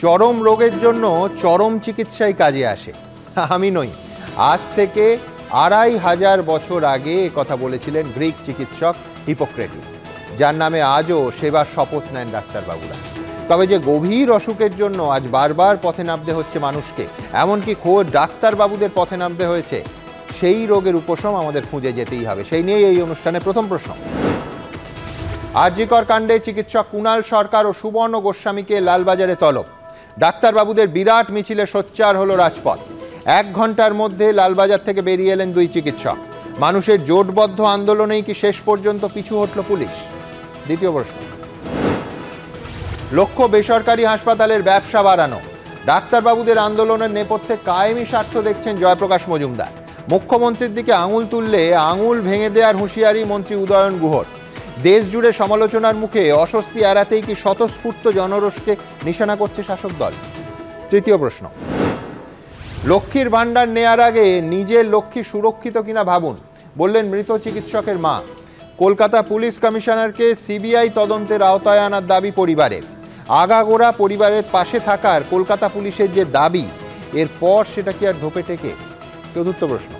চরম রোগের জন্য চরম চিকিৎসাই কাজে আসে। আমি নই, আজ থেকে 2500 বছর আগে কথা বলেছিলেন গ্রিক চিকিৎসক হিপোক্রেটিস, যার নামে আজও সেবার শপথ নেন ডাক্তারবাবুরা। তবে যে গভীর অসুখের জন্য আজ বারবার পথে নামতে হচ্ছে মানুষকে, এমনকি খোদ ডাক্তারবাবুদের পথে নামতে হয়েছে, সেই রোগের উপশম আমাদের খুঁজে যেতেই হবে। সেই নিয়েই এই অনুষ্ঠানের প্রথম প্রশ্ন। আরজিকর কাণ্ডে চিকিৎসক কুণাল সরকার ও সুবর্ণ গোস্বামীকে লালবাজারে তলব। ডাক্তারবাবুদের বিরাট মিছিলে সোচ্চার হলো রাজপথ। 1 ঘন্টার মধ্যে লালবাজার থেকে বেরিয়ে এলেন 2 চিকিৎসক। মানুষের জোটবদ্ধ আন্দোলনেই কি শেষ পর্যন্ত পিছু হটল পুলিশ? দ্বিতীয় প্রশ্ন। লক্ষ্য বেসরকারি হাসপাতালের ব্যবসা বাড়ানো। ডাক্তারবাবুদের আন্দোলনের নেপথ্যে কায়েমি স্বার্থ দেখছেন জয়প্রকাশ মজুমদার। মুখ্যমন্ত্রীর দিকে আঙুল তুললে আঙুল ভেঙে দেওয়ার হুঁশিয়ারি মন্ত্রী উদয়ন গুহর। দেশ জুড়ে সমালোচনার মুখে অস্বস্তি এড়াতেই কি স্বতঃস্ফূর্ত জনরোষকে নিশানা করছে শাসক দল? তৃতীয় প্রশ্ন। লক্ষ্মীর ভাণ্ডার নেয়ার আগে নিজের লক্ষ্মী সুরক্ষিত কিনা ভাবুন, বললেন মৃত চিকিৎসকের মা। কলকাতা পুলিশ কমিশনারকে সিবিআই তদন্তের আওতায় আনার দাবি পরিবারের। আগাগোড়া পরিবারের পাশে থাকার কলকাতা পুলিশের যে দাবি, এরপর সেটা কি আর ধোপে টেকে? চতুর্থ প্রশ্ন।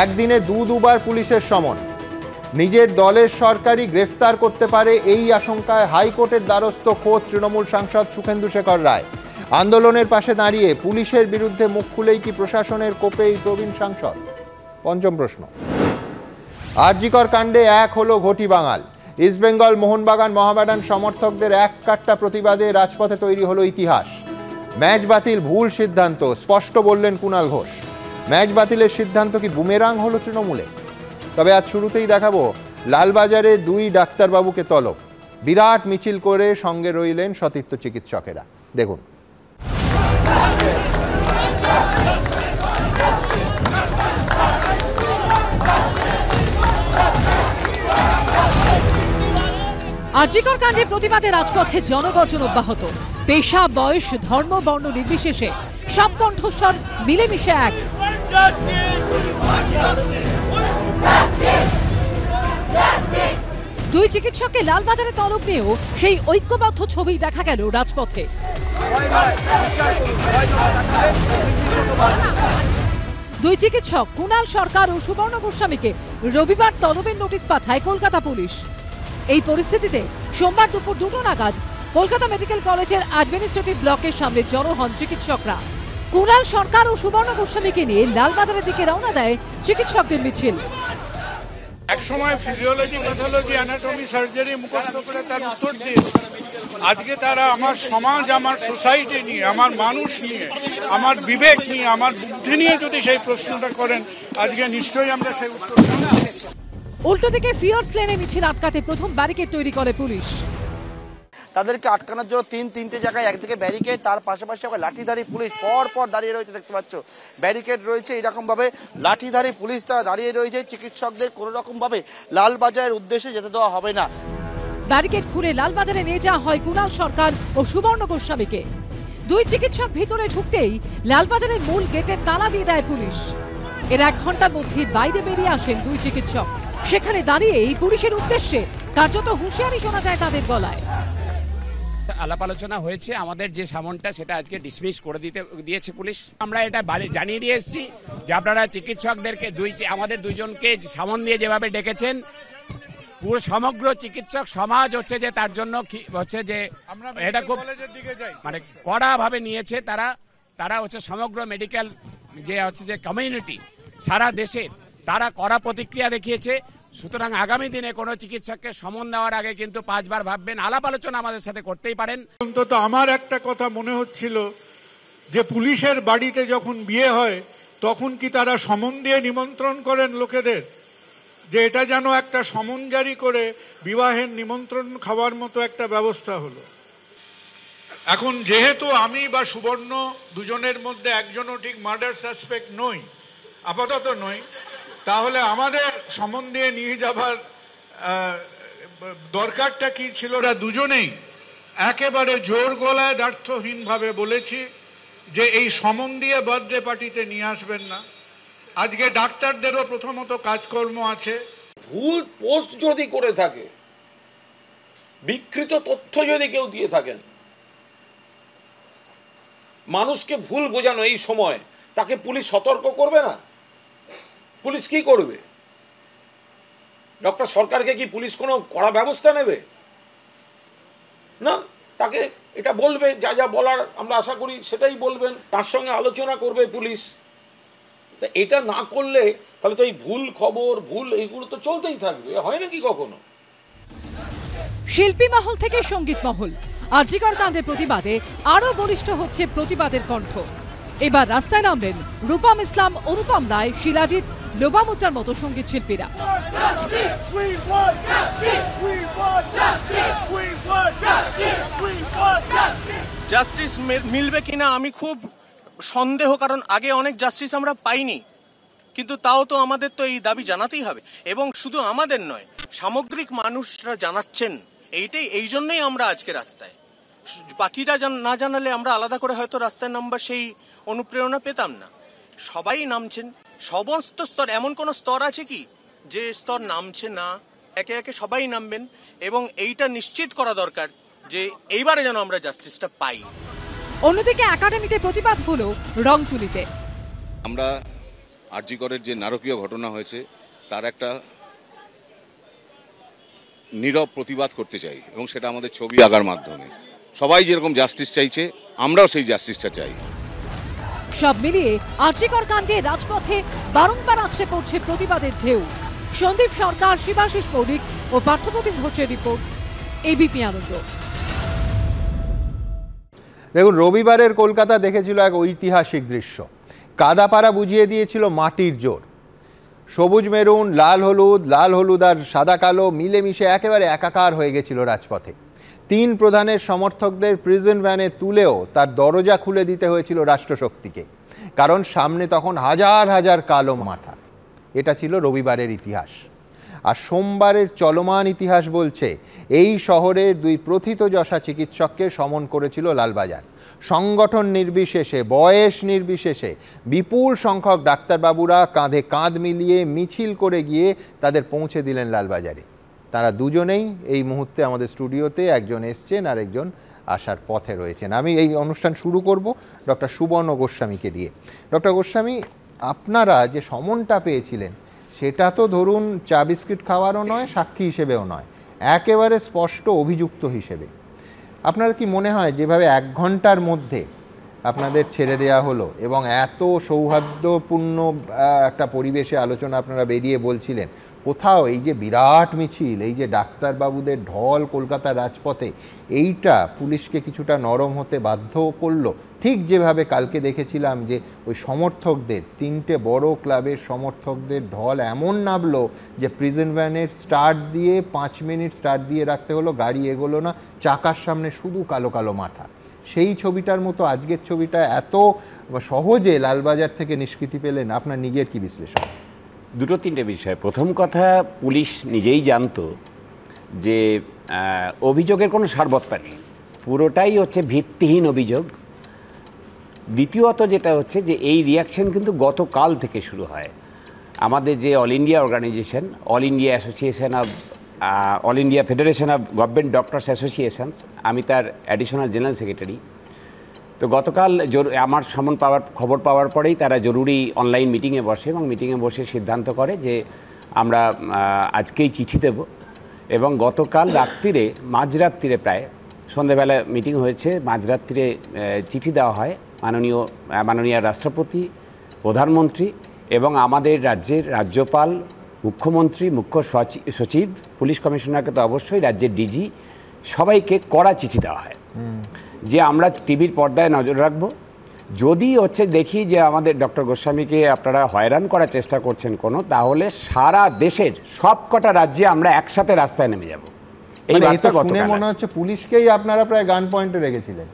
একদিনে দুবার পুলিশের সমন। নিজের দলের সরকারই গ্রেফতার করতে পারে এই আশঙ্কায় হাইকোর্টের দ্বারস্থ খোদ তৃণমূল সাংসদ সুখেন্দু শেখর রায়। আন্দোলনের পাশে দাঁড়িয়ে পুলিশের বিরুদ্ধে মুখ খুলেই কি প্রশাসনের কোপে এই প্রবীণ সাংসদ? পঞ্চম প্রশ্ন। আরজিকর কাণ্ডে এক হলো ঘটি বাঙাল। ইস্টবেঙ্গল মোহনবাগান মহামেডান সমর্থকদের এক কাট্টা প্রতিবাদে রাজপথে তৈরি হলো ইতিহাস। ম্যাচ বাতিল ভুল সিদ্ধান্ত, স্পষ্ট বললেন কুণাল ঘোষ। ম্যাচ বাতিলের সিদ্ধান্ত কি বুমেরাং হলো তৃণমূলে? তবে আজ শুরুতেই দেখাবো লালবাজারে 2 ডাক্তারবাবুকে তলব। বিরাট মিছিল করে সঙ্গে রইলেন সতীর্থ চিকিৎসকেরা। দেখুন। আরজিকর কাণ্ডে প্রতিবাদে রাজপথে জনগর্জন অব্যাহত। পেশা, বয়স, ধর্ম, বর্ণ নির্বিশেষে সব কণ্ঠস্বর মিলেমিশে এক। 2 চিকিৎসককে লালবাজারে তলব নিয়েও সেই ঐক্যবদ্ধ ছবি দেখা গেল রাজপথে। 2 চিকিৎসক কুণাল সরকার ও সুবর্ণ গোস্বামীকে রবিবার তলবের নোটিশ পাঠায় কলকাতা পুলিশ। এই পরিস্থিতিতে সোমবার দুপুর 2টো নাগাদ কলকাতা মেডিকেল কলেজের অ্যাডমিনিস্ট্রেটিভ ব্লকের সামনে জড়ো হন চিকিৎসকরা। কুণাল সরকার ও সুবর্ণ গোস্বামীকে নিয়ে লালবাজারের দিকে রওনা দেয় চিকিৎসকদের মিছিল। এক সময় ফিজিওলজি, প্যাথোলজি, অ্যানাটমি, সার্জারি মুখস্থ করে তার উত্তর দিয়ে আজকে তারা আমার সমাজ, আমার সোসাইটি নিয়ে, আমার মানুষ নিয়ে, আমার বিবেক নিয়ে, আমার বুদ্ধি নিয়ে যদি সেই প্রশ্নটা করেন, আজকে নিশ্চয়ই আমরা সেই উত্তর। উল্টো দিকে ফিয়ার্স লেনে মিছিল আটকাতে প্রথম ব্যারিকেড তৈরি করে পুলিশ। তাদেরকে আটকানোর জন্য 3-3টে জায়গায় একদিকে ব্যারিকেড, তার পাশাপাশি লাঠিধারী পুলিশ পর দাঁড়িয়ে রয়েছে। দেখতে পাচ্ছ ব্যারিকেড রয়েছে, এরকম ভাবে লাঠিধারী পুলিশ তারা দাঁড়িয়ে রয়েছে। চিকিৎসকদের কোনো রকম ভাবে লালবাজারের উদ্দেশ্যে যেতে দেওয়া হবে না। ব্যারিকেড খুলে লালবাজারে নিয়ে যাওয়া হয় কুণাল সরকার ও সুবর্ণ গোস্বামীকে। 2 চিকিৎসক ভিতরে ঢুকতেই লালবাজারের মূল গেটে তালা দিয়ে দেয় পুলিশ। এর 1 ঘন্টার মধ্যে বাইরে বেরিয়ে আসেন 2 চিকিৎসক। সেখানে দাঁড়িয়ে এই পুলিশের উদ্দেশ্যে কার্যত হুঁশিয়ারি শোনা যায় তাদের গলায়। আলাপ আলোচনা হয়েছে, আমাদের যে সামনটা সেটা আজকে ডিসমিস করে দিয়েছে পুলিশ। আমরা এটা জানিয়ে দিয়ে এসেছি যে আপনারা চিকিৎসকদেরকে আমাদের 2 জনকে সামন দিয়ে যেভাবে ডেকেছেন, পুরো সমগ্র চিকিৎসক সমাজ হচ্ছে যে তার জন্য হচ্ছে যে এটা খুব মানে কড়া ভাবে নিয়েছে। তারা হচ্ছে সমগ্র মেডিকেল যে হচ্ছে যে কমিউনিটি সারা দেশের, তারা কড়া প্রতিক্রিয়া দেখিয়েছে। সুতরাং আগামী দিনে কোনো চিকিৎসককে সমন দেওয়ার আগে কিন্তু 5 বার ভাববেন। আলাপ আলোচনা আমাদের সাথে করতেই পারেন। অন্তত আমার একটা কথা মনে হচ্ছিল যে পুলিশের বাড়িতে যখন বিয়ে হয় তখন কি তারা সমন দিয়ে নিমন্ত্রণ করেন লোকেদের, যে এটা যেন একটা সমন জারি করে বিবাহের নিমন্ত্রণ খাওয়ার মতো একটা ব্যবস্থা হলো। এখন যেহেতু আমি বা সুবর্ণ দুজনের মধ্যে একজনও ঠিক মার্ডার সাসপেক্ট নই, আপাতত নই, তাহলে আমাদের সমন দিয়ে নিয়ে যাবার দরকারটা কি ছিল? ওরা দুজনেই একেবারে জোর গলায় দ্ব্যর্থহীন ভাবে বলেছি যে এই সমন দিয়ে বার্থডে পার্টিতে নিয়ে আসবেন না। আজকে ডাক্তারদেরও প্রথমত কাজকর্ম আছে। ভুল পোস্ট যদি করে থাকে বিকৃত তথ্য যদি কেউ দিয়ে থাকেন, মানুষকে ভুল বোঝানো এই সময়, তাকে পুলিশ সতর্ক করবে না? পুলিশ কি করবে? ডক্টর সরকারকে কি পুলিশ কোনো কড়া ব্যবস্থা নেবে না? তাকে এটা বলবে, যা যা বলার আমরা আশা করি সেটাই বলবেন, তার সঙ্গে আলোচনা করবে পুলিশ। তা এটা না করলে তাহলে তো এই ভুল খবর, ভুল এইগুলো তো চলতেই থাকবে, হয় নাকি কখনো? শিল্পী মহল থেকে সঙ্গীত মহল, আরজিকর কাণ্ডের প্রতিবাদে আরো বলিষ্ঠ হচ্ছে প্রতিবাদের কণ্ঠ। এবার রাস্তায় নামবেন রূপম ইসলাম, অনুপম রায়, শিলাজিৎ, লোপামুদ্রার মতো সঙ্গীত শিল্পীরা। জাস্টিস মিলবে কিনা আমি খুব সন্দেহ, কারণ আগে অনেক জাস্টিস আমরা পাইনি, কিন্তু তাও তো আমাদের তো এই দাবি জানাতেই হবে, এবং শুধু আমাদের নয়, সামগ্রিক মানুষরা জানাচ্ছেন। এই জন্যই আমরা আজকে রাস্তায়। বাকিরা না জানালে আমরা আলাদা করে হয়তো রাস্তায় নামবার সেই অনুপ্রেরণা পেতাম না। সবাই নামছেন, সমস্ত স্তর। এমন কোন স্তর আছে কি যে স্তর নামছে না? একে একে সবাই নামবেন, এবং এইটা নিশ্চিত করা দরকার যে এইবারে যেন আমরা জাস্টিসটা পাই। অন্যদিকে একাডেমিতে প্রতিবাদ হলো রংতুলিতে। আমরা আরজিকরের যে নারকীয় ঘটনা হয়েছে তার একটা নীরব প্রতিবাদ করতে চাই, এবং সেটা আমাদের ছবি আঁকার মাধ্যমে। সবাই যেরকম জাস্টিস চাইছে, আমরাও সেই জাস্টিসটা চাই। সব মিলিয়ে আরজিকর কাণ্ডে রাজপথে বারংবার আছড়ে পড়ছে প্রতিবাদের ঢেউ। সন্দীপ সরকার, শিবাশিস মৌলিক ও পার্থপ্রতিম ঘোষের রিপোর্ট, এবিপি আনন্দ। দেখুন, রবিবারের কলকাতা দেখেছিল এক ঐতিহাসিক দৃশ্য। কাদাপাড়া বুঝিয়ে দিয়েছিল মাটির জোর। সবুজ মেরুন, লাল হলুদ আর সাদা কালো মিলেমিশে একেবারে একাকার হয়ে গেছিল রাজপথে। তিন প্রধানের সমর্থকদের প্রিজন ভ্যানে তুলেও তার দরজা খুলে দিতে হয়েছিল রাষ্ট্রশক্তিকে, কারণ সামনে তখন হাজার হাজার কালো মাথা। এটা ছিল রবিবারের ইতিহাস। আর সোমবারের চলমান ইতিহাস বলছে এই শহরের দুই প্রথিতযশা চিকিৎসককে সমন করেছিল লালবাজার। সংগঠন নির্বিশেষে, বয়স নির্বিশেষে বিপুল সংখ্যক ডাক্তারবাবুরা কাঁধে কাঁধ মিলিয়ে মিছিল করে গিয়ে তাদের পৌঁছে দিলেন লালবাজারে। তারা দুজনেই এই মুহূর্তে আমাদের স্টুডিওতে, একজন এসছেন আর একজন আসার পথে রয়েছেন। আমি এই অনুষ্ঠান শুরু করব ডক্টর সুবর্ণ গোস্বামীকে দিয়ে। ডক্টর গোস্বামী, আপনারা যে সমনটা পেয়েছিলেন সেটা তো ধরুন চা বিস্কিট খাওয়ারও নয়, সাক্ষী হিসেবেও নয়, একেবারে স্পষ্ট অভিযুক্ত হিসেবে। আপনার কি মনে হয় যেভাবে 1 ঘন্টার মধ্যে আপনাদের ছেড়ে দেওয়া হলো এবং এত সৌহার্দ্যপূর্ণ একটা পরিবেশে আলোচনা আপনারা বেরিয়ে বলছিলেন, কোথাও এই যে বিরাট মিছিল, এই যে ডাক্তারবাবুদের ঢল কলকাতার রাজপথে, এইটা পুলিশকে কিছুটা নরম হতে বাধ্য করলো? ঠিক যেভাবে কালকে দেখেছিলাম যে ওই সমর্থকদের, 3টে বড় ক্লাবের সমর্থকদের ঢল এমন নামলো যে প্রিজন ভ্যানের স্টার্ট দিয়ে 5 মিনিট স্টার্ট দিয়ে রাখতে হলো, গাড়ি এগোলো না, চাকার সামনে শুধু কালো কালো মাথা। সেই ছবিটার মতো আজকের ছবিটা এত সহজে লালবাজার থেকে নিষ্কৃতি পেলেন, আপনার নিজের কি বিশ্লেষণ? দুটো তিনটে বিষয়। প্রথম কথা, পুলিশ নিজেই জানতো যে অভিযোগের কোনো সারবত্তা নেই, পুরোটাই হচ্ছে ভিত্তিহীন অভিযোগ। দ্বিতীয়ত যেটা হচ্ছে যে এই রিয়াকশন কিন্তু গতকাল থেকে শুরু হয়। আমাদের যে all India organisation, all India federation of government doctors associations, আমি তার অ্যাডিশনাল জেনারেল সেক্রেটারি। তো গতকাল আমার খবর পাওয়ার পরেই তারা জরুরি অনলাইন মিটিংয়ে বসে, এবং মিটিংয়ে বসে সিদ্ধান্ত করে যে আমরা আজকেই চিঠি দেব। এবং গতকাল রাত্রিরে, মাঝরাত্রিরে, প্রায় সন্ধ্যেবেলা মিটিং হয়েছে, মাঝরাত্রিরে চিঠি দেওয়া হয় মাননীয় রাষ্ট্রপতি, প্রধানমন্ত্রী এবং আমাদের রাজ্যের রাজ্যপাল, মুখ্যমন্ত্রী, মুখ্য সচিব, পুলিশ কমিশনারকে তো অবশ্যই, রাজ্যের ডিজি, সবাইকে কড়া চিঠি দেওয়া হয় যে আমরা টিভির পর্দায় নজর রাখব। যদি দেখি যে আমাদের ডক্টর গোস্বামীকে আপনারা হয়রান করার চেষ্টা করছেন তাহলে সারা দেশের সবকটা রাজ্যে আমরা একসাথে রাস্তায় নেমে যাব। এই বার্তা মনে হচ্ছে পুলিশকেই আপনারা প্রায় গান পয়েন্টে রেখেছিলেন।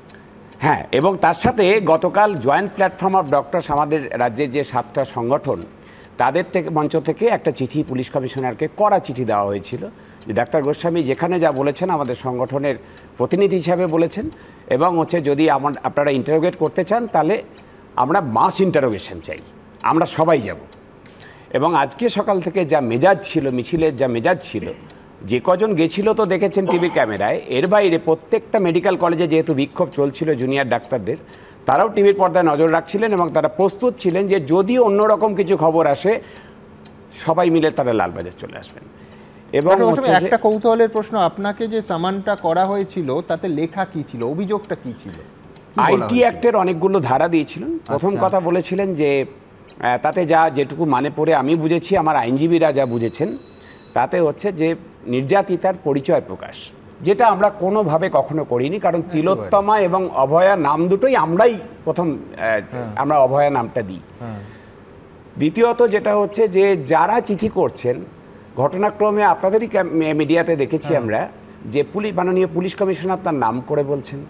হ্যাঁ, এবং তার সাথে গতকাল জয়েন্ট প্ল্যাটফর্ম অফ ডক্টরস, আমাদের রাজ্যের যে 7টা সংগঠন, তাদের মঞ্চ থেকে একটা চিঠি পুলিশ কমিশনারকে কড়া চিঠি দেওয়া হয়েছিল যে ডাক্তার গোস্বামী যেখানে যা বলেছেন আমাদের সংগঠনের প্রতিনিধি হিসাবে বলেছেন, এবং যদি আপনারা ইন্টারোগেট করতে চান তাহলে আমরা মাস ইন্টারোগেশন চাই, আমরা সবাই যাব। এবং আজকে সকাল থেকে যা মেজাজ ছিল, মিছিলের যা মেজাজ ছিল, যে কজন গেছিল তো দেখেছেন টিভির ক্যামেরায়, এর বাইরে প্রত্যেকটা মেডিকেল কলেজে যেহেতু বিক্ষোভ চলছিল জুনিয়র ডাক্তারদের, তারাও টিভির পর্দায় নজর রাখছিলেন এবং তারা প্রস্তুত ছিলেন যে যদি অন্যরকম কিছু খবর আসে সবাই মিলে তারা লালবাজার চলে আসবেন। এবং একটা কৌতূহলের প্রশ্ন, আপনাকে যে সামানটা করা হয়েছিল তাতে লেখা কি ছিল, অভিযোগটা কি ছিল? আইটি অ্যাক্টের অনেকগুলো ধারা দিয়েছিলেন। প্রথম কথা বলেছিলেন যে তাতে যেটুকু মানে পড়ে আমি বুঝেছি, আমার আইনজীবীরা যা বুঝেছেন, তাতে হচ্ছে যে নির্যাতিতার পরিচয় প্রকাশ, যেটা আমরা কোনোভাবে কখনো করিনি, কারণ তিলোত্তমা এবং অভয়া নাম দুটোই আমরাই প্রথম আমরা অভয়া নামটা দিই। দ্বিতীয়ত যেটা হচ্ছে যে যারা চিঠি করছেন, ঘটনাক্রমে আপনাদেরই মিডিয়াতে দেখেছি আমরা যে মাননীয় পুলিশ কমিশনার তার নাম করে বলছেন,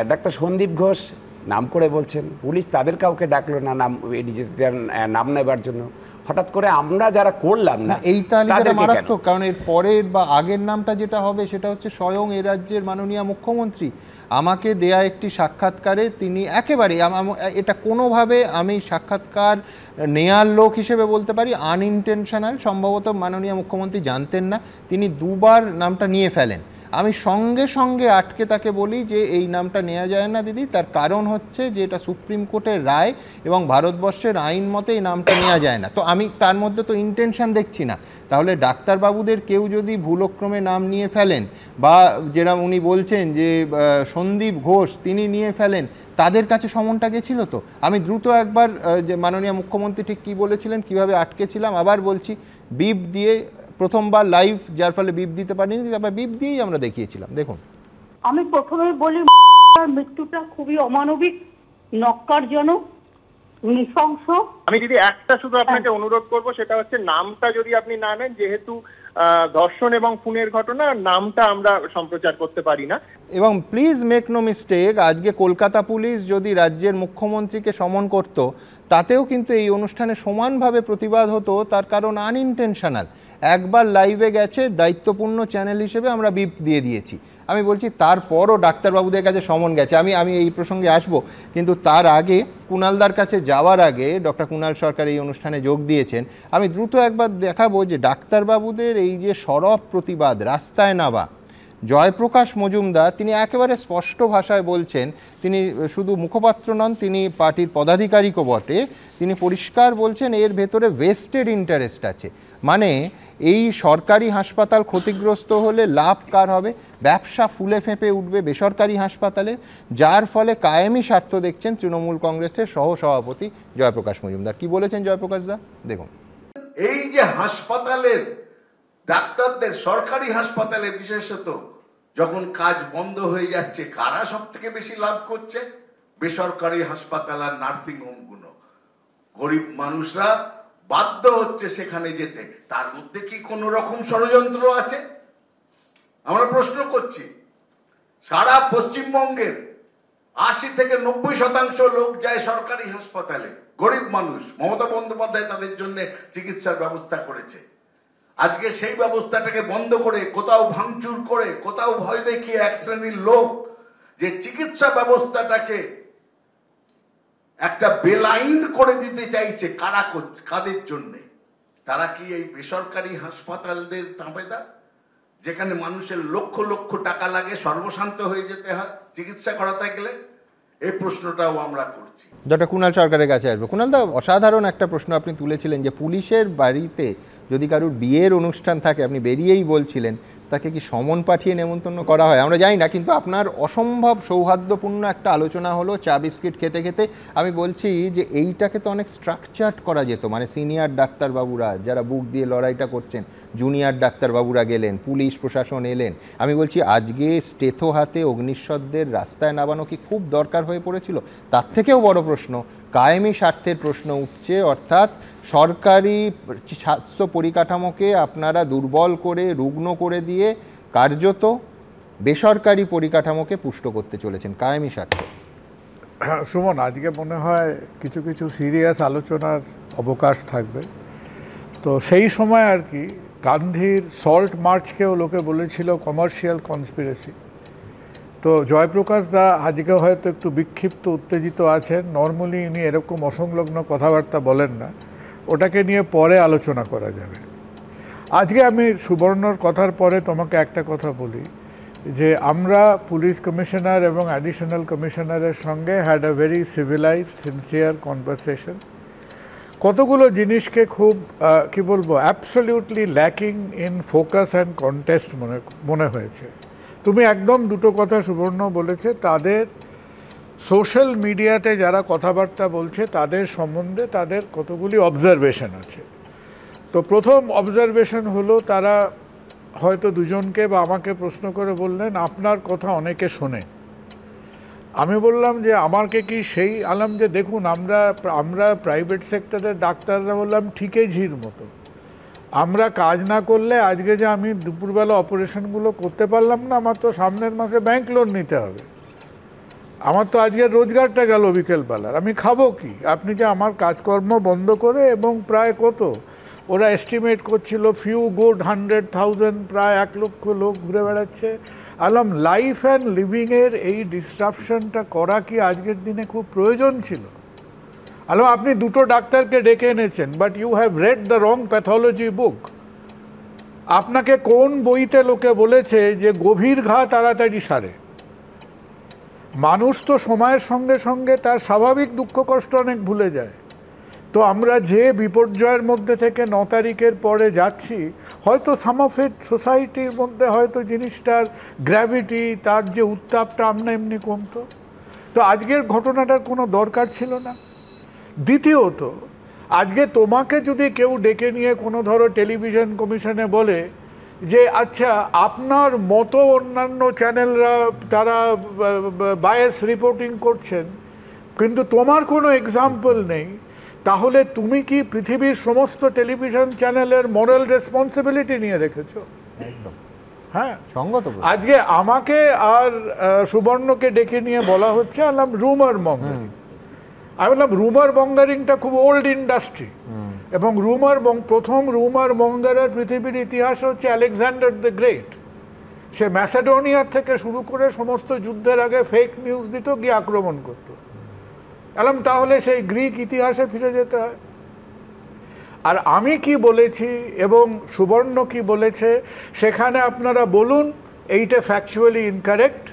ডাক্তার সন্দীপ ঘোষ নাম করে বলছেন, পুলিশ তাদের কাউকে ডাকলো না নাম নেবার জন্য। হঠাৎ করে আমরা যারা করলাম না, এই তালিকাটা মারাত্মক, কারণ এর পরের বা আগের নামটা যেটা হবে সেটা হচ্ছে স্বয়ং এ রাজ্যের মাননীয় মুখ্যমন্ত্রী। আমাকে দেয়া একটি সাক্ষাৎকারে তিনি একেবারে, এটা কোনোভাবে আমি সাক্ষাৎকার নেয়ার লোক হিসেবে বলতে পারি আনইনটেনশনাল, সম্ভবত মাননীয় মুখ্যমন্ত্রী জানতেন না, তিনি দুবার নামটা নিয়ে ফেলেন। আমি সঙ্গে সঙ্গে আটকে তাকে বলি যে এই নামটা নেওয়া যায় না দিদি, তার কারণ হচ্ছে যে এটা সুপ্রিম কোর্টের রায় এবং ভারতবর্ষের আইন মতে এই নামটা নেওয়া যায় না। তো আমি তার মধ্যে তো ইন্টেনশন দেখছি না। তাহলে ডাক্তারবাবুদের কেউ যদি ভুলক্রমে নাম নিয়ে ফেলেন, বা যেরকম উনি বলছেন যে সন্দীপ ঘোষ তিনি নিয়ে ফেলেন, তাদের কাছে সমনটা গেছিল। তো আমি দ্রুত একবার যে মাননীয় মুখ্যমন্ত্রী ঠিক কী বলেছিলেন, কিভাবে আটকেছিলাম আবার বলছি, বিপ দিয়ে প্রথমবার লাইভ, যার ফলে বিপ দিতে পারিনি, তারপর বিপ দিয়েই আমরা দেখিয়েছিলাম। দেখুন, আমি প্রথমেই বলি মৃত্যুটা খুবই অমানবিক, নক্কারজনক, নৃশংস। আমি যদি একটা শুধু আপনাকে অনুরোধ করব, সেটা হচ্ছে নামটা যদি আপনি না নেন, যেহেতু ধর্ষণ এবং খুনের ঘটনা, নামটা আমরা সম্প্রচার করতে পারি না। এবং প্লিজ মেক নো মিস্টেক, আজকে কলকাতা পুলিশ যদি রাজ্যের মুখ্যমন্ত্রীকে সমন করত, তাতেও কিন্তু এই অনুষ্ঠানে সমানভাবে প্রতিবাদ হতো, তার কারণ আনইনটেনশনাল। একবার লাইভে গেছে, দায়িত্বপূর্ণ চ্যানেল হিসেবে আমরা বিপ দিয়ে দিয়েছি। আমি বলছি তারপরও ডাক্তারবাবুদের কাছে সমন গেছে। আমি এই প্রসঙ্গে আসব, কিন্তু তার আগে কুণালদার কাছে যাওয়ার আগে ডক্টর কুণাল সরকার এই অনুষ্ঠানে যোগ দিয়েছেন। আমি দ্রুত একবার দেখাবো যে ডাক্তারবাবুদের এই যে সরব প্রতিবাদ, রাস্তায় নামা, জয়প্রকাশ মজুমদার তিনি একেবারে স্পষ্ট ভাষায় বলছেন, তিনি শুধু মুখপাত্র নন, তিনি পার্টির পদাধিকারিকও বটে, তিনি পরিষ্কার বলছেন এর ভেতরে ভেস্টেড ইন্টারেস্ট আছে। মানে এই সরকারি হাসপাতাল ক্ষতিগ্রস্ত হলে লাভ কার হবে? ব্যবসা ফুলে ফেঁপে উঠবে বেসরকারি হাসপাতালে, যার ফলে কায়েমি স্বার্থ দেখছেন তৃণমূল কংগ্রেসের সহসভাপতি জয়প্রকাশ মজুমদার। কি বলেছেন জয়প্রকাশ দা, দেখুন। এই যে হাসপাতালের ডাক্তারদের, সরকারি হাসপাতালে বিশেষত যখন কাজ বন্ধ হয়ে যাচ্ছে, কারা সব থেকে বেশি লাভ করছে? বেসরকারি হাসপাতাল আর নার্সিং হোমগুলো। গরিব মানুষরা বাধ্য হচ্ছে সেখানে যেতে। তার মধ্যে কি কোনো রকম ষড়যন্ত্র আছে? আমরা প্রশ্ন করছি। সারা পশ্চিমবঙ্গের 80 থেকে 90% লোক যায় সরকারি হাসপাতালে, গরিব মানুষ। মমতা বন্দ্যোপাধ্যায় তাদের জন্য চিকিৎসার ব্যবস্থা করেছে। আজকে সেই ব্যবস্থাটাকে বন্ধ করে, কোথাও ভাঙচুর করে, কোথাও ভয় দেখিয়ে এক শ্রেণীর লোক যে চিকিৎসা ব্যবস্থাটাকে একটা বেলাইন করে দিতে চাইছে, কাদের জন্য? তারা কি এই বেসরকারি হাসপাতালদের তাবেদার, যেখানে মানুষের লক্ষ লক্ষ টাকা লাগে, সর্বশান্ত হয়ে যেতে হয় চিকিৎসা করাতে গেলে? এই প্রশ্নটাও আমরা করছি। ডক্টর কুণাল সরকারের কাছে আসবো। কুণাল দা, অসাধারণ একটা প্রশ্ন আপনি তুলেছিলেন যে পুলিশের বাড়িতে যদি কারোর বিয়ের অনুষ্ঠান থাকে, আপনি বেরিয়েই বলছিলেন তাকে কি সমন পাঠিয়ে নেমন্তন্ন করা হয়? আমরা জানি না, কিন্তু আপনার অসম্ভব সৌহার্দ্যপূর্ণ একটা আলোচনা হলো চা বিস্কিট খেতে খেতে। আমি বলছি যে এইটাকে তো অনেক স্ট্রাকচার্ড করা যেত, মানে সিনিয়র ডাক্তারবাবুরা যারা বুক দিয়ে লড়াইটা করছেন, জুনিয়র ডাক্তারবাবুরা গেলেন, পুলিশ প্রশাসন এলেন। আমি বলছি আজকে স্টেথো হাতে অগ্নিশ্বরদের রাস্তায় নামানো কি খুব দরকার হয়ে পড়েছিল? তার থেকেও বড় প্রশ্ন, কায়েমি স্বার্থের প্রশ্ন উঠছে, অর্থাৎ সরকারি স্বাস্থ্য পরিকাঠামোকে আপনারা দুর্বল করে, রুগ্ন করে দিয়ে কার্যত বেসরকারি পরিকাঠামোকে পুষ্ট করতে চলেছেন, কায়েমি স্বার্থ। সুমন, আজকে মনে হয় কিছু কিছু সিরিয়াস আলোচনার অবকাশ থাকবে। তো সেই সময় আর কি গান্ধীর সল্ট মার্চকেও লোকে বলেছিল কমার্শিয়াল কনস্পিরেসি। তো জয়প্রকাশ দা আজকে হয়তো একটু বিক্ষিপ্ত, উত্তেজিত আছেন। নর্মালি উনি এরকম অসংলগ্ন কথাবার্তা বলেন না, ওটাকে নিয়ে পরে আলোচনা করা যাবে। আজকে আমি সুবর্ণর কথার পরে তোমাকে একটা কথা বলি যে আমরা পুলিশ কমিশনার এবং অ্যাডিশনাল কমিশনারের সঙ্গে had a very civilised sincere conversation. কতগুলো জিনিসকে খুব কি বলবো absolutely lacking in focus and contest মনে হয়েছে। তুমি একদম দুটো কথা সুবর্ণ বলেছে, তাদের সোশ্যাল মিডিয়াতে যারা কথাবার্তা বলছে তাদের সম্বন্ধে তাদের কতগুলি অবজারভেশন আছে। তো প্রথম অবজারভেশন হলো তারা হয়তো দুজনকে বা আমাকে প্রশ্ন করে বললেন আপনার কথা অনেকে শোনে। আমি বললাম যে আমাকে কি সেই আলাম যে দেখুন আমরা প্রাইভেট সেক্টরের ডাক্তাররা বললাম ঠিকই ঝির মতো, আমরা কাজ না করলে আজকে যে আমি দুপুরবেলা অপারেশনগুলো করতে পারলাম না, আমার তো সামনের মাসে ব্যাংক লোন নিতে হবে, আমার তো আজকের রোজগারটা গেল বিকেলবেলার, আমি খাবো কি? আপনি যে আমার কাজকর্ম বন্ধ করে এবং প্রায় কত ওরা এস্টিমেট করছিল ফিউ গুড 100,000 প্রায় 1 লক্ষ লোক ঘুরে বেড়াচ্ছে। আলাম লাইফ অ্যান্ড লিভিংয়ের এই ডিসরাপশনটা করা কি আজকের দিনে খুব প্রয়োজন ছিল? আলাম আপনি দুটো ডাক্তারকে ডেকে এনেছেন, but you have read the wrong pathology book. আপনাকে কোন বইতে লোকে বলেছে যে গভীর ঘা তাড়াতাড়ি সারে? মানুষ তো সময়ের সঙ্গে সঙ্গে তার স্বাভাবিক দুঃখ কষ্ট অনেক ভুলে যায়। তো আমরা যে বিপর্যয়ের মধ্যে থেকে 9 তারিখের পরে যাচ্ছি, হয়তো সাম অফ ইট সোসাইটির মধ্যে হয়তো জিনিসটার গ্র্যাভিটি, তার যে উত্তাপটা আমরা এমনি কমতো। তো আজকের ঘটনাটার কোনো দরকার ছিল না। দ্বিতীয়ত, আজকে তোমাকে যদি কেউ ডেকে নিয়ে কোনো ধরো টেলিভিশন কমিশনে বলে যে আচ্ছা আপনার মতো অন্যান্য চ্যানেলরা তারা বায়াস রিপোর্টিং করছেন কিন্তু তোমার কোনো এক্সাম্পল নেই, তাহলে তুমি কি পৃথিবীর সমস্ত টেলিভিশন চ্যানেলের মোরাল রেসপন্সিবিলিটি নিয়ে রেখেছো? হ্যাঁ, আজকে আমাকে আর সুবর্ণকে ডেকে নিয়ে বলা হচ্ছে আলাম রুমার মঙ্গারিং। আমি বললাম রুমার মঙ্গারিংটা খুব ওল্ড ইন্ডাস্ট্রি, এবং প্রথম রুমার মঙ্গারের পৃথিবীর ইতিহাস হচ্ছে আলেকজান্ডার দ্য গ্রেট। সে ম্যাসেডোনিয়ার থেকে শুরু করে সমস্ত যুদ্ধের আগে ফেক নিউজ দিত, গিয়ে আক্রমণ করত। আলাম তাহলে সেই গ্রিক ইতিহাসে ফিরে যেতে হয়। আর আমি কি বলেছি এবং সুবর্ণ কি বলেছে সেখানে আপনারা বলুন এইটা ফ্যাকচুয়ালি ইনকারেক্ট,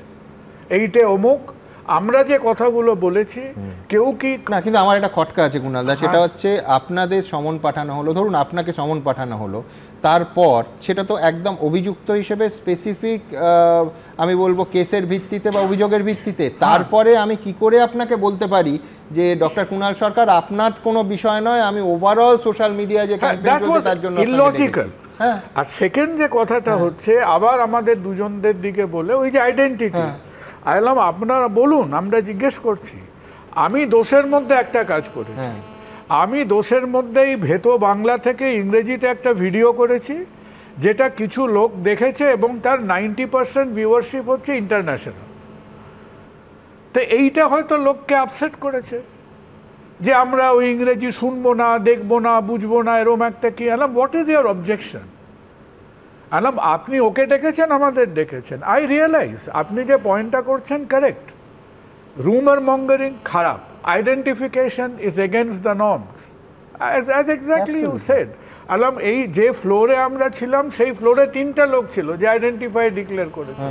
এইটা অমুক। আমরা যে কথাগুলো বলেছি কেউ কি না, কিন্তু আমার একটা খটকা আছে কুণালদা, সেটা হচ্ছে আপনাদের সমন পাঠানো হলো, ধরুন আপনাকে সমন পাঠানো হলো, তারপর সেটা তো একদম অভিযুক্ত হিসেবে স্পেসিফিক আমি বলবো কেসের ভিত্তিতে বা অভিযোগের ভিত্তিতে, তারপরে আমি কি করে আপনাকে বলতে পারি যে ডক্টর কুণাল সরকার আপনার কোনো বিষয় নয়, আমি ওভারঅল সোশ্যাল মিডিয়া যে ক্যাম্পেইন চলছে তার জন্য ইললজিক্যাল। আর সেকেন্ড যে কথাটা হচ্ছে আবার আমাদের দুজনদের দিকে বলে ওই যে আইডেন্টিটি, আইলাম আপনারা বলুন, আমরা জিজ্ঞেস করছি। আমি দোষের মধ্যে একটা কাজ করেছি, আমি দোষের মধ্যেই ভেতো বাংলা থেকে ইংরেজিতে একটা ভিডিও করেছি যেটা কিছু লোক দেখেছে এবং তার 90% ভিউয়ারশিপ হচ্ছে ইন্টারন্যাশনাল। তো এইটা হয়তো লোককে আপসেট করেছে যে আমরা ওই ইংরেজি শুনবো না, দেখবো না, বুঝবো না, এরকম একটা কি। আলাম হোয়াট ইজ ইয়োর অবজেকশন? আলাম আপনি ওকে ডেকেছেন, আমাদের ডেকেছেন, আই রিয়েলাইজ আপনি যে পয়েন্টটা করছেন কারেক্ট। রুমার মঙ্গারিং খারাপ, identification is against the norms, as exactly you said. আলাম এই যে ফ্লোরে আমরা ছিলাম সেই ফ্লোরে 3টা লোক ছিল যে আইডেন্টিফাই ডিক্লেয়ার করেছে।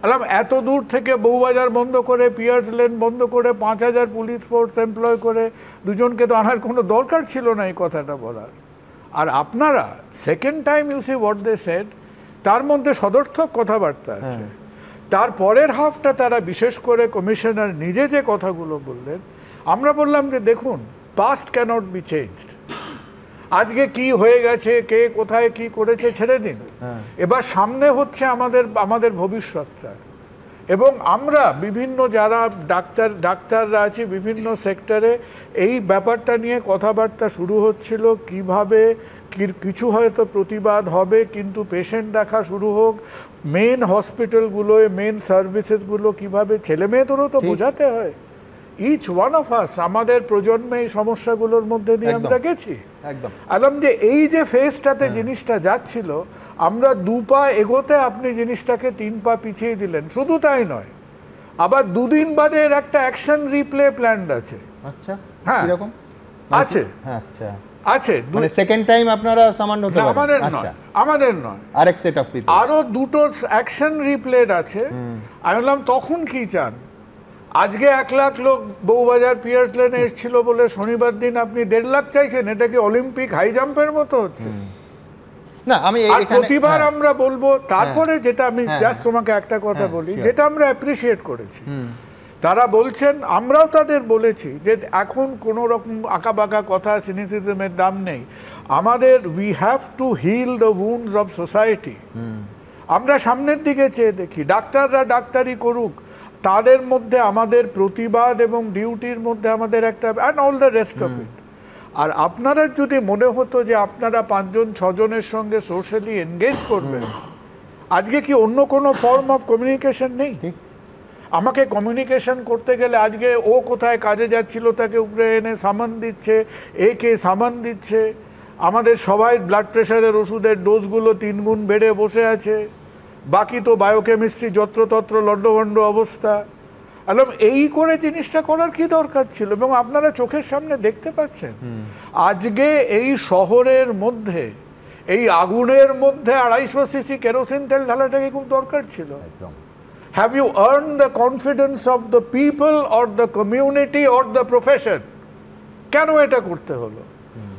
আলাম এত দূর থেকে বউবাজার বন্ধ করে, পিয়ার্স লেন বন্ধ করে, 5000 পুলিশ ফোর্স এমপ্লয় করে দুজনকে তো আনার কোনো দরকার ছিল না এই কথাটা বলার। আর আপনারা second time you see what they said, তার মধ্যে সদর্থক কথাবার্তা আছে। তারপরের হাফটা তারা বিশেষ করে কমিশনার নিজে যে কথাগুলো বললেন, আমরা বললাম যে দেখুন পাস্ট ক্যানট বি চেঞ্জড। আজকে কি হয়ে গেছে, কে কোথায় কি করেছে ছেড়ে দিন, এবার সামনে হচ্ছে আমাদের ভবিষ্যৎটা। এবং আমরা বিভিন্ন যারা ডাক্তাররা আছি বিভিন্ন সেক্টরে এই ব্যাপারটা নিয়ে কথাবার্তা শুরু হচ্ছিল, কিভাবে কিছু হয়তো প্রতিবাদ হবে কিন্তু পেশেন্ট দেখা শুরু হোক, মেন হসপিটালগুলোয় মেন সার্ভিসেসগুলো কীভাবে, ছেলে মেয়েদেরও তো বোঝাতে হয়। ইচ ওয়ান অফ আস আমাদের প্রজন্মে এই সমস্যাগুলোর মধ্যে দিয়ে আমরা গেছি। আলাম যে এই যে ফেজটাতে জিনিসটা যাচ্ছিল, আমরা 2 পা এগোতে আপনি জিনিসটাকে 3 পা পিছিয়ে দিলেন। শুধু তাই নয়, আবার 2 দিন বাদে এর একটা অ্যাকশন রিপ্লে প্ল্যান্ড আছে। আচ্ছা, হ্যাঁ এরকম আছে। আচ্ছা, আছে, মানে সেকেন্ড টাইম আপনারা সামান হতে পারেন? আমাদের নয়, আমাদের নয়, আরেক সেট অফ পিপল, আরো দুটো অ্যাকশন রিপ্লেড আছে। আমি বললাম তখন কি চান? আজকে 1 লাখ লোক বউবাজার পিয়ার্স লেনে এসেছিল বলে শনিবার দিন আপনি 1.5 লাখ চাইছেন? এটা কি অলিম্পিক হাই জাম্পের মতো হচ্ছে? না, আমি প্রতিবার আমরা বলবো। তারপরে যেটা আমি জাস্ট তোমাকে একটা কথা বলি, যেটা আমরা অ্যাপ্রিসিয়েট করেছি, তারা বলছেন, আমরাও তাদের বলেছি যে এখন কোনো রকম আঁকাবাঁকা কথা সিনিসিজমের দাম নেই, আমাদের we have to heal the wounds of society. আমরা সামনের দিকে চেয়ে দেখি, ডাক্তাররা ডাক্তারি করুক, তাদের মধ্যে আমাদের প্রতিবাদ এবং ডিউটির মধ্যে আমাদের একটা, and all the rest of it. আর আপনারা যদি মনে হতো যে আপনারা 5 জন 6 জনের সঙ্গে সোশ্যালি এনগেজ করবেন, আজকে কি অন্য কোনো ফর্ম অফ কমিউনিকেশন নেই? আমাকে কমিউনিকেশন করতে গেলে আজকে ও কোথায় কাজে যাচ্ছিল তাকে উপরে এনে সামান দিচ্ছে, একে সামান দিচ্ছে, আমাদের সবাই ব্লাড প্রেশারের ওষুধের ডোজগুলো 3 গুণ বেড়ে বসে আছে, বাকি তো বায়োকেমিস্ট্রি যত্রতত্র লণ্ডভণ্ড অবস্থা। আলম, এই করে জিনিসটা করার কি দরকার ছিল? এবং আপনারা চোখের সামনে দেখতে পাচ্ছেন আজকে এই শহরের মধ্যে, এই আগুনের মধ্যে 250 সিসি কেরোসিন তেল ঢালাটা কি খুব দরকার ছিল? Have you earn the confidence of the people or the community or the profession? কেন এটা করতে হলো?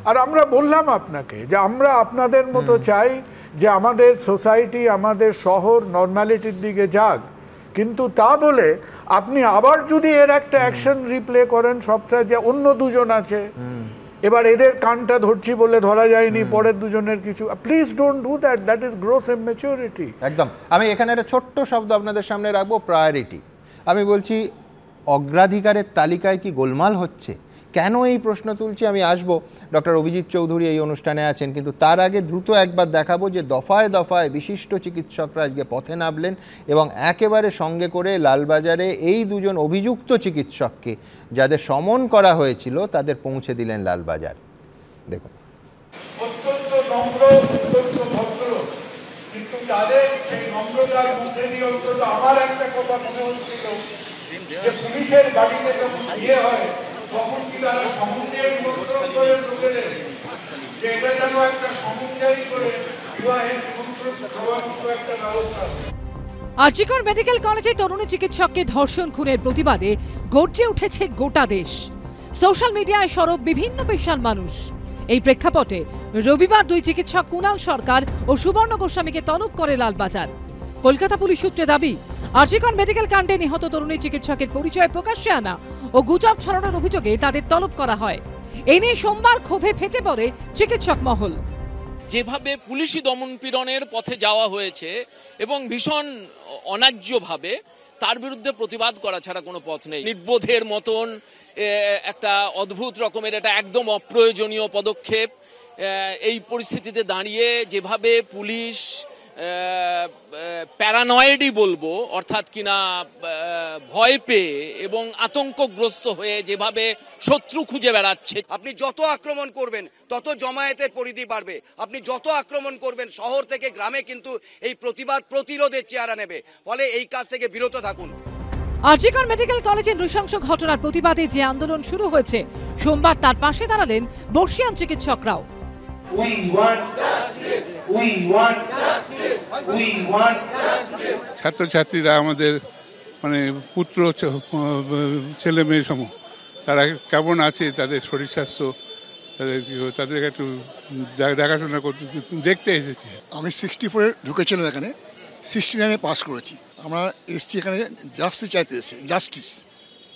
আর আমরা বললাম আপনাকে যে আমরা আপনাদের মতো চাই যে আমাদের সোসাইটি, আমাদের শহর নর্মালিটির দিকে যাক, কিন্তু তা বলে আপনি আবার যদি এর একটা অ্যাকশন রিপ্লে করেন, সবটাই যে অন্য 2 জন আছে, এবার এদের কানটা ধরছি বলে ধরা যায়নি, পরের 2 জনের কিছু, please don't do that, that is gross immaturity. একদম। আমি এখানে একটা ছোট্ট শব্দ আপনাদের সামনে রাখবো, প্রায়োরিটি। আমি বলছি অগ্রাধিকারের তালিকায় কি গোলমাল হচ্ছে? কেন এই প্রশ্ন তুলছি আমি আসবো, ডক্টর অভিজিৎ চৌধুরী এই অনুষ্ঠানে আছেন, কিন্তু তার আগে দ্রুত একবার দেখাবো যে দফায় দফায় বিশিষ্ট চিকিৎসকরা আজকে পথে নামলেন এবং একেবারে সঙ্গে করে লালবাজারে এই 2 জন অভিযুক্ত চিকিৎসককে, যাদের সমন করা হয়েছিল, তাদের পৌঁছে দিলেন লালবাজার। দেখুন, অত্যন্ত নম্র, অত্যন্ত ভদ্র, কিন্তু তাদের সেই নম্রতার মধ্যে দিয়ে অন্তত আমার একটা কথা মনে হচ্ছিল যে পুলিশের বাড়িতে যখন বিয়ে হয় তখন কি তারা সমুদ্রের নিমন্ত্রণ করেন লোকেদের, যে এটা যেন একটা সমুদ্রারি করে বিবাহের নিমন্ত্রণ খাওয়ার মতো একটা ব্যবস্থা। আরজিকর মেডিকেল কলেজে তরুণী চিকিৎসককে ধর্ষণ খুনের প্রতিবাদে গর্জে উঠেছে গোটা দেশ। সোশ্যাল মিডিয়ায় সরব বিভিন্ন পেশার মানুষ। এই প্রেক্ষাপটে রবিবার 2 চিকিৎসক কুণাল সরকার ও সুবর্ণ গোস্বামীকে তলব করে লালবাজার। কলকাতা পুলিশ সূত্রে দাবি, আরজিকর মেডিকেল কাণ্ডে নিহত তরুণী চিকিৎসকের পরিচয় প্রকাশ্যে আনা ও গুজব ছড়ানোর অভিযোগে তাদের তলব করা হয়। এ নিয়ে সোমবার ক্ষোভে ফেটে পড়ে চিকিৎসক মহল। যেভাবে পুলিশি দমনপীড়নের পথে যাওয়া হয়েছে এবং ভীষণ অন্যায্যভাবে, তার বিরুদ্ধে প্রতিবাদ করা ছাড়া কোনো পথ নেই। নির্বোধের মতন একটা অদ্ভুত রকমের, এটা একদম অপ্রয়োজনীয় পদক্ষেপ। এই পরিস্থিতিতে দাঁড়িয়ে যেভাবে পুলিশ প্যারানয়েডই বলবো, অর্থাৎ কিনা ভয় পেয়ে এবং আতঙ্কগ্রস্ত হয়ে যেভাবে শত্রু খুঁজে বেড়াচ্ছে। আপনি যত আক্রমণ করবেন তত জমায়েতের পরিধি বাড়বে, আপনি যত আক্রমণ করবেন শহর থেকে গ্রামে কিন্তু এই প্রতিবাদ প্রতিরোধের চেহারা নেবে, ফলে এই কাজ থেকে বিরত থাকুন। আরজিকর মেডিকেল কলেজের নৃশংস ঘটনার প্রতিবাদে যে আন্দোলন শুরু হয়েছে, সোমবার তার পাশে দাঁড়ালেন বর্ষিয়ান চিকিৎসকরাও। ছাত্রছাত্রীরা আমাদের মানে পুত্র ছেলে মেয়ে সমূহ, তারা কেমন আছে, তাদের শরীর স্বাস্থ্য, তাদেরকে একটু দেখাশোনা করতে দেখতে এসেছি। আমি 64 ঢুকেছিলাম এখানে, 69 পাস করেছি। আমরা এসছি এখানে জাস্টিস চাইতে এসেছি, justice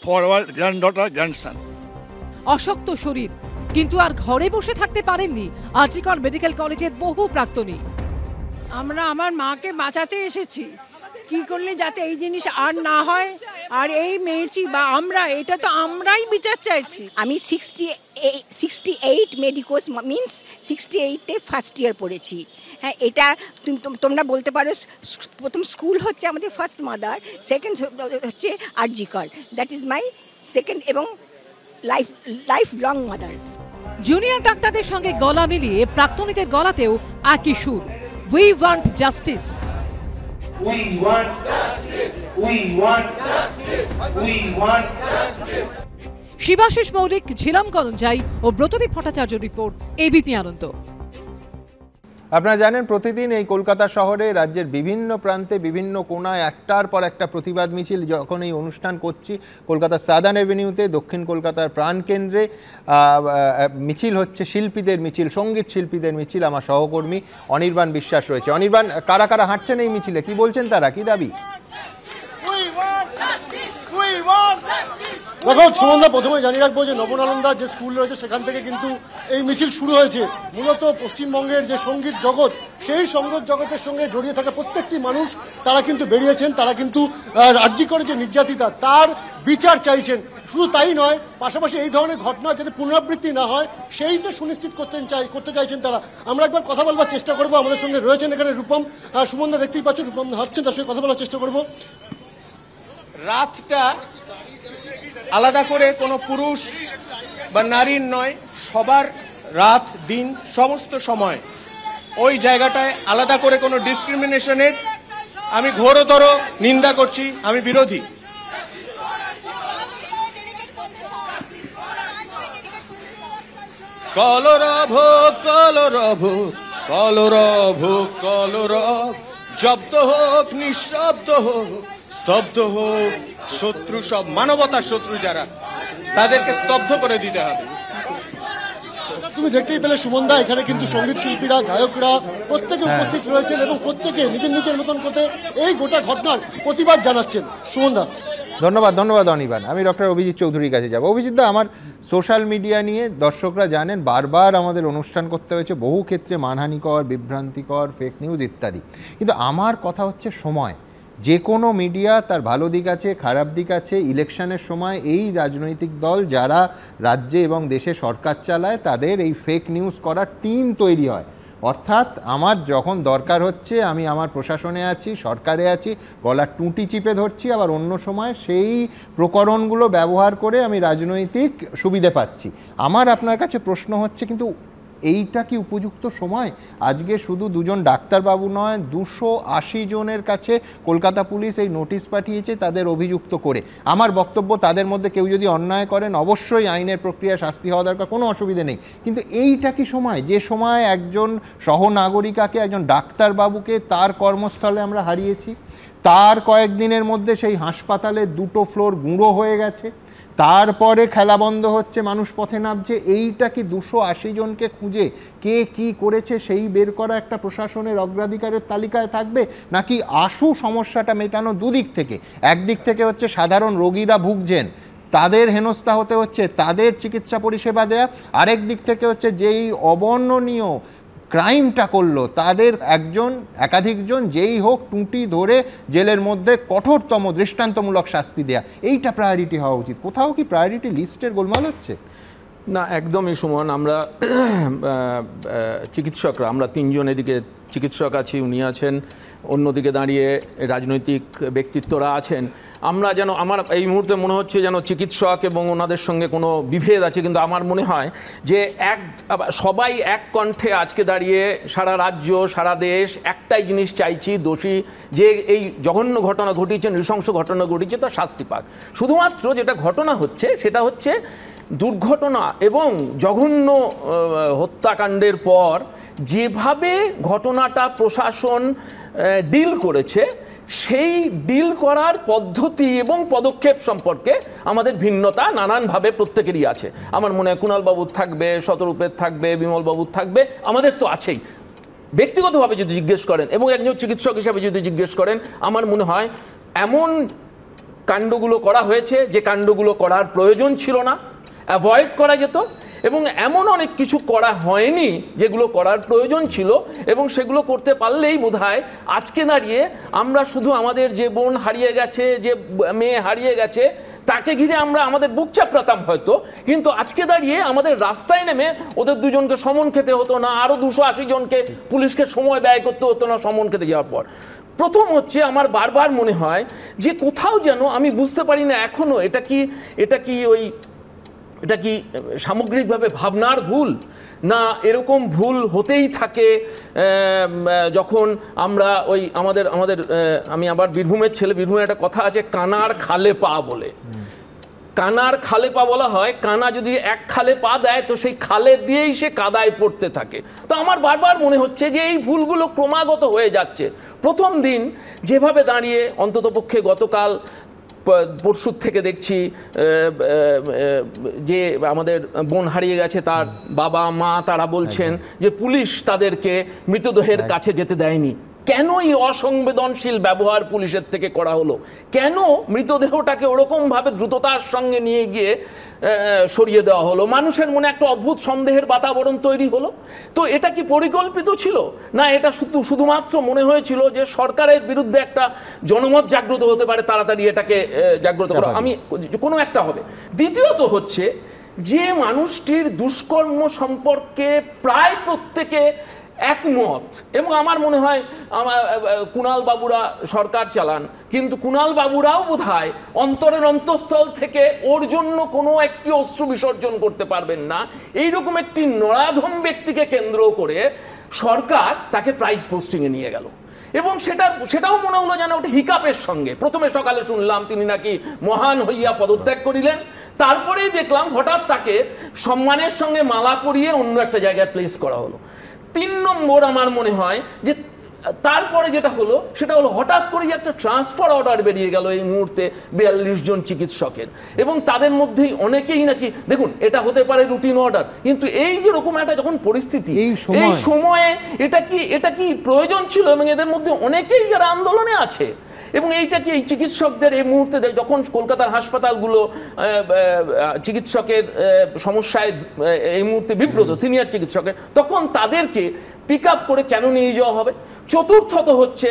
for our granddaughter, grandson. অশক্ত শরীর, কিন্তু আর ঘরে বসে থাকতে পারেননি আরজিকর মেডিকেল কলেজের বহু প্রাক্তনী। আমরা আমার মাকে বাঁচাতে এসেছি, কি করলে যাতে এই জিনিস আর না হয়, আর এই মেয়েটি বা আমরা, এটা তো আমরাই বিচার চাইছি। আমি 68 মেডিকোস মিনস 68-এ ফার্স্ট ইয়ার পড়েছি। হ্যাঁ, এটা তোমরা বলতে পারো প্রথম স্কুল হচ্ছে আমাদের ফার্স্ট মাদার, সেকেন্ড হচ্ছে RG Kar, that is my second এবং লাইফ লং মাদার। জুনিয়র ডাক্তারদের সঙ্গে গলা মিলিয়ে প্রাক্তনীদের গলাতেও একই সুর, we want justice. Shibashis Moulik, Jhilam Kalanjai ও ব্রতদীপ ভট্টাচার্য রিপোর্ট, এবিপি আনন্দ। আপনারা জানেন প্রতিদিন এই কলকাতা শহরে রাজ্যের বিভিন্ন প্রান্তে বিভিন্ন কোণায় একটার পর একটা প্রতিবাদ মিছিল যখন এই অনুষ্ঠান করছি, কলকাতার সাদার্ন এভিনিউতে দক্ষিণ কলকাতার প্রাণকেন্দ্রে মিছিল হচ্ছে, শিল্পীদের মিছিল, সঙ্গীত শিল্পীদের মিছিল। আমার সহকর্মী অনির্বাণ বিশ্বাস রয়েছে। অনির্বাণ, কারা কারা হাঁটছেন এই মিছিলে, কি বলছেন তারা, কি দাবি? দেখো সুমনদা, প্রথমে জানিয়ে রাখবো যে নবনানন্দা যে স্কুল রয়েছে সেখান থেকে কিন্তু এই মিছিল শুরু হয়েছে। মূলত পশ্চিমবঙ্গের যে সঙ্গীত জগৎ, সেই সঙ্গীত জগতের সঙ্গে জড়িয়ে থাকা প্রত্যেকটি মানুষ তারা কিন্তু বেরিয়েছেন, তারা কিন্তু আরজি করে যে নির্যাতিতা তার বিচার চাইছেন। শুধু তাই নয়, পাশাপাশি এই ধরনের ঘটনা যাতে পুনরাবৃত্তি না হয় সেইটা সুনিশ্চিত করতে চাইছেন তারা। আমরা একবার কথা বলবার চেষ্টা করবো, আমাদের সঙ্গে রয়েছেন এখানে রূপম। সুমনদা দেখতেই পাচ্ছেন, রূপম হাঁটছেন, তার সঙ্গে কথা বলার চেষ্টা করবো। রাতটা আলাদা করে কোনো পুরুষ বা নারীর নয়, সবার রাত দিন সমস্ত সময় ওই জায়গাটায় আলাদা করে কোনো ডিসক্রিমিনেশনের আমি ঘোরতর নিন্দা করছি, আমি বিরোধী। কলরভ কলরভ কলরভ কলরভ, জব্দ হোক নিঃশব্দ হোক, স্তব্ধ হোক শত্রু, সব মানবতার শত্রু যারা, তাদেরকে স্তব্ধ করে দিতে হবে। তুমি দেখতেই পেলে সুমনদা, এখানে কিন্তু সঙ্গীত শিল্পীরা, গায়করা প্রত্যেকে উপস্থিত রয়েছেন এবং প্রত্যেকে নিজের নিজের মতন করতে এই গোটা ঘটনার প্রতিবাদ জানাচ্ছেন। সুমনদা, ধন্যবাদ অনির্বাণ। আমি ডক্টর অভিজিৎ চৌধুরীর কাছে যাব। অভিজিৎ দা, আমার সোশ্যাল মিডিয়া নিয়ে দর্শকরা জানেন বারবার আমাদের অনুষ্ঠান করতে হয়েছে, বহু ক্ষেত্রে মানহানিকর, বিভ্রান্তিকর, ফেক নিউজ ইত্যাদি। কিন্তু আমার কথা হচ্ছে সময়। যে কোনো মিডিয়া তার ভালো দিক আছে, খারাপ দিক আছে। ইলেকশনের সময় এই রাজনৈতিক দল যারা রাজ্যে এবং দেশে সরকার চালায়, তাদের এই ফেক নিউজ করার টিম তৈরি হয়। অর্থাৎ আমার যখন দরকার হচ্ছে আমি আমার প্রশাসনে আছি, সরকারে আছি, গলার টুঁটি চিপে ধরছি, আবার অন্য সময় সেই প্রকরণগুলো ব্যবহার করে আমি রাজনৈতিক সুবিধে পাচ্ছি। আমার আপনার কাছে প্রশ্ন হচ্ছে, কিন্তু এইটা কি উপযুক্ত সময়? আজকে শুধু দুজন ডাক্তারবাবু নয়, 280 জনের কাছে কলকাতা পুলিশ এই নোটিশ পাঠিয়েছে তাদের অভিযুক্ত করে। আমার বক্তব্য, তাদের মধ্যে কেউ যদি অন্যায় করেন অবশ্যই আইনের প্রক্রিয়া শাস্তি হওয়া দরকার, কোনো অসুবিধে নেই। কিন্তু এইটা কি সময়, যে সময় একজন সহনাগরিকাকে, একজন ডাক্তারবাবুকে তার কর্মস্থলে আমরা হারিয়েছি, তার কয়েকদিনের মধ্যে সেই হাসপাতালে 2টো ফ্লোর গুঁড়ো হয়ে গেছে, তারপরে খেলা বন্ধ হচ্ছে, মানুষ পথে নামছে। এইটা কি 280 জনকে খুঁজে কে কি করেছে সেই বের করা একটা প্রশাসনের অগ্রাধিকারের তালিকায় থাকবে? নাকি আশু সমস্যাটা মেটানো দুদিক থেকে? একদিক থেকে হচ্ছে সাধারণ রোগীরা ভুগছেন, তাদের হেনস্থা হতে হচ্ছে, তাদের চিকিৎসা পরিষেবা দেয়া, আরেক দিক থেকে হচ্ছে যেই অবর্ণনীয় ক্রাইমটা করলো তাদের একাধিকজন যেই হোক টুঁটি ধরে জেলের মধ্যে কঠোরতম দৃষ্টান্তমূলক শাস্তি দেয়া, এইটা প্রায়োরিটি হওয়া উচিত। কোথাও কি প্রায়োরিটি লিস্টের গোলমাল হচ্ছে? না, একদমই সুমন। আমরা চিকিৎসকরা, আমরা 3 জন এদিকে চিকিৎসক আছি, উনি আছেন, অন্যদিকে দাঁড়িয়ে রাজনৈতিক ব্যক্তিত্বরা আছেন। আমরা যেন, আমার এই মুহূর্তে মনে হচ্ছে যেন চিকিৎসক এবং ওনাদের সঙ্গে কোনো বিভেদ আছে, কিন্তু আমার মনে হয় যে সবাই এক কণ্ঠে আজকে দাঁড়িয়ে সারা রাজ্য, সারা দেশ একটাই জিনিস চাইছি, দোষী যে এই জঘন্য ঘটনা ঘটিয়েছে, নৃশংস ঘটনা ঘটিয়েছে, তার শাস্তি পাক। শুধুমাত্র যেটা ঘটনা হচ্ছে সেটা হচ্ছে দুর্ঘটনা এবং জঘন্য হত্যাকাণ্ডের পর যেভাবে ঘটনাটা প্রশাসন ডিল করেছে, সেই ডিল করার পদ্ধতি এবং পদক্ষেপ সম্পর্কে আমাদের ভিন্নতা নানানভাবে প্রত্যেকেরই আছে। আমার মনে হয় কুণালবাবুর থাকবে, শতরূপের থাকবে, বিমলবাবুর থাকবে, আমাদের তো আছেই। ব্যক্তিগতভাবে যদি জিজ্ঞেস করেন এবং একজন চিকিৎসক হিসাবে যদি জিজ্ঞেস করেন, আমার মনে হয় এমন কাণ্ডগুলো করা হয়েছে যে কাণ্ডগুলো করার প্রয়োজন ছিল না, অ্যাভয়েড করা যেত, এবং এমন অনেক কিছু করা হয়নি যেগুলো করার প্রয়োজন ছিল, এবং সেগুলো করতে পারলেই বোধহয় আজকে দাঁড়িয়ে আমরা শুধু আমাদের যে বোন হারিয়ে গেছে, যে মেয়ে হারিয়ে গেছে, তাকে ঘিরে আমরা আমাদের বুক চাপড়াতাম হয়তো, কিন্তু আজকে দাঁড়িয়ে আমাদের রাস্তায় নেমে ওদের 2 জনকে সমন খেতে হতো না, আরও 280 জনকে পুলিশকে সময় ব্যয় করতে হতো না সমন খেতে যাওয়ার পর। প্রথম হচ্ছে, আমার বারবার মনে হয় যে কোথাও যেন আমি বুঝতে পারি না এখনও এটা কি সামগ্রিকভাবে ভাবনার ভুল, না এরকম ভুল হতেই থাকে যখন আমরা ওই আমাদের আমি আবার বীরভূমের ছেলে, বীরভূমের একটা কথা আছে কানার খালে পা বলে। কানার খালে পা বলা হয়, কানা যদি এক খালে পা দেয় তো সেই খালে দিয়েই সে কাদায় পড়তে থাকে। তো আমার বারবার মনে হচ্ছে যে এই ভুলগুলো ক্রমাগত হয়ে যাচ্ছে। প্রথম দিন যেভাবে দাঁড়িয়ে অন্ততপক্ষে গতকাল পরশুর থেকে দেখছি যে আমাদের বোন হারিয়ে গেছে তার বাবা মা তারা বলছেন যে পুলিশ তাদেরকে মৃতদেহের কাছে যেতে দেয়নি। কেন এই অসংবেদনশীল ব্যবহার পুলিশের থেকে করা হলো? কেন মৃতদেহটাকে ওরকমভাবে দ্রুততার সঙ্গে নিয়ে গিয়ে সরিয়ে দেওয়া হলো? মানুষের মনে একটা অদ্ভুত সন্দেহের বাতাবরণ তৈরি হলো। তো এটা কি পরিকল্পিত ছিল, না এটা শুধুমাত্র মনে হয়েছিল যে সরকারের বিরুদ্ধে একটা জনমত জাগ্রত হতে পারে, তাড়াতাড়ি এটাকে জাগ্রত করা আমি কোনো একটা হবে? দ্বিতীয়ত হচ্ছে যে মানুষটির দুষ্কর্ম সম্পর্কে প্রায় প্রত্যেকে একমত, এবং আমার মনে হয় কুণাল বাবুরা সরকার চালান, কিন্তু কুণাল বাবুরাও বোধহয় অন্তরের অন্তঃস্থল থেকে ওর জন্য কোনো একটি অশ্রু বিসর্জন করতে পারবেন না। এইরকম একটি নরাধম ব্যক্তিকে কেন্দ্র করে সরকার তাকে প্রাইজ পোস্টিংয়ে নিয়ে গেল, এবং সেটাও মনে হলো যেন ওটা হিকাপের সঙ্গে। প্রথমে সকালে শুনলাম তিনি নাকি মহান হইয়া পদত্যাগ করিলেন, তারপরেই দেখলাম হঠাৎ তাকে সম্মানের সঙ্গে মালা পরিয়ে অন্য একটা জায়গায় প্লেস করা হলো। 3 নম্বর আমার মনে হয় যে তারপরে যেটা হলো সেটা হলো হঠাৎ করে একটা ট্রান্সফার অর্ডার বেরিয়ে গেল এই মুহূর্তে 42 জন চিকিৎসকের, এবং তাদের মধ্যেই অনেকেই নাকি, দেখুন এটা হতে পারে রুটিন অর্ডার, কিন্তু এই যে রকম একটা যখন পরিস্থিতি এই সময়ে এটা কি প্রয়োজন ছিল? এবং এদের মধ্যে অনেকেই যারা আন্দোলনে আছে, এবং এইটা কি এই চিকিৎসকদের এই মুহূর্তে যখন কলকাতার হাসপাতালগুলো চিকিৎসকের সমস্যায় এই মুহূর্তে বিব্রত, সিনিয়র চিকিৎসকের, তখন তাদেরকে পিক আপ করে কেন নিয়ে যাওয়া হবে? চতুর্থত হচ্ছে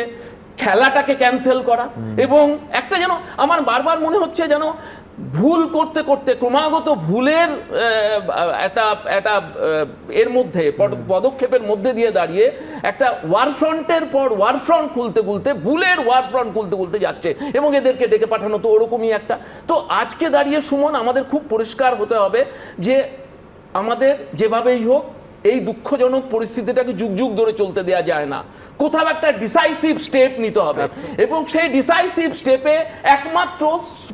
খেলাটাকে ক্যান্সেল করা, এবং একটা যেন আমার বারবার মনে হচ্ছে যেন ভুল করতে করতে ক্রমাগত ভুলের একটা এর মধ্যে পদক্ষেপের মধ্যে দিয়ে দাঁড়িয়ে একটা ওয়ারফ্রন্টের পর ওয়ারফ্রন্ট খুলতে খুলতে ভুলের ওয়ারফ্রন্ট খুলতে খুলতে যাচ্ছে, এবং এদেরকে ডেকে পাঠানো তো ওরকমই একটা। তো আজকে দাঁড়িয়ে সুমন আমাদের খুব পরিষ্কার হতে হবে যে আমাদের যেভাবেই হোক এই দুঃখজনক পরিস্থিতিটাকে যুগ যুগ ধরে চলতে দেওয়া যায় না, কোথাও একটা ডিসাইসিভ স্টেপ নিতে হবে, এবং সেই ডিসাইসিভ স্টেপে একমাত্র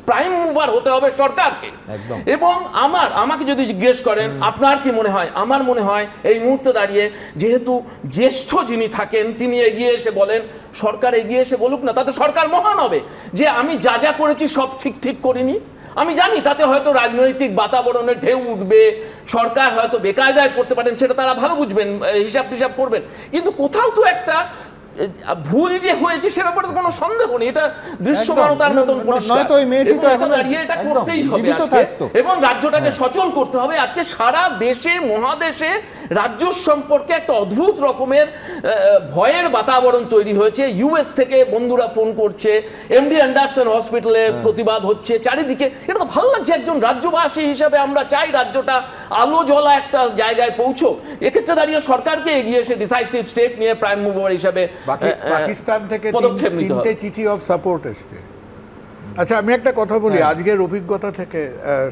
প্রাইম মুভার হতে হবে সরকারকে। এবং আমাকে যদি জিজ্ঞেস করেন আপনার কি মনে হয়, আমার মনে হয় এই মুহূর্তে দাঁড়িয়ে যেহেতু জ্যেষ্ঠ যিনি থাকেন তিনি এগিয়ে এসে বলেন, সরকার এগিয়ে এসে বলুক না, তাতে সরকার মহান হবে যে আমি যা যা করেছি সব ঠিক করিনি। আমি জানি তাতে হয়তো রাজনৈতিক বাতাবরণে ঢেউ উঠবে, সরকার হয়তো বেকায়দায় পড়তে পারেন, সেটা তারা ভালো বুঝবেন, হিসাব করবেন, কিন্তু কোথাও তো একটা ভুল যে হয়েছে সে ব্যাপারে কোনো সন্দেহ নেই, এটা দৃশ্যমানতার মতন পরিষ্কার, দাঁড়িয়ে এটা করতেই হবে আজকে, এবং রাজ্যটাকে সচল করতে হবে। আজকে সারা দেশে মহাদেশে রাজ্য সম্পর্কে একটা অদ্ভুত রকমের ভয়ের বাতাবরণ তৈরি হয়েছে। ইউএস থেকে বন্ধুরা ফোন করছে, এমডি অ্যান্ডারসন হসপিটালে প্রতিবাদ হচ্ছে চারিদিকে। এটা তো ভালো লাগছে, একজন রাজ্যবাসী হিসাবে আমরা চাই রাজ্যটা আলো জ্বলা একটা জায়গায় পৌঁছো। এক্ষেত্রে দাঁড়িয়ে সরকারকে এগিয়ে এসে ডিসাইসিভ স্টেপ নিয়ে প্রাইম মুভার হিসাবে পাকিস্তান থেকে 3টে চিঠি অফ সাপোর্ট এসছে। আচ্ছা আমি একটা কথা বলি আজকের অভিজ্ঞতা থেকে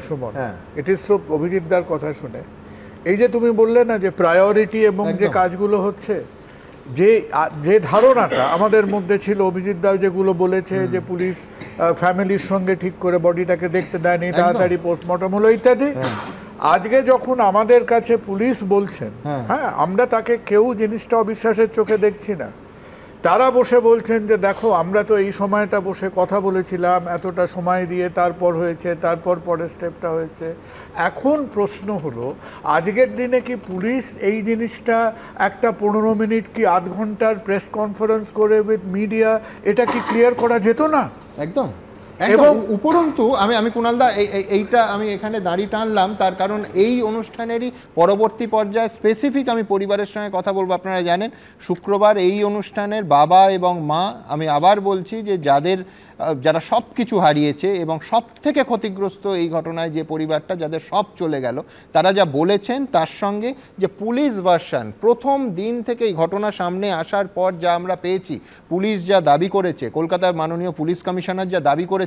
সুমন, ইট ইজ সো অভিজিৎদার কথা শুনে, এই যে তুমি বললে না যে প্রায়োরিটি এবং যে কাজগুলো হচ্ছে, যে ধারণাটা আমাদের মধ্যে ছিল, অভিজিৎদা যেগুলো বলেছে যে পুলিশ ফ্যামিলির সঙ্গে ঠিক করে বডিটাকে দেখতে দেয়নি, তাড়াতাড়ি পোস্টমর্টম হলো ইত্যাদি, আজকে যখন আমাদের কাছে পুলিশ বলছেন, হ্যাঁ আমরা তাকে কেউ জিনিসটা অবিশ্বাসের চোখে দেখছি না, তারা বসে বলছেন যে দেখো আমরা তো এই সময়টা বসে কথা বলেছিলাম, এতটা সময় দিয়ে তারপর হয়েছে, তারপর পরের স্টেপটা হয়েছে। এখন প্রশ্ন হলো আজকের দিনে কি পুলিশ এই জিনিসটা একটা 15 মিনিট কি আধ ঘন্টার প্রেস কনফারেন্স করে উইথ মিডিয়া এটা কি ক্লিয়ার করা যেত না? একদম। এবং উপরন্তু আমি কুণালদা এইটা আমি এখানে দাঁড়ি টানলাম, তার কারণ এই অনুষ্ঠানেরই পরবর্তী পর্যায়ে স্পেসিফিক আমি পরিবারের সঙ্গে কথা বলবো। আপনারা জানেন শুক্রবার এই অনুষ্ঠানের বাবা এবং মা, আমি আবার বলছি যে যারা সব কিছু হারিয়েছে এবং সব থেকে ক্ষতিগ্রস্ত এই ঘটনায় যে পরিবারটা যাদের সব চলে গেল, তারা যা বলেছেন তার সঙ্গে যে পুলিশ ভার্সন প্রথম দিন থেকে এই ঘটনা সামনে আসার পর যা আমরা পেয়েছি, পুলিশ যা দাবি করেছে, কলকাতার মাননীয় পুলিশ কমিশনার যা দাবি করেছেন,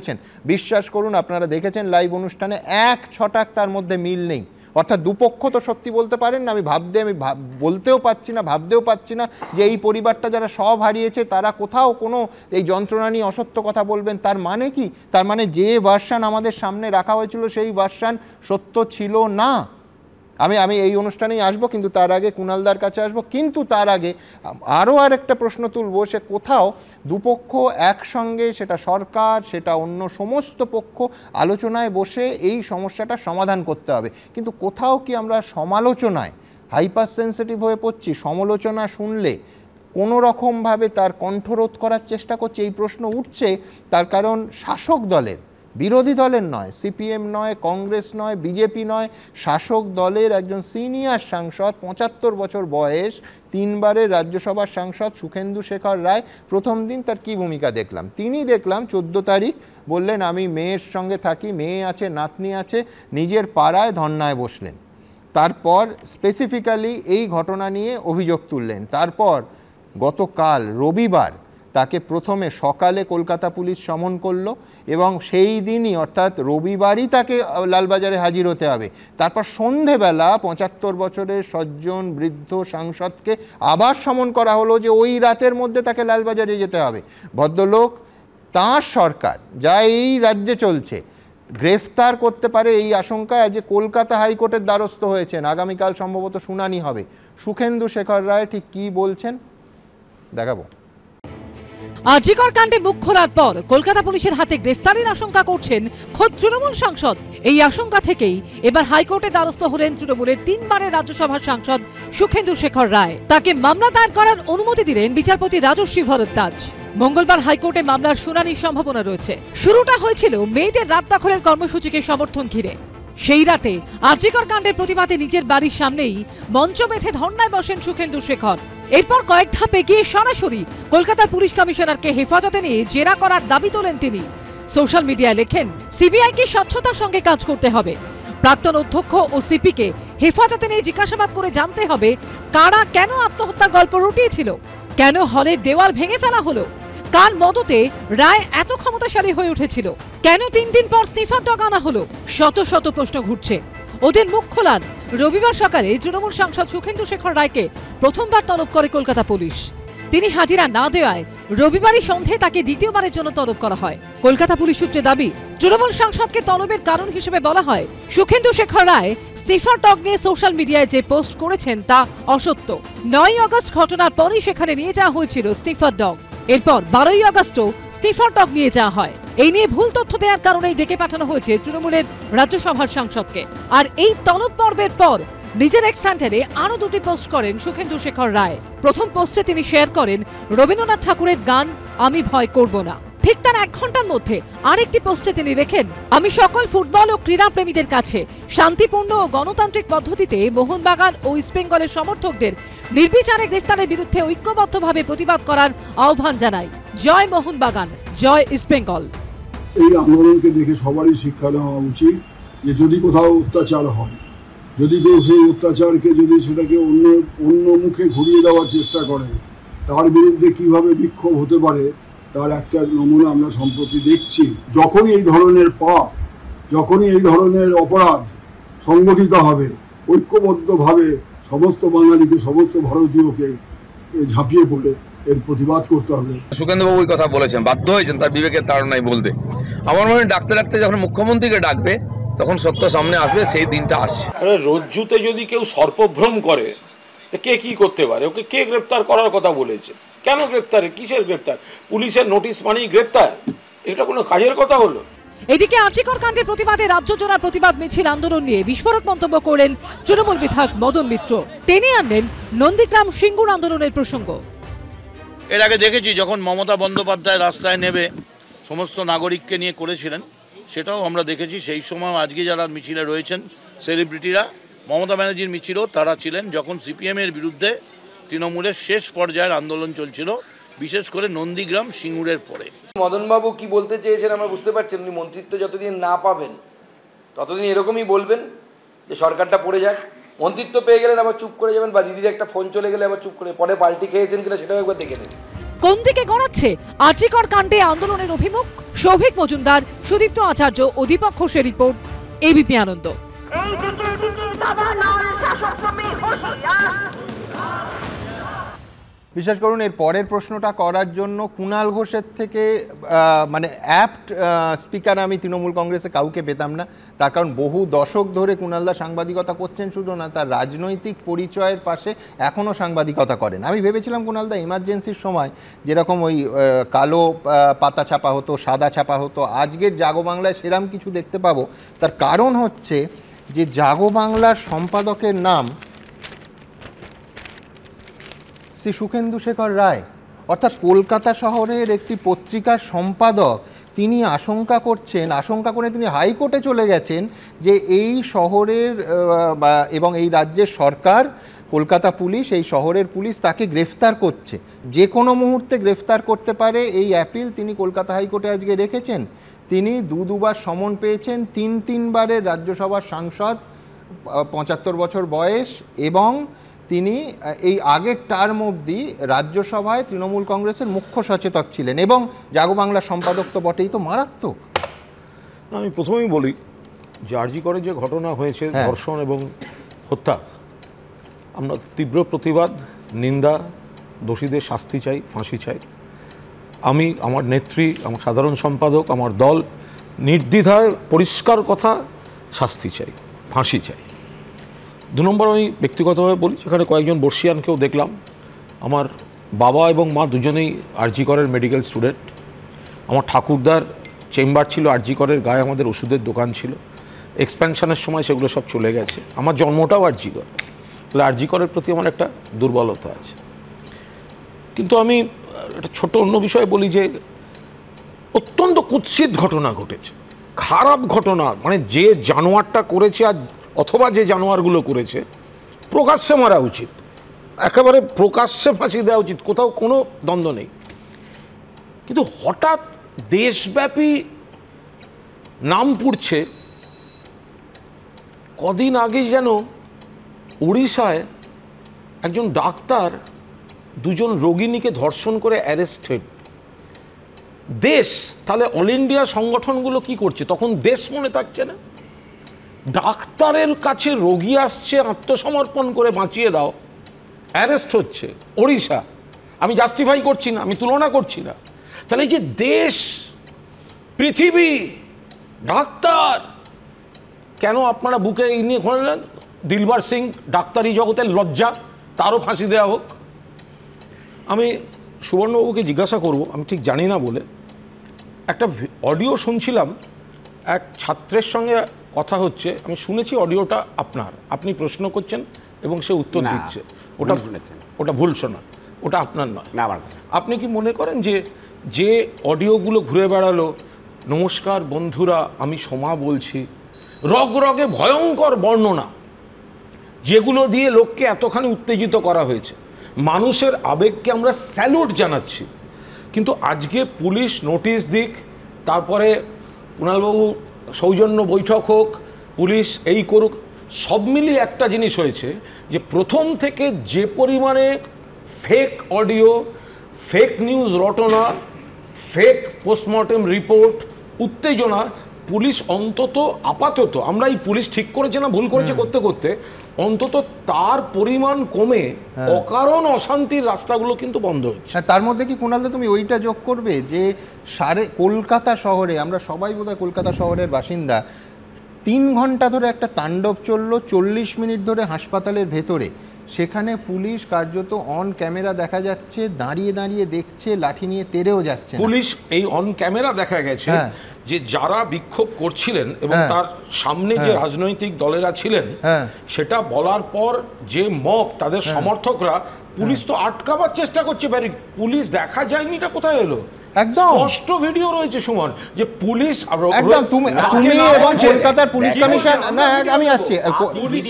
বিশ্বাস করুন আপনারা দেখেছেন লাইভ অনুষ্ঠানে, এক ছটাক তার মধ্যে মিল নেই। অর্থাৎ দুপক্ষ তো সত্যি বলতে পারেন না। আমি বলতেও পারছি না, ভাবতেও পারছি না যে এই পরিবারটা যারা সব হারিয়েছে তারা কোথাও কোনো এই যন্ত্রণা নিয়ে অসত্য কথা বলবেন। তার মানে কি? তার মানে যে ভার্সান আমাদের সামনে রাখা হয়েছিল সেই ভার্সান সত্য ছিল না। আমি এই অনুষ্ঠানেই আসবো, কিন্তু তার আগে কুণালদার কাছে আসবো। কিন্তু তার আগে আরও আরেকটা প্রশ্ন তুলবো, সে কোথাও দুপক্ষ একসঙ্গে, সেটা সরকার সেটা অন্য সমস্ত পক্ষ আলোচনায় বসে এই সমস্যাটা সমাধান করতে হবে, কিন্তু কোথাও কি আমরা সমালোচনায় হাইপার সেন্সিটিভ হয়ে পড়ছি? সমালোচনা শুনলে কোনো রকমভাবে তার কণ্ঠরোধ করার চেষ্টা করছে, এই প্রশ্ন উঠছে। তার কারণ শাসক দলের, বিরোধী দলের নয়, সিপিএম নয়, কংগ্রেস নয়, বিজেপি নয়, শাসক দলের একজন সিনিয়র সাংসদ, ৭৫ বছর বয়স, 3 বারের রাজ্যসভার সাংসদ সুখেন্দু শেখর রায়। প্রথম দিন তার কি ভূমিকা দেখলাম? তিনি দেখলাম 14 তারিখ বললেন আমি মেয়ের সঙ্গে থাকি, মেয়ে আছে, নাতনি আছে, নিজের পাড়ায় ধর্নায় বসলেন। তারপর স্পেসিফিক্যালি এই ঘটনা নিয়ে অভিযোগ তুললেন। তারপর গতকাল রবিবার তাকে প্রথমে সকালে কলকাতা পুলিশ সমন করলো এবং সেই দিনই অর্থাৎ রবিবারই তাকে লালবাজারে হাজির হতে হবে। তারপর সন্ধেবেলা ৭৫ বছরের সজ্জন বৃদ্ধ সাংসদকে আবার সমন করা হলো যে ওই রাতের মধ্যে তাকে লালবাজারে যেতে হবে। ভদ্রলোক, তাঁর সরকার যা এই রাজ্যে চলছে, গ্রেফতার করতে পারে এই আশঙ্কায় আজ কলকাতা হাইকোর্টের দ্বারস্থ হয়েছেন। আগামীকাল সম্ভবত শুনানি হবে। সুখেন্দু শেখর রায় ঠিক কী বলছেন দেখাবো। আজিকর কাণ্ডে মুখ খোলার পর কলকাতা পুলিশের হাতে গ্রেফতারের আশঙ্কা করছেন খোদ তৃণমূল সাংসদ। এই আশঙ্কা থেকেই এবার হাইকোর্টে দ্বারস্থ হলেন তৃণমূলের 3 বারের রাজ্যসভার সাংসদ সুখেন্দু শেখর রায়। তাকে মামলা দায়ের করার অনুমতি দিলেন বিচারপতি রাজশ্রী ভরদ্বাজ। মঙ্গলবার হাইকোর্টে মামলার শুনানির সম্ভাবনা রয়েছে। শুরুটা হয়েছিল মেয়েদের রাত দখলের কর্মসূচিকে সমর্থন ঘিরে। সেই রাতে আজিকর কাণ্ডের প্রতিবাদে নিজের বাড়ির সামনেই মঞ্চ বেঁধে ধর্নায় বসেন সুখেন্দু শেখর। এরপর কয়েক ধাপ এগিয়ে সরাসরি কলকাতা পুলিশ কমিশনারকে হেফাজতে নিয়ে জেরা করার দাবি তোলেন তিনি। সোশ্যাল মিডিয়ায় লেখেন, সিবিআইকে স্বচ্ছতার সঙ্গে কাজ করতে হবে। প্রাক্তন অধ্যক্ষ ও সিপিকে হেফাজতে নিয়ে জিজ্ঞাসাবাদ করে জানতে হবে কারা কেন আত্মহত্যার গল্প রটিয়েছিল, কেন হলের দেওয়াল ভেঙে ফেলা হলো, কার মদতে রায় এত ক্ষমতাশালী হয়ে উঠেছিল, কেন 3 দিন পর স্টিফার ডগ আনা হলো। শত শত প্রশ্ন ঘুরছে। ওদের মুখ খোলার রবিবার সকালে তৃণমূল সাংসদ সুখেন্দু শেখর রায়কে প্রথমবার তলব করে কলকাতা পুলিশ। তিনি হাজিরা না দেওয়ায় রবিবারই সন্ধে তাকে দ্বিতীয়বারের জন্য তলব করা হয়। কলকাতা পুলিশ সূত্রে দাবি, তৃণমূল সাংসদকে তলবের কারণ হিসেবে বলা হয় সুখেন্দু শেখর রায় স্টিফার ডগ নিয়ে সোশ্যাল মিডিয়ায় যে পোস্ট করেছেন তা অসত্য। 9ই আগস্ট ঘটনার পরই সেখানে নিয়ে যাওয়া হয়েছিল স্টিফার ডগ। এরপর 12ই আগস্টও স্টিফার ডগ নিয়ে যাওয়া হয়। এই নিয়ে ভুল তথ্য দেওয়ার কারণেই ডেকে পাঠানো হয়েছে তৃণমূলের রাজ্যসভার সাংসদকে। আর এই তলব পর্বের পর নিজের এক্স হ্যান্ডেলে আরো 2টি পোস্ট করেন সুখেন্দু শেখর রায়। প্রথম পোস্টে তিনি শেয়ার করেন রবীন্দ্রনাথ ঠাকুরের গান আমি ভয় করব না। ঠিক তার 1 ঘন্টার মধ্যে আরেকটি পোস্টে তিনি লেখেন, আমি সকল ফুটবল ও ক্রীড়া প্রেমীদের কাছে শান্তিপূর্ণ ও গণতান্ত্রিক পদ্ধতিতে মোহনবাগান ও ইস্টবেঙ্গলের সমর্থকদের নির্বিচারে গ্রেফতারের বিরুদ্ধে ঐক্যবদ্ধভাবে প্রতিবাদ করার আহ্বান জানাই। জয় মোহনবাগান, জয় ইস্টবেঙ্গল। এই আন্দোলনকে দেখে সবারই শিক্ষা নেওয়া উচিত যে যদি কোথাও অত্যাচার হয়, যদি কেউ সেই অত্যাচারকে যদি সেটাকে অন্য মুখে ঘুরিয়ে দেওয়ার চেষ্টা করে, তার বিরুদ্ধে কিভাবে বিক্ষোভ হতে পারে তার একটা নমুনা আমরা সম্প্রতি দেখছি। যখনই এই ধরনের পাপ, যখনই এই ধরনের অপরাধ সংগঠিত হবে, ঐক্যবদ্ধভাবে সমস্ত বাঙালিকে, সমস্ত ভারতীয়কে ঝাঁপিয়ে পড়ে এর প্রতিবাদ করতে হবে। সুখেন্দুবাবু ওই কথা বলেছেন, বাধ্য হয়েছেন তার বিবেকের তাড়নায় বলতে। আমার মনে হয় ডাকতে ডাকতে যখন মুখ্যমন্ত্রীকে ডাকবে তখন সত্য সামনে আসবে, সেই দিনটা আসছে। রজ্জুতে যদি কেউ সর্পভ্রম করে কে কি করতে পারে? ওকে কে গ্রেপ্তার করার কথা বলেছে? কেন গ্রেপ্তার? কিসের গ্রেপ্তার? পুলিশের নোটিশ মানেই গ্রেপ্তার? এটা কোনো কাজের কথা হলো? এদিকে আজিকর কাণ্ডের প্রতিবাদে রাজ্য জোড়া প্রতিবাদ মিছিল আন্দোলন নিয়ে বিস্ফোরক মন্তব্য করলেন তৃণমূল বিধায়ক মদন মিত্র। টেনে আনলেন নন্দীগ্রাম সিঙ্গুর আন্দোলনের প্রসঙ্গ। এর আগে দেখেছি যখন মমতা বন্দ্যোপাধ্যায় রাস্তায় নেবে সমস্ত নাগরিককে নিয়ে করেছিলেন, সেটাও আমরা দেখেছি। সেই সময় আজকে যারা মিছিলে রয়েছেন সেলিব্রিটিরা, মমতা ব্যানার্জির মিছিলও তারা ছিলেন যখন সিপিএমের বিরুদ্ধে তৃণমূলের শেষ পর্যায়ের আন্দোলন চলছিল, বিশেষ করে নন্দীগ্রাম সিঙ্গুরের পরে। মদনবাবু কি বলতে চেয়েছেন আমরা বুঝতে পারছেন। উনি মন্ত্রিত্ব যতদিন না পাবেন ততদিন এরকমই বলবেন যে সরকারটা পড়ে যাক। মন্ত্রিত্ব পেয়ে গেলেন আবার চুপ করে যাবেন, বা দিদির একটা ফোন চলে গেলে আবার চুপ করে, পরে পাল্টি খেয়েছেন কিনা সেটাও একবার দেখে নেবেন। কোন দিকে গড়াচ্ছে আজিকর কাণ্ডে আন্দোলনের অভিমুখ? সৌভিক মজুমদার, সুদীপ্ত আচার্য ও দীপক ঘোষের রিপোর্ট, এবিপি আনন্দ। বিশ্বাস করুন এর পরের প্রশ্নটা করার জন্য কুণাল ঘোষের থেকে মানে অ্যাপ্ট স্পিকার আমি তৃণমূল কংগ্রেসে কাউকে পেতাম না। তার কারণ বহু দশক ধরে কুণালদা সাংবাদিকতা করছেন, শুধু না তার রাজনৈতিক পরিচয়ের পাশে এখনও সাংবাদিকতা করেন। আমি ভেবেছিলাম কুণালদা এমার্জেন্সির সময় যেরকম ওই কালো পাতা ছাপা হতো, সাদা ছাপা হতো, আজকের জাগো বাংলায় সেরাম কিছু দেখতে পাবো। তার কারণ হচ্ছে যে জাগো বাংলার সম্পাদকের নাম শ্রী সুখেন্দু শেখর রায়, অর্থাৎ কলকাতা শহরের একটি পত্রিকার সম্পাদক। তিনি আশঙ্কা করে তিনি হাইকোর্টে চলে গেছেন যে এই শহরের এবং এই রাজ্যের সরকার, কলকাতা পুলিশ, এই শহরের পুলিশ তাকে গ্রেফতার করছে, যে কোনো মুহূর্তে গ্রেফতার করতে পারে। এই অ্যাপিল তিনি কলকাতা হাইকোর্টে আজকে রেখেছেন। তিনি দুবার সমন পেয়েছেন, তিনবারের রাজ্যসভার সাংসদ, 75 বছর বয়স, এবং তিনি এই আগের টার্ম অবধি রাজ্যসভায় তৃণমূল কংগ্রেসের মুখ্য সচেতক ছিলেন এবং জাগো বাংলার সম্পাদক তো বটেই। তো মারাত্মক। আমি প্রথমেই বলি যে আরজি করে যে ঘটনা হয়েছে, ধর্ষণ এবং হত্যা, আমরা তীব্র প্রতিবাদ, নিন্দা, দোষীদের শাস্তি চাই, ফাঁসি চাই। আমি, আমার নেত্রী, আমার সাধারণ সম্পাদক, আমার দল নির্দ্বিধায় পরিষ্কার কথা, শাস্তি চাই, ফাঁসি চাই। 2 নম্বর আমি ব্যক্তিগতভাবে বলি, সেখানে কয়েকজন বর্ষিয়ানকেও দেখলাম। আমার বাবা এবং মা দুজনেই আরজি করের মেডিকেল স্টুডেন্ট। আমার ঠাকুরদার চেম্বার ছিল আরজি করের গায়ে, আমাদের ওষুধের দোকান ছিল। এক্সপ্যানশনের সময় সেগুলো সব চলে গেছে। আমার জন্মটাও আরজি কর, তাহলে আরজি করের প্রতি আমার একটা দুর্বলতা আছে। কিন্তু আমি একটা ছোট অন্য বিষয়ে বলি যে অত্যন্ত কুৎসিত ঘটনা ঘটেছে, খারাপ ঘটনা। মানে যে জানোয়ারটা করেছে আর অথবা যে জানোয়ারগুলো করেছে, প্রকাশ্যে মারা উচিত, একেবারে প্রকাশ্যে ফাঁসি দেওয়া উচিত, কোথাও কোনো দ্বন্দ্ব নেই। কিন্তু হঠাৎ দেশব্যাপী নাম পুড়ছে। কদিন আগে যেন উড়িষ্যায় একজন ডাক্তার 2 রোগিণীকে ধর্ষণ করে অ্যারেস্টেড। দেশ, তাহলে অল ইন্ডিয়া সংগঠনগুলো কি করছে? তখন দেশ মনে থাকছে না। ডাক্তারের কাছে রোগী আসছে, আত্মসমর্পণ করে বাঁচিয়ে দাও, অ্যারেস্ট হচ্ছে। ওড়িশা, আমি জাস্টিফাই করছি না, আমি তুলনা করছি না। তাহলে এই যে দেশ, পৃথিবী, ডাক্তার, কেন আপনারা বুকে নিয়ে ঘোরালেন? দিলবার সিং, ডাক্তারি জগতের লজ্জা, তারও ফাঁসি দেওয়া হোক। আমি সুবর্ণবাবুকে জিজ্ঞাসা করব, আমি ঠিক জানি না বলে, একটা অডিও শুনছিলাম, এক ছাত্রের সঙ্গে কথা হচ্ছে, আমি শুনেছি অডিওটা আপনার, আপনি প্রশ্ন করছেন এবং সে উত্তর দিচ্ছে। ওটা ভুল শোনা, ওটা আপনার নয়। আপনি কি মনে করেন যে অডিওগুলো ঘুরে বেড়ালো, নমস্কার বন্ধুরা, আমি সোমা বলছি, রগে ভয়ঙ্কর বর্ণনা, যেগুলো দিয়ে লোককে এতখানি উত্তেজিত করা হয়েছে, মানুষের আবেগকে আমরা স্যালুট জানাচ্ছি। কিন্তু আজকে পুলিশ নোটিশ দিক, তারপরে কুণালবাবু সৌজন্য বৈঠক হোক, পুলিশ এই করুক, সব মিলিয়ে একটা জিনিস হয়েছে যে প্রথম থেকে যে পরিমাণে ফেক অডিও, ফেক নিউজ রটনা, ফেক পোস্টমর্টেম রিপোর্ট, উত্তেজনা, পুলিশ অন্তত আপাতত, আমরা এই পুলিশ ঠিক করেছে না ভুল করেছে করতে করতে, অন্তত তার পরিমাণ কমে অকারণ অশান্তির রাস্তাগুলো কিন্তু বন্ধ হচ্ছে। তার মধ্যে কি কুণালদা তুমি ওইটা যোগ করবে যে কলকাতা শহরে, আমরা সবাই বোধহয় কলকাতা শহরের বাসিন্দা, 3 ঘন্টা ধরে একটা তাণ্ডব চললো, 40 মিনিট ধরে হাসপাতালের ভেতরে, সেখানে পুলিশ কার্যত অন ক্যামেরা দেখা যাচ্ছে দাঁড়িয়ে দাঁড়িয়ে দেখছে, লাঠি নিয়ে তেড়েও যাচ্ছে। পুলিশ এই অন ক্যামেরা দেখা গেছে যে যারা বিক্ষোভ করছিলেন এবং তার সামনে যে রাজনৈতিক দলেরা ছিলেন, সেটা বলার পর যে মব, তাদের সমর্থকরা, পুলিশ তো আটকাবার চেষ্টা করছে, পুলিশ দেখা যায়নি, এটা কোথায় এলো? একদম স্পষ্ট ভিডিও রয়েছে সুমন, যে পুলিশ একদম তুমি এবং কলকাতার পুলিশ কমিশন, না আমি আসছি,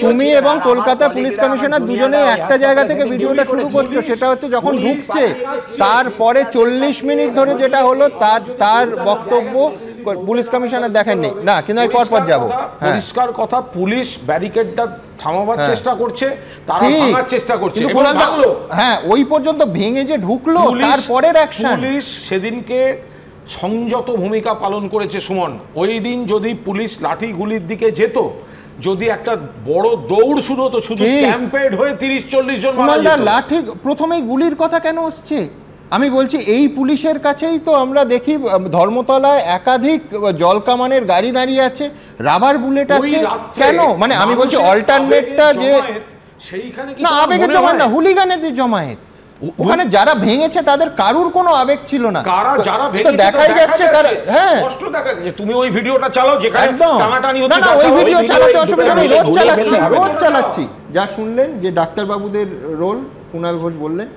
তুমি এবং কলকাতার পুলিশ কমিশনার দুজনে একটা জায়গা থেকে ভিডিওটা শুরু করছো, সেটা হচ্ছে যখন ঢুকছে, তারপরে 40 মিনিট ধরে যেটা হলো তার বক্তব্য পুলিশ কমিশনার দেখেননি না, কিন্তু আমি পরপর যাবো। পরিষ্কার কথা, পুলিশ ব্যারিকেডটা থামাবার চেষ্টা করছে, তারা ভাঙার চেষ্টা করছে, হ্যাঁ ওই পর্যন্ত ভেঙে যে ঢুকলো, তারপরের অ্যাকশন। পুলিশ সেদিনকে সংযত ভূমিকা পালন করেছে সুমন। ওই দিন যদি পুলিশ লাঠি গুলির দিকে যেত, যদি একটা বড় দৌড় শুরু হতো, শুধু ক্যাম্পেড হয়ে 30-40 জন মারা যেত। লাঠি প্রথমেই গুলির কথা কেন আসছে? আমি বলছি এই পুলিশের কাছেই তো আমরা দেখি ধর্মতলায় একাধিক জলকামানের গাড়ি দাঁড়িয়ে আছে, রাবার বুলেট আছে কেন? মানে আমি বলছি অল্টারনেটটা যে সেইখানে না আবেগের জমায়েত না, হুলিগানেদের জমায়েত। ওখানে যারা ভেঙেছে তাদের কারুর কোনো আবেগ ছিল না, যারা তো দেখাই যাচ্ছে। হ্যাঁ কষ্ট দেখা যাচ্ছে। তুমি ওই ভিডিওটা চালাও যেখানে টানাটানি হচ্ছে। না ওই ভিডিও চালাতে অসুবিধা নেই, রোজ চালাচ্ছি। যা শুনলেন যে ডাক্তারবাবুদের রোল, কুণাল ঘোষ বললেন।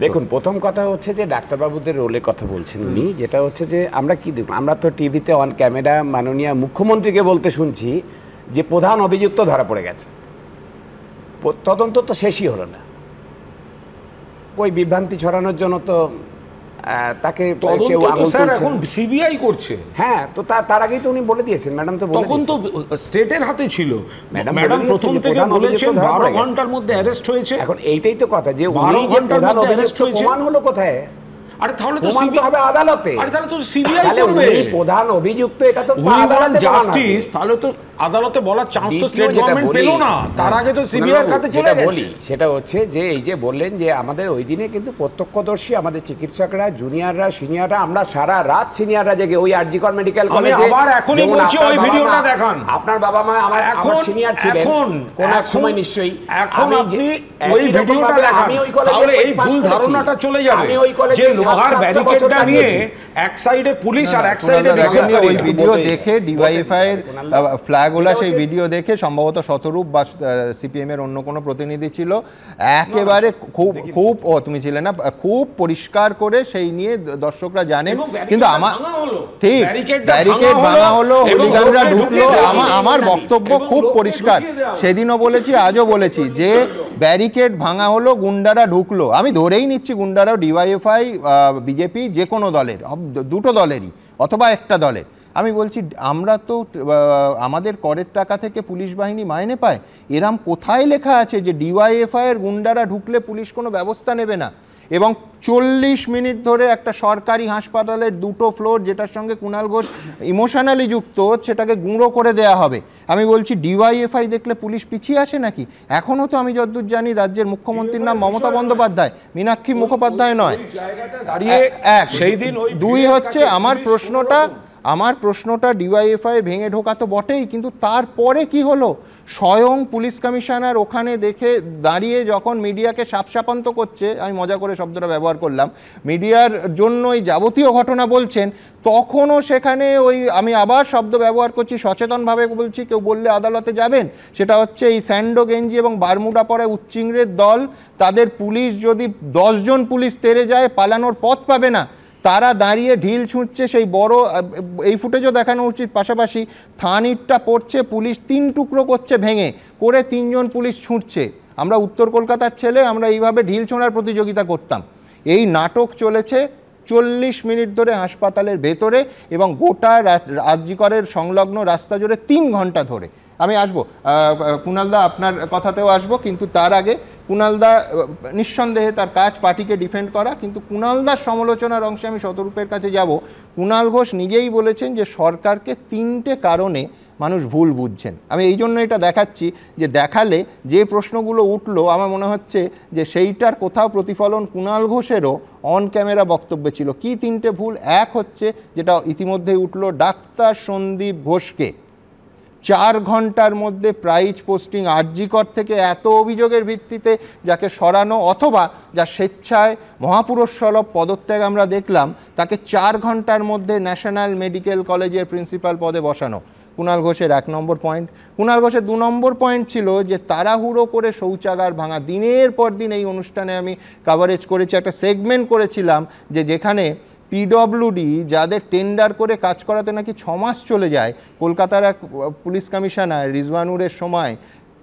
দেখুন, প্রথম কথা হচ্ছে যে ডাক্তারবাবুদের রোলের কথা বলছেন উনি, যেটা হচ্ছে যে আমরা কি দেখুন, আমরা তো টিভিতে অন ক্যামেরা মাননীয় মুখ্যমন্ত্রীকে বলতে শুনছি যে প্রধান অভিযুক্ত ধরা পড়ে গেছে, তদন্ত তো শেষই হলো না। ওই বিভ্রান্তি ছড়ানোর জন্য তো তাকে কেউ আঙুল তুলছে, এখন সিবিআই করছে। হ্যাঁ, তো তার আগেই তো উনি বলে দিয়েছেন, ম্যাডাম তো তখন তো স্টেটের হাতে ছিল। ম্যাডাম প্রথম থেকে বলেছেন 12 ঘন্টার মধ্যে অ্যারেস্ট হয়েছে। এখন এইটাই তো কথা যে উনি যে প্রধান অভিযুক্ত, প্রমাণ হলো কোথায়? আরে তাহলে তো প্রমাণ তো হবে আদালতে। আরে তাহলে তো সিবিআই করবে। উনি প্রধান অভিযুক্ত, এটা তো আদালতে জাস্টিস, তাহলে তো আদালতে বলার চান্স তো স্টেট গভর্নমেন্ট পেল না, তার আগে তো সিবিআই কাছে চলে গেছে। বলি সেটা হচ্ছে যে এই যে বললেন যে আমাদের ওই দিনে কিন্তু প্রত্যক্ষদর্শী আমাদের চিকিৎসকরা, জুনিয়ররা, সিনিয়ররা, আমরা সারা রাত সিনিয়ররা জেগে ওই আরজিকর মেডিকেল কলেজে, আবার এখনই বলছি ওই ভিডিওটা দেখান। আপনার বাবা মা আমার সিনিয়র ছিলেন কোন এক সময় নিশ্চয়ই, এখন আপনি ওই ভিডিওটা দেখান, তাহলে এই ভুল ধারণাটা চলে যাবে। আমি ওই কলেজে লোহার ব্যারিকেডটা নিয়ে এক সাইডে পুলিশ আর এক সাইডে ওই ভিডিও দেখে ডিওয়াইএফআই এর ফ্ল্যাগওয়ালা সেই ভিডিও দেখে সম্ভবত শতরূপ বা সিপিএম এর অন্য কোনো প্রতিনিধি ছিল, একেবারে খুব তুমি ছিলে না, খুব পরিষ্কার করে সেই নিয়ে দর্শকরা জানেন। কিন্তু আমার ঠিক ব্যারিকেড ভাঙা হলো, হুলিগানরা ঢুকলো। আমার বক্তব্য খুব পরিষ্কার, সেদিনও বলেছি আজও বলেছি যে ব্যারিকেড ভাঙা হলো, গুন্ডারা ঢুকলো। আমি ধরেই নিচ্ছি গুন্ডারাও ডিওয়াইএফআই, বিজেপি, যে কোনো দলের, দুটো দলেরই অথবা একটা দলের। আমি বলছি আমরা তো আমাদের করের টাকা থেকে পুলিশ বাহিনী মাইনে পায়। এরম কোথায় লেখা আছে যে ডিওয়াইএফআই এর গুন্ডারা ঢুকলে পুলিশ কোনো ব্যবস্থা নেবে না? এবং 40 মিনিট ধরে একটা সরকারি হাসপাতালের 2টো ফ্লোর, যেটার সঙ্গে কুণাল ঘোষ ইমোশনালি যুক্ত, সেটাকে গুঁড়ো করে দেয়া হবে। আমি বলছি ডিওয়াইএফআই দেখলে পুলিশ পিছিয়ে আসে নাকি? এখনও তো আমি যতদূর জানি রাজ্যের মুখ্যমন্ত্রীর নাম মমতা বন্দ্যোপাধ্যায়, মীনাক্ষী মুখোপাধ্যায় নয়। এক, দুই হচ্ছে আমার প্রশ্নটা ডিওয়াইএফআই ভেঙে ঢোকা তো বটেই, কিন্তু তারপরে কি হলো? স্বয়ং পুলিশ কমিশনার ওখানে দেখে দাঁড়িয়ে যখন মিডিয়াকে সাপসাপান্ত করছে, আমি মজা করে শব্দটা ব্যবহার করলাম, মিডিয়ার জন্য এই যাবতীয় ঘটনা বলছেন, তখনও সেখানে ওই, আমি আবার শব্দ ব্যবহার করছি, সচেতনভাবে বলছি, কেউ বললে আদালতে যাবেন, সেটা হচ্ছে এই স্যান্ডো গেঞ্জি এবং বারমুডা পরে উচ্চিংড়ের দল, তাদের পুলিশ যদি 10 জন পুলিশ তেড়ে যায় পালানোর পথ পাবে না, তারা দাঁড়িয়ে ঢিল ছুঁড়ছে। সেই বড় এই ফুটেজও দেখানো উচিত, পাশাপাশি থান ইটটা পড়ছে, পুলিশ 3 টুকরো করছে ভেঙে করে, 3 জন পুলিশ ছুঁড়ছে। আমরা উত্তর কলকাতার ছেলে, আমরা এইভাবে ঢিল ছোঁড়ার প্রতিযোগিতা করতাম। এই নাটক চলেছে 40 মিনিট ধরে হাসপাতালের ভেতরে এবং গোটা আরজিকরের সংলগ্ন রাস্তা জুড়ে 3 ঘন্টা ধরে। আমি আসবো কুণালদা, আপনার কথাতেও আসবো, কিন্তু তার আগে কুণালদা নিঃসন্দেহে তার কাজ পার্টিকে ডিফেন্ড করা, কিন্তু কুণালদার সমালোচনার অংশে আমি শতরূপের কাছে যাব। কুণাল ঘোষ নিজেই বলেছেন যে সরকারকে 3টে কারণে মানুষ ভুল বুঝছেন। আমি এই জন্য এটা দেখাচ্ছি যে দেখালে যে প্রশ্নগুলো উঠলো, আমার মনে হচ্ছে যে সেইটার কোথাও প্রতিফলন কুণাল ঘোষেরও অন ক্যামেরা বক্তব্যে ছিল। কি 3টে ভুল? এক হচ্ছে, যেটা ইতিমধ্যেই উঠলো, ডাক্তার সন্দীপ ঘোষকে 4 ঘন্টার মধ্যে প্রাইজ পোস্টিং, আরজিকর থেকে এত অভিযোগের ভিত্তিতে যাকে সরানো, অথবা যা স্বেচ্ছায় মহাপুরুষসুলভ পদত্যাগ আমরা দেখলাম, তাকে 4 ঘন্টার মধ্যে ন্যাশনাল মেডিকেল কলেজের প্রিন্সিপাল পদে বসানো। কুণাল ঘোষের 1 নম্বর পয়েন্ট। কুণাল ঘোষের 2 নম্বর পয়েন্ট ছিল যে তাড়াহুড়ো করে শৌচাগার ভাঙা। দিনের পর দিন এই অনুষ্ঠানে আমি কাভারেজ করেছি, একটা সেগমেন্ট করেছিলাম যে যেখানে পিডব্লিউডি যাদের টেন্ডার করে কাজ করাতে নাকি 6 মাস চলে যায়, কলকাতার এক পুলিশ কমিশনার রিজওয়ানুরের সময়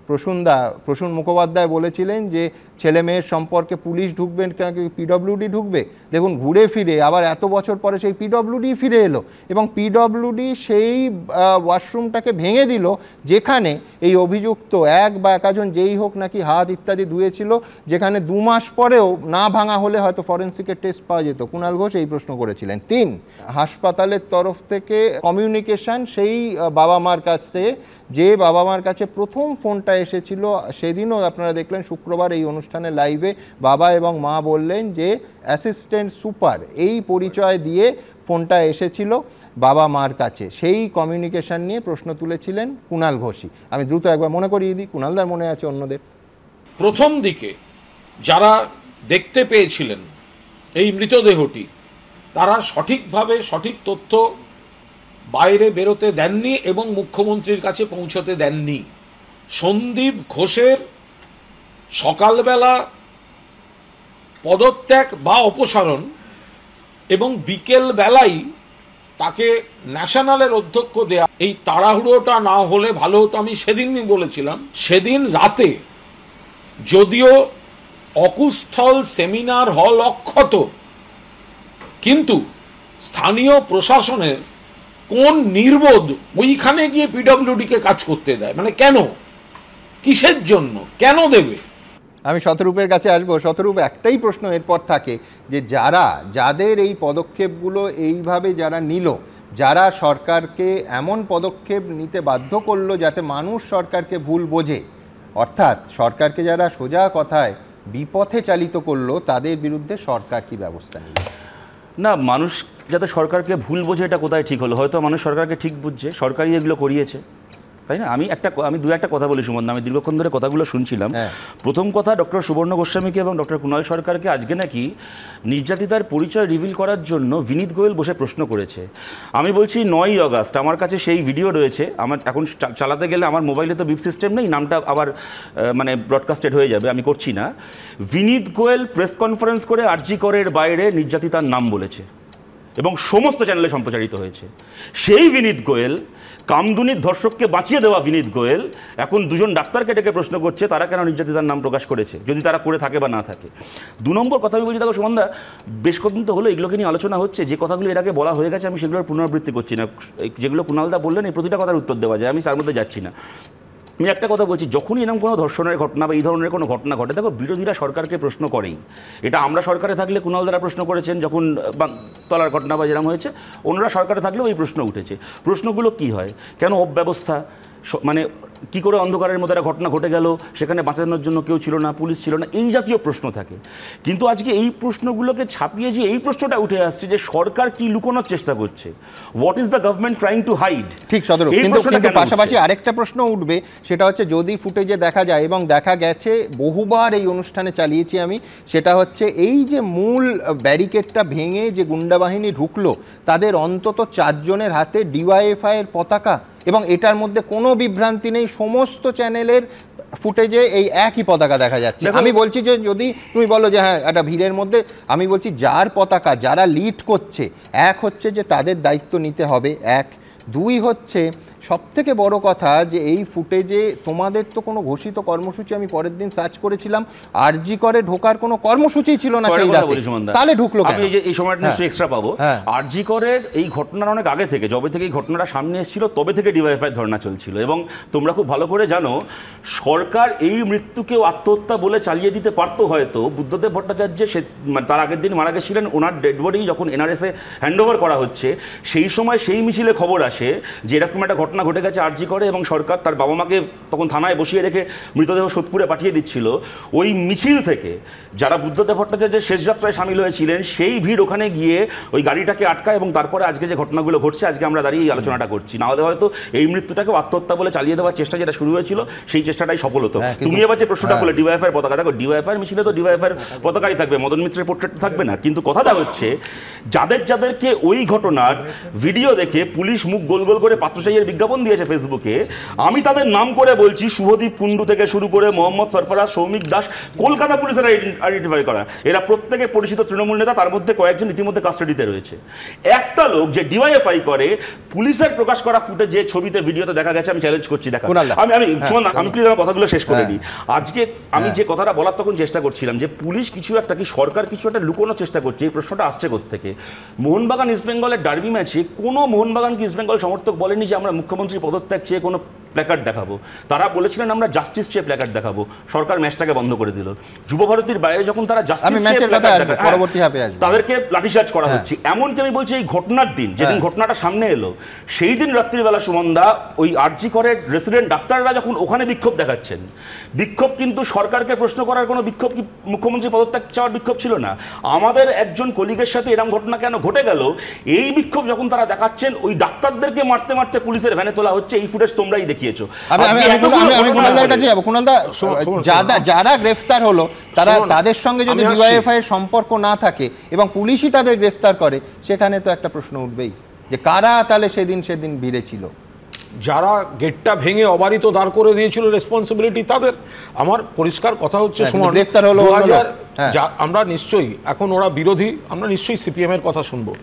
প্রসূন মুখোপাধ্যায় বলেছিলেন যে ছেলে মেয়ের সম্পর্কে পুলিশ ঢুকবেন, পিডব্লিউডি ঢুকবে। দেখুন ঘুরে ফিরে আবার এত বছর পরে সেই পিডব্লিউডি ফিরে এলো এবং পিডব্লিউডি সেই ওয়াশরুমটাকে ভেঙে দিল যেখানে এই অভিযুক্ত এক বা একাজন যেই হোক নাকি হাত ইত্যাদি ধুয়েছিল, যেখানে 2 মাস পরেও না ভাঙা হলে হয়তো ফরেন্সিকের টেস্ট পাওয়া যেত। কুণাল ঘোষ এই প্রশ্ন করেছিলেন। 3, হাসপাতালের তরফ থেকে কমিউনিকেশন সেই বাবা মার কাছে, যে বাবা মার কাছে প্রথম ফোনটা এসেছিল সেদিনও আপনারা দেখলেন শুক্রবার এই অনুষ্ঠানে লাইভে বাবা এবং মা বললেন যে অ্যাসিস্ট্যান্ট সুপার এই পরিচয় দিয়ে ফোনটা এসেছিল বাবা মার কাছে। সেই কমিউনিকেশন নিয়ে প্রশ্ন তুলেছিলেন কুণাল ঘোষই। আমি দ্রুত একবার মনে করিয়ে দিই, কুণালদার মনে আছে, অন্যদের। প্রথম দিকে যারা দেখতে পেয়েছিলেন এই মৃতদেহটি তারা সঠিকভাবে সঠিক তথ্য বাইরে বেরোতে দেননি এবং মুখ্যমন্ত্রীর কাছে পৌঁছতে দেননি। সন্দীপ ঘোষের সকালবেলা পদত্যাগ বা অপসারণ এবং বিকেল বেলায় তাকে ন্যাশনালের অধ্যক্ষ দেয়া, এই তাড়াহুড়োটা না হলে ভালো হতো। আমি সেদিনই বলেছিলাম, সেদিন রাতে যদিও অকুস্থল সেমিনার হল অক্ষত, কিন্তু স্থানীয় প্রশাসনের কোন নির্বোধ ওইখানে গিয়ে পিডব্লিউডিকে কাজ করতে দেয়? মানে কেন, কিসের জন্য, কেন দেবে? আমি শতরূপের কাছে আসবো। শতরূপ, একটাই প্রশ্ন এরপর থাকে যে যাদের এই পদক্ষেপগুলো এইভাবে যারা নিল, যারা সরকারকে এমন পদক্ষেপ নিতে বাধ্য করলো যাতে মানুষ সরকারকে ভুল বোঝে, অর্থাৎ সরকারকে যারা সোজা কথায় বিপথে চালিত করলো, তাদের বিরুদ্ধে সরকার কি ব্যবস্থা নিল? না, মানুষ যাতে সরকারকে ভুল বোঝে এটা কোথায় ঠিক হলো? হয়তো মানুষ সরকারকে ঠিক বুঝছে, সরকারই এগুলো করিয়েছে, তাই না? আমি দু একটা কথা বলি সুমন, আমি দীর্ঘক্ষণ ধরে কথাগুলো শুনছিলাম। প্রথম কথা, ডক্টর সুবর্ণ গোস্বামীকে এবং ডক্টর কুণাল সরকারকে আজকে নাকি নির্যাতিতার পরিচয় রিভিল করার জন্য বিনীত গোয়েল বসে প্রশ্ন করেছে। আমি বলছি 9ই আগস্ট আমার কাছে সেই ভিডিও রয়েছে। আমার এখন চালাতে গেলে আমার মোবাইলে তো বিপ সিস্টেম নেই, নামটা আবার মানে ব্রডকাস্টেড হয়ে যাবে, আমি করছি না। বিনীত গোয়েল প্রেস কনফারেন্স করে আরজি করের বাইরে নির্যাতিতার নাম বলেছে এবং সমস্ত চ্যানেলে সম্প্রচারিত হয়েছে। সেই বিনীত গোয়েল, কামদুনির ধর্ষককে বাঁচিয়ে দেওয়া বিনীত গোয়েল, এখন 2জন ডাক্তারকে ডেকে প্রশ্ন করছে তারা কেন নির্যাতিতার নাম প্রকাশ করেছে, যদি তারা করে থাকে বা না থাকে। 2 নম্বর কথা আমি বলছি, দেখো সুমনদা, বেশ কদিন তো হলো এগুলোকে নিয়ে আলোচনা হচ্ছে, যে কথাগুলো এর আগে বলা হয়ে গেছে আমি সেগুলোর পুনরাবৃত্তি করছি না। যেগুলো কুণালদা বললেন এই প্রতিটা কথার উত্তর দেওয়া যায়, আমি তার মধ্যে যাচ্ছি না। আমি একটা কথা বলছি, যখনই এরকম কোনো ধর্ষণের ঘটনা বা এই ধরনের কোনো ঘটনা ঘটে, দেখো বিরোধীরা সরকারকে প্রশ্ন করেই। এটা আমরা সরকারে থাকলে কুণাল দ্বারা প্রশ্ন করেছেন, যখন তলার ঘটনা বা যেরকম হয়েছে, ওনারা সরকারে থাকলেও এই প্রশ্ন উঠেছে। প্রশ্নগুলো কি হয়, কেন অব্যবস্থা, মানে কী করে অন্ধকারের মধ্যে একটা ঘটনা ঘটে গেল, সেখানে বাঁচানোর জন্য কেউ ছিল না, পুলিশ ছিল না, এই জাতীয় প্রশ্ন থাকে। কিন্তু আজকে এই প্রশ্নগুলোকে ছাপিয়ে যে এই প্রশ্নটা উঠে আসছে যে সরকার কি লুকোনোর চেষ্টা করছে, what is the government trying to hide. ঠিক সদরূপ, কিন্তু পাশাপাশি আরেকটা প্রশ্ন উঠবে, সেটা হচ্ছে যদি ফুটেজে দেখা যায় এবং দেখা গেছে, বহুবার এই অনুষ্ঠানে চালিয়েছি আমি, সেটা হচ্ছে এই যে মূল ব্যারিকেডটা ভেঙে যে গুন্ডা বাহিনী ঢুকলো, তাদের অন্তত 4 জনের হাতে ডিওয়াইএফআই এর পতাকা, এবং এটার মধ্যে কোনো বিভ্রান্তি নেই, সমস্ত চ্যানেলের ফুটেজে এই একই পতাকা দেখা যাচ্ছে। আমি বলছি যে যদি তুমি বলো যে হ্যাঁ একটা ভিড়ের মধ্যে, আমি বলছি যার পতাকা, যারা লিড করছে, এক হচ্ছে যে তাদের দায়িত্ব নিতে হবে, 1, 2 হচ্ছে সবথেকে বড় কথা যে এই ফুটেজে তোমাদের তো কোনো ঘোষিত কর্মসূচি, আমি পরের দিন সার্চ করেছিলাম, আরজি করে ঢোকার কোনো কর্মসূচি ছিল না সেই রাতে, তাহলে ঢুকলো কেন? আমি এই সময়টা নিশ্চয়ই এক্সট্রা পাবো। আরজি করের এই ঘটনার অনেক আগে থেকে, যবে থেকে এই ঘটনাটা সামনে এসেছিল তবে থেকে ডিওয়াইএফআই ধর্ণা চলছিল, এবং তোমরা খুব ভালো করে জানো সরকার এই মৃত্যুকেও আত্মহত্যা বলে চালিয়ে দিতে পারতো হয়তো। বুদ্ধদেব ভট্টাচার্য সে তার আগের দিন মারা গেছিলেন, ওনার ডেড বডি যখন এনআরএসে হ্যান্ডওভার করা হচ্ছে, সেই সময় সেই মিছিলে খবর আসে যে এরকম একটা ঘটনা ঘটে গেছে আরজি করে, এবং সরকার তার বাবা মাকে তখন থানায় বসিয়ে রেখে মৃতদেহ সোদপুরে পাঠিয়ে দিচ্ছিল। ওই মিছিল থেকে যারা বুদ্ধদেব ভট্টাচার্যের শেষ যাত্রায় সামিল হয়েছিলেন, সেই ভিড় ওখানে গিয়ে ওই গাড়িটাকে আটকায়, এবং তারপরে আজকে যে ঘটনাগুলো ঘটছে, আজকে আমরা দাঁড়িয়ে এই আলোচনাটা করছি। নাহলে হয়তো এই মৃত্যুটাকেও আত্মহত্যা বলে চালিয়ে দেওয়ার চেষ্টা যেটা শুরু হয়েছিল, সেই চেষ্টাটাই সফল হতো। তুমি এবার যে প্রশ্নটা বলে ডিওয়াইএফআই পতাকা, দেখো ডিওয়াইএফআই মিছিলে তো ডিওয়াইএফআই পতাকাই থাকবে, মদন মিত্রের পোর্ট্রেট থাকবে না। কিন্তু কথাটা হচ্ছে যাদেরকে ওই ঘটনার ভিডিও দেখে পুলিশ মুখ গোল গোল করে পাত্রসাইয়ের বিজ্ঞাপন দিয়েছে ফেসবুকে, আমি তাদের নাম করে বলছি, শুভদীপ কুন্ডু থেকে শুরু করে মোহাম্মদ সরফরাজ, সৌমিক দাস, কলকাতা পুলিশের আইডেন্টিফাই করা, এরা প্রত্যেকে পরিচিত তৃণমূল নেতা, তার মধ্যে কয়েকজন ইতিমধ্যে কাস্টাডিতে রয়েছে। একটা লোক যে ডিওয়াইএফআই করে, পুলিশের প্রকাশ করা ফুটেজে ছবিতে ভিডিওতে দেখা গেছে, আমি চ্যালেঞ্জ করছি দেখা, আমি প্লিজ আমার কথাগুলো শেষ করে নিই। আজকে আমি যে কথাটা বলার তখন চেষ্টা করছিলাম যে পুলিশ কিছু একটা, কি সরকার কিছু একটা লুকোনোর চেষ্টা করছে, এই প্রশ্নটা আসছে কোত্থেকে। মোহনবাগান ইস্ট বেঙ্গলের ডার্বি ম্যাচে কোনো মোহনবাগান কি ইস্ট বেঙ্গল সমর্থক বলেনি যে আমরা মুখ্যমন্ত্রীর পদত্যাগ চেয়ে কোনো প্ল্যাকার্ড দেখাবো, তারা বলেছিলেন আমরা জাস্টিস চেয়ে প্ল্যাকার্ড দেখাবো, সরকার ম্যাচটাকে বন্ধ করে দিল। যুবভারতীর বাইরে যখন তারা জাস্টিস চেয়ে প্ল্যাকার্ড দেখায় তাদেরকে লাঠিচার্জ করা হচ্ছে। এমনকি আমি বলছি এই ঘটনার দিন, যেদিন ঘটনাটা সামনে এলো, সেই দিন রাত্রিবেলা সুমনদা ওই আরজি করের রেসিডেন্ট ডাক্তাররা যখন ওখানে বিক্ষোভ দেখাচ্ছেন, বিক্ষোভ কিন্তু সরকারকে প্রশ্ন করার কোনো বিক্ষোভ, কি মুখ্যমন্ত্রী পদত্যাগ চাওয়ার বিক্ষোভ ছিল না। আমাদের একজন কলিগের সাথে এরকম ঘটনা কেন ঘটে গেল, এই বিক্ষোভ যখন তারা দেখাচ্ছেন, ওই ডাক্তারদেরকে মারতে মারতে পুলিশের ভ্যানে তোলা হচ্ছে, এই ফুটেজ তোমরাই দেখিয়েছো। যারা গ্রেফতার হলো তারা, তাদের সঙ্গে যদি ডিওয়াইএফআই এর সম্পর্ক না থাকে এবং পুলিশই তাদের গ্রেফতার করে, সেখানে তো একটা প্রশ্ন উঠবেই যে কারা তাহলে সেদিন ভিড়ে ছিল। যারা গেটটা ভেঙে অবারিত দাঁড় করে দিয়েছিল রেসপন্সিবিলিটি তাদের। আমার পরিষ্কার কথা হচ্ছে, গ্রেফতার হলো আমরা নিশ্চয়ই, এখন ওরা বিরোধী, আমরা নিশ্চয়ই সিপিএম এর কথা শুনবো।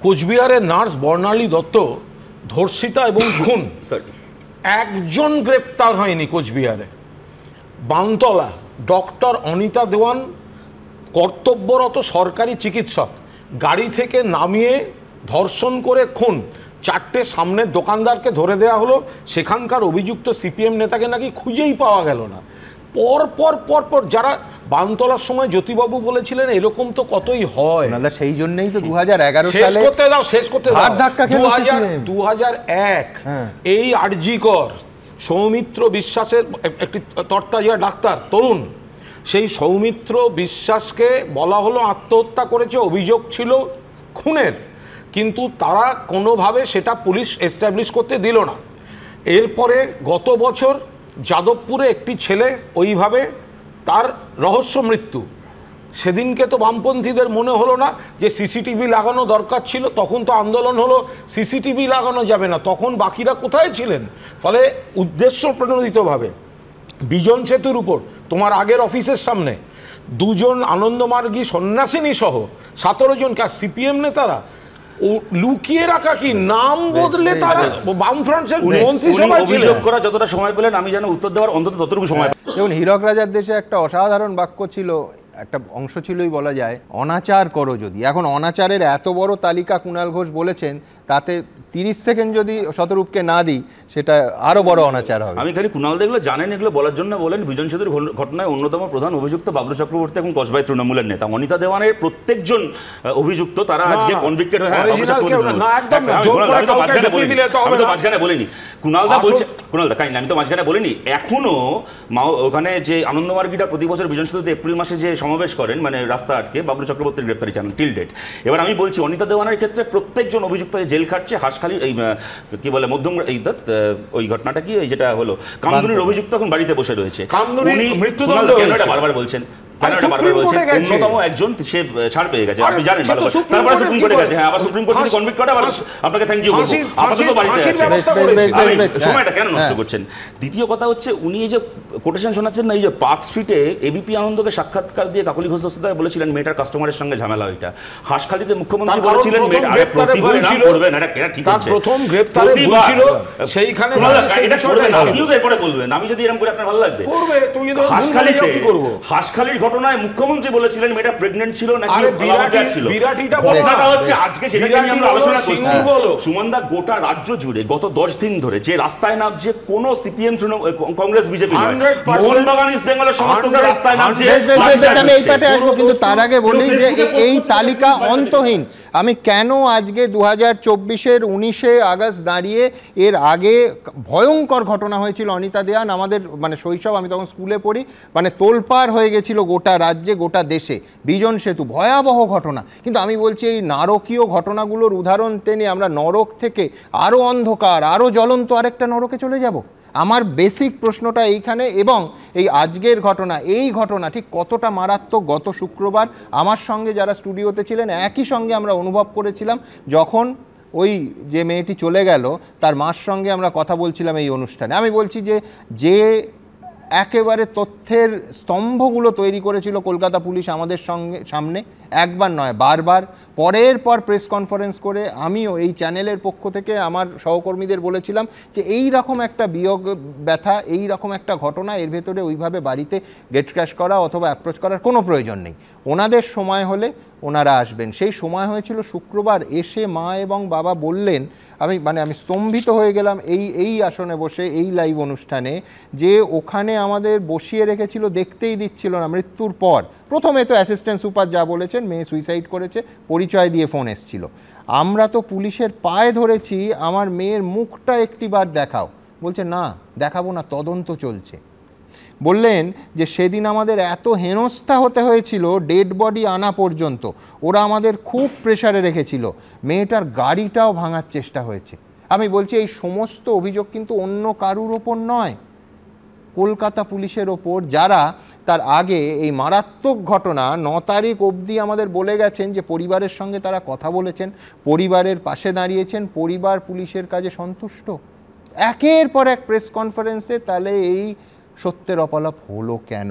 কোচবিহারের নার্স বর্ণালী দত্ত ধর্ষিতা এবং খুন, একজন গ্রেপ্তার হয়নি কোচবিহারে। বানতলা ডক্টর অনিতা দেওয়ান কর্তব্যরত সরকারি চিকিৎসক, গাড়ি থেকে নামিয়ে ধর্ষণ করে খুন, 4টে সামনের দোকানদারকে ধরে দেওয়া হলো, সেখানকার অভিযুক্ত সিপিএম নেতাকে নাকি খুঁজেই পাওয়া গেল না। পর যারা বানতলার সময় জ্যোতিবাবু বলেছিলেন এরকম তো কতই হয়, সেই জন্যই তো 2011 সালে শেষ করতে দাও 2001 এই আরজি কর সৌমিত্র বিশ্বাসের একটি তরতাজা ডাক্তার তরুণ, সেই সৌমিত্র বিশ্বাসকে বলা হলো আত্মহত্যা করেছে, অভিযোগ ছিল খুনের, কিন্তু তারা কোনোভাবে সেটা পুলিশ এস্টাবলিশ করতে দিল না। এরপরে গত বছর যাদবপুরে একটি ছেলে ওইভাবে তার রহস্য মৃত্যু। সেদিনকে তো বামপন্থীদের মনে হলো না যে সিসিটিভি লাগানো দরকার ছিল, তখন তো আন্দোলন হলো সিসিটিভি লাগানো যাবে না, তখন বাকিরা কোথায় ছিলেন? ফলে উদ্দেশ্য প্রণোদিতভাবে বিজন সেতুর উপর তোমার আগের অফিসের সামনে 2 জন আনন্দমার্গী সন্ন্যাসিনী সহ 17 জন সিপিএম নেতারা লুকিয়ে রাখা, কি নাম বদলে তারা বামফ্রন্টের মন্ত্রিসভায় অভিযোগ করা যতটা সময় পেলেন, আমি যেন উত্তর দেওয়ার অন্তত ততটুকু সময়। যেমন হীরক রাজার দেশে একটা অসাধারণ বাক্য ছিল, একটা অংশ ছিলই বলা যায়, অনাচার করো যদি। এখন অনাচারের এত বড় তালিকা কুণাল ঘোষ বলেছেন, তাতে 30 সেকেন্ড যদি শতরূপকে না দিই, সেটা আরো বড় অনাচার হবে। আমি খালি কুণাল দেখলে জানেন এগুলো বলার জন্য বলেন। বিজন সেতুর ঘটনায় অন্যতম প্রধান অভিযুক্ত বাবলু চক্রবর্তী এখন কসবাই তৃণমূলের নেতা, অনিতা দেওয়ানের প্রত্যেকজন অভিযুক্ত তারা আজকে কনভিক্টেড হয়ে, আমি তো মাঝখানে বলিনি, কুণালদা বলছে, কুণালদা কাইন্ড, আমি তো মাঝখানে বলিনি। এখনো ওখানে যে আনন্দমার্গীটা প্রতি বছর বিজন সেতুতে এপ্রিল মাসে যে সমাবেশ করেন, মানে রাস্তা আটকে, বাবলু চক্রবর্তীর গ্রেপ্তারি চান টিল ডেট। এবার আমি বলছি অনিতা দেওয়ানের ক্ষেত্রে প্রত্যেকজন অভিযুক্ত জেল খাটছে। হাসখালি এই কি বলে মধ্যম এই ওই ঘটনাটা কি, এই যেটা হলো কামদুনির অভিযুক্ত এখন বাড়িতে বসে রয়েছে। বারবার বলছেন অন্যতম একজন সে ছাড় পেয়ে গেছে, আপনি জানেন ভালো করে, তারপরে সুপ্রিম কোর্টে গেছে, হ্যাঁ আবার সুপ্রিম কোর্ট যদি কনভিক্ট করে আবার আপনাকে থ্যাংক ইউ বলবো, আপাতত বাড়িতে আছে, সময়টা কেন নষ্ট করছেন? দ্বিতীয় কথা হচ্ছে, উনি এই যে কোটেশন শোনাচ্ছেন না, এই যে পার্ক স্ট্রিটে এবিপি আনন্দকে সাক্ষাৎকার দিয়ে কাকলি ঘোষ দস্তিদার বলেছিলেন মেয়েটার কাস্টমারের সঙ্গে ঝামেলা, ওইটা হাসখালিতে মুখ্যমন্ত্রী বলেছিলেন প্রতিবার এরকম করবেন, এটা ঠিক আছে, প্রথম গ্রেফতারে ভুল ছিল সেইখানে, এটা করবেন আপনিও তো এরপরে বলবেন, আমি যদি এরকম করে আপনার ভালো লাগবে। হাসখালিতে হাসখালির ঘটনায় মুখ্যমন্ত্রী বলেছিলেন মেয়েটা প্রেগন্যান্ট ছিল নাকি ছিল, ঘটনাটা হচ্ছে আজকে সেটাকে নিয়ে আমরা আলোচনা করছি। সুমনদা, গোটা রাজ্য জুড়ে গত 10 দিন ধরে যে রাস্তায় নামছে কোন সিপিএম কংগ্রেস বিজেপি নয়, মোহনবাগান ইস্ট বেঙ্গলের সমর্থকরা রাস্তায় নামছে। আমি এই পাটে আসবো, কিন্তু তার আগে বলি যে এই তালিকা অন্তহীন। আমি কেন আজকে 2024-এর 19শে আগস্ট দাঁড়িয়ে, এর আগে ভয়ঙ্কর ঘটনা হয়েছিল অনিতা দেওয়ান, আমাদের মানে শৈশব, আমি তখন স্কুলে পড়ি, মানে তোলপাড় হয়ে গেছিল গোটা রাজ্যে গোটা দেশে, বিজন সেতু ভয়াবহ ঘটনা। কিন্তু আমি বলছি এই নারকীয় ঘটনাগুলোর উদাহরণ টেনে আমরা নরক থেকে আরও অন্ধকার, আরও জ্বলন্ত আরেকটা নরকে চলে যাব। আমার বেসিক প্রশ্নটা এইখানে। এবং এই আজকের ঘটনা, এই ঘটনা ঠিক কতটা মারাত্মক, গত শুক্রবার আমার সঙ্গে যারা স্টুডিওতে ছিলেন একই সঙ্গে আমরা অনুভব করেছিলাম, যখন ওই যে মেয়েটি চলে গেল তার মার সঙ্গে আমরা কথা বলছিলাম এই অনুষ্ঠানে। আমি বলছি যে একেবারে তথ্যের স্তম্ভগুলো তৈরি করেছিল কলকাতা পুলিশ আমাদের সামনে, একবার নয় বারবার, পরের পর প্রেস কনফারেন্স করে আমিও এই চ্যানেলের পক্ষ থেকে আমার সহকর্মীদের বলেছিলাম যে এই রকম একটা বিয়োগ ব্যথা, এই রকম একটা ঘটনা, এর ভেতরে ওইভাবে বাড়িতে গেট ক্র্যাশ করা অথবা অ্যাপ্রোচ করার কোনো প্রয়োজন নেই, ওনাদের সময় হলে ওনারা আসবেন। সেই সময় হয়েছিল শুক্রবার, এসে মা এবং বাবা বললেন, আমি স্তম্ভিত হয়ে গেলাম এই আসনে বসে এই লাইভ অনুষ্ঠানে, যে ওখানে আমাদের বসিয়ে রেখেছিল, দেখতেই দিচ্ছিল না মৃত্যুর পর। প্রথমে তো অ্যাসিস্ট্যান্ট সুপার যা বলেছেন, মেয়ে সুইসাইড করেছে, পরিচয় দিয়ে ফোন এসছিল। আমরা তো পুলিশের পায়ে ধরেছি, আমার মেয়ের মুখটা একটিবার দেখাও। বলছে না, দেখাবো না, তদন্ত চলছে। বললেন যে সেদিন আমাদের এত হেনস্থা হতে হয়েছিল, ডেড বডি আনা পর্যন্ত ওরা আমাদের খুব প্রেসারে রেখেছিল, মেয়েটার গাড়িটাও ভাঙার চেষ্টা হয়েছে। আমি বলছি এই সমস্ত অভিযোগ কিন্তু অন্য কারুর ওপর নয়, কলকাতা পুলিশের ওপর, যারা তার আগে এই মারাত্মক ঘটনা 9 তারিখ অবধি আমাদের বলে গেছেন যে পরিবারের সঙ্গে তারা কথা বলেছেন, পরিবারের পাশে দাঁড়িয়েছেন, পরিবার পুলিশের কাজে সন্তুষ্ট। একের পর এক প্রেস কনফারেন্সে তাহলে এই সত্যের অপলাপ হলো কেন?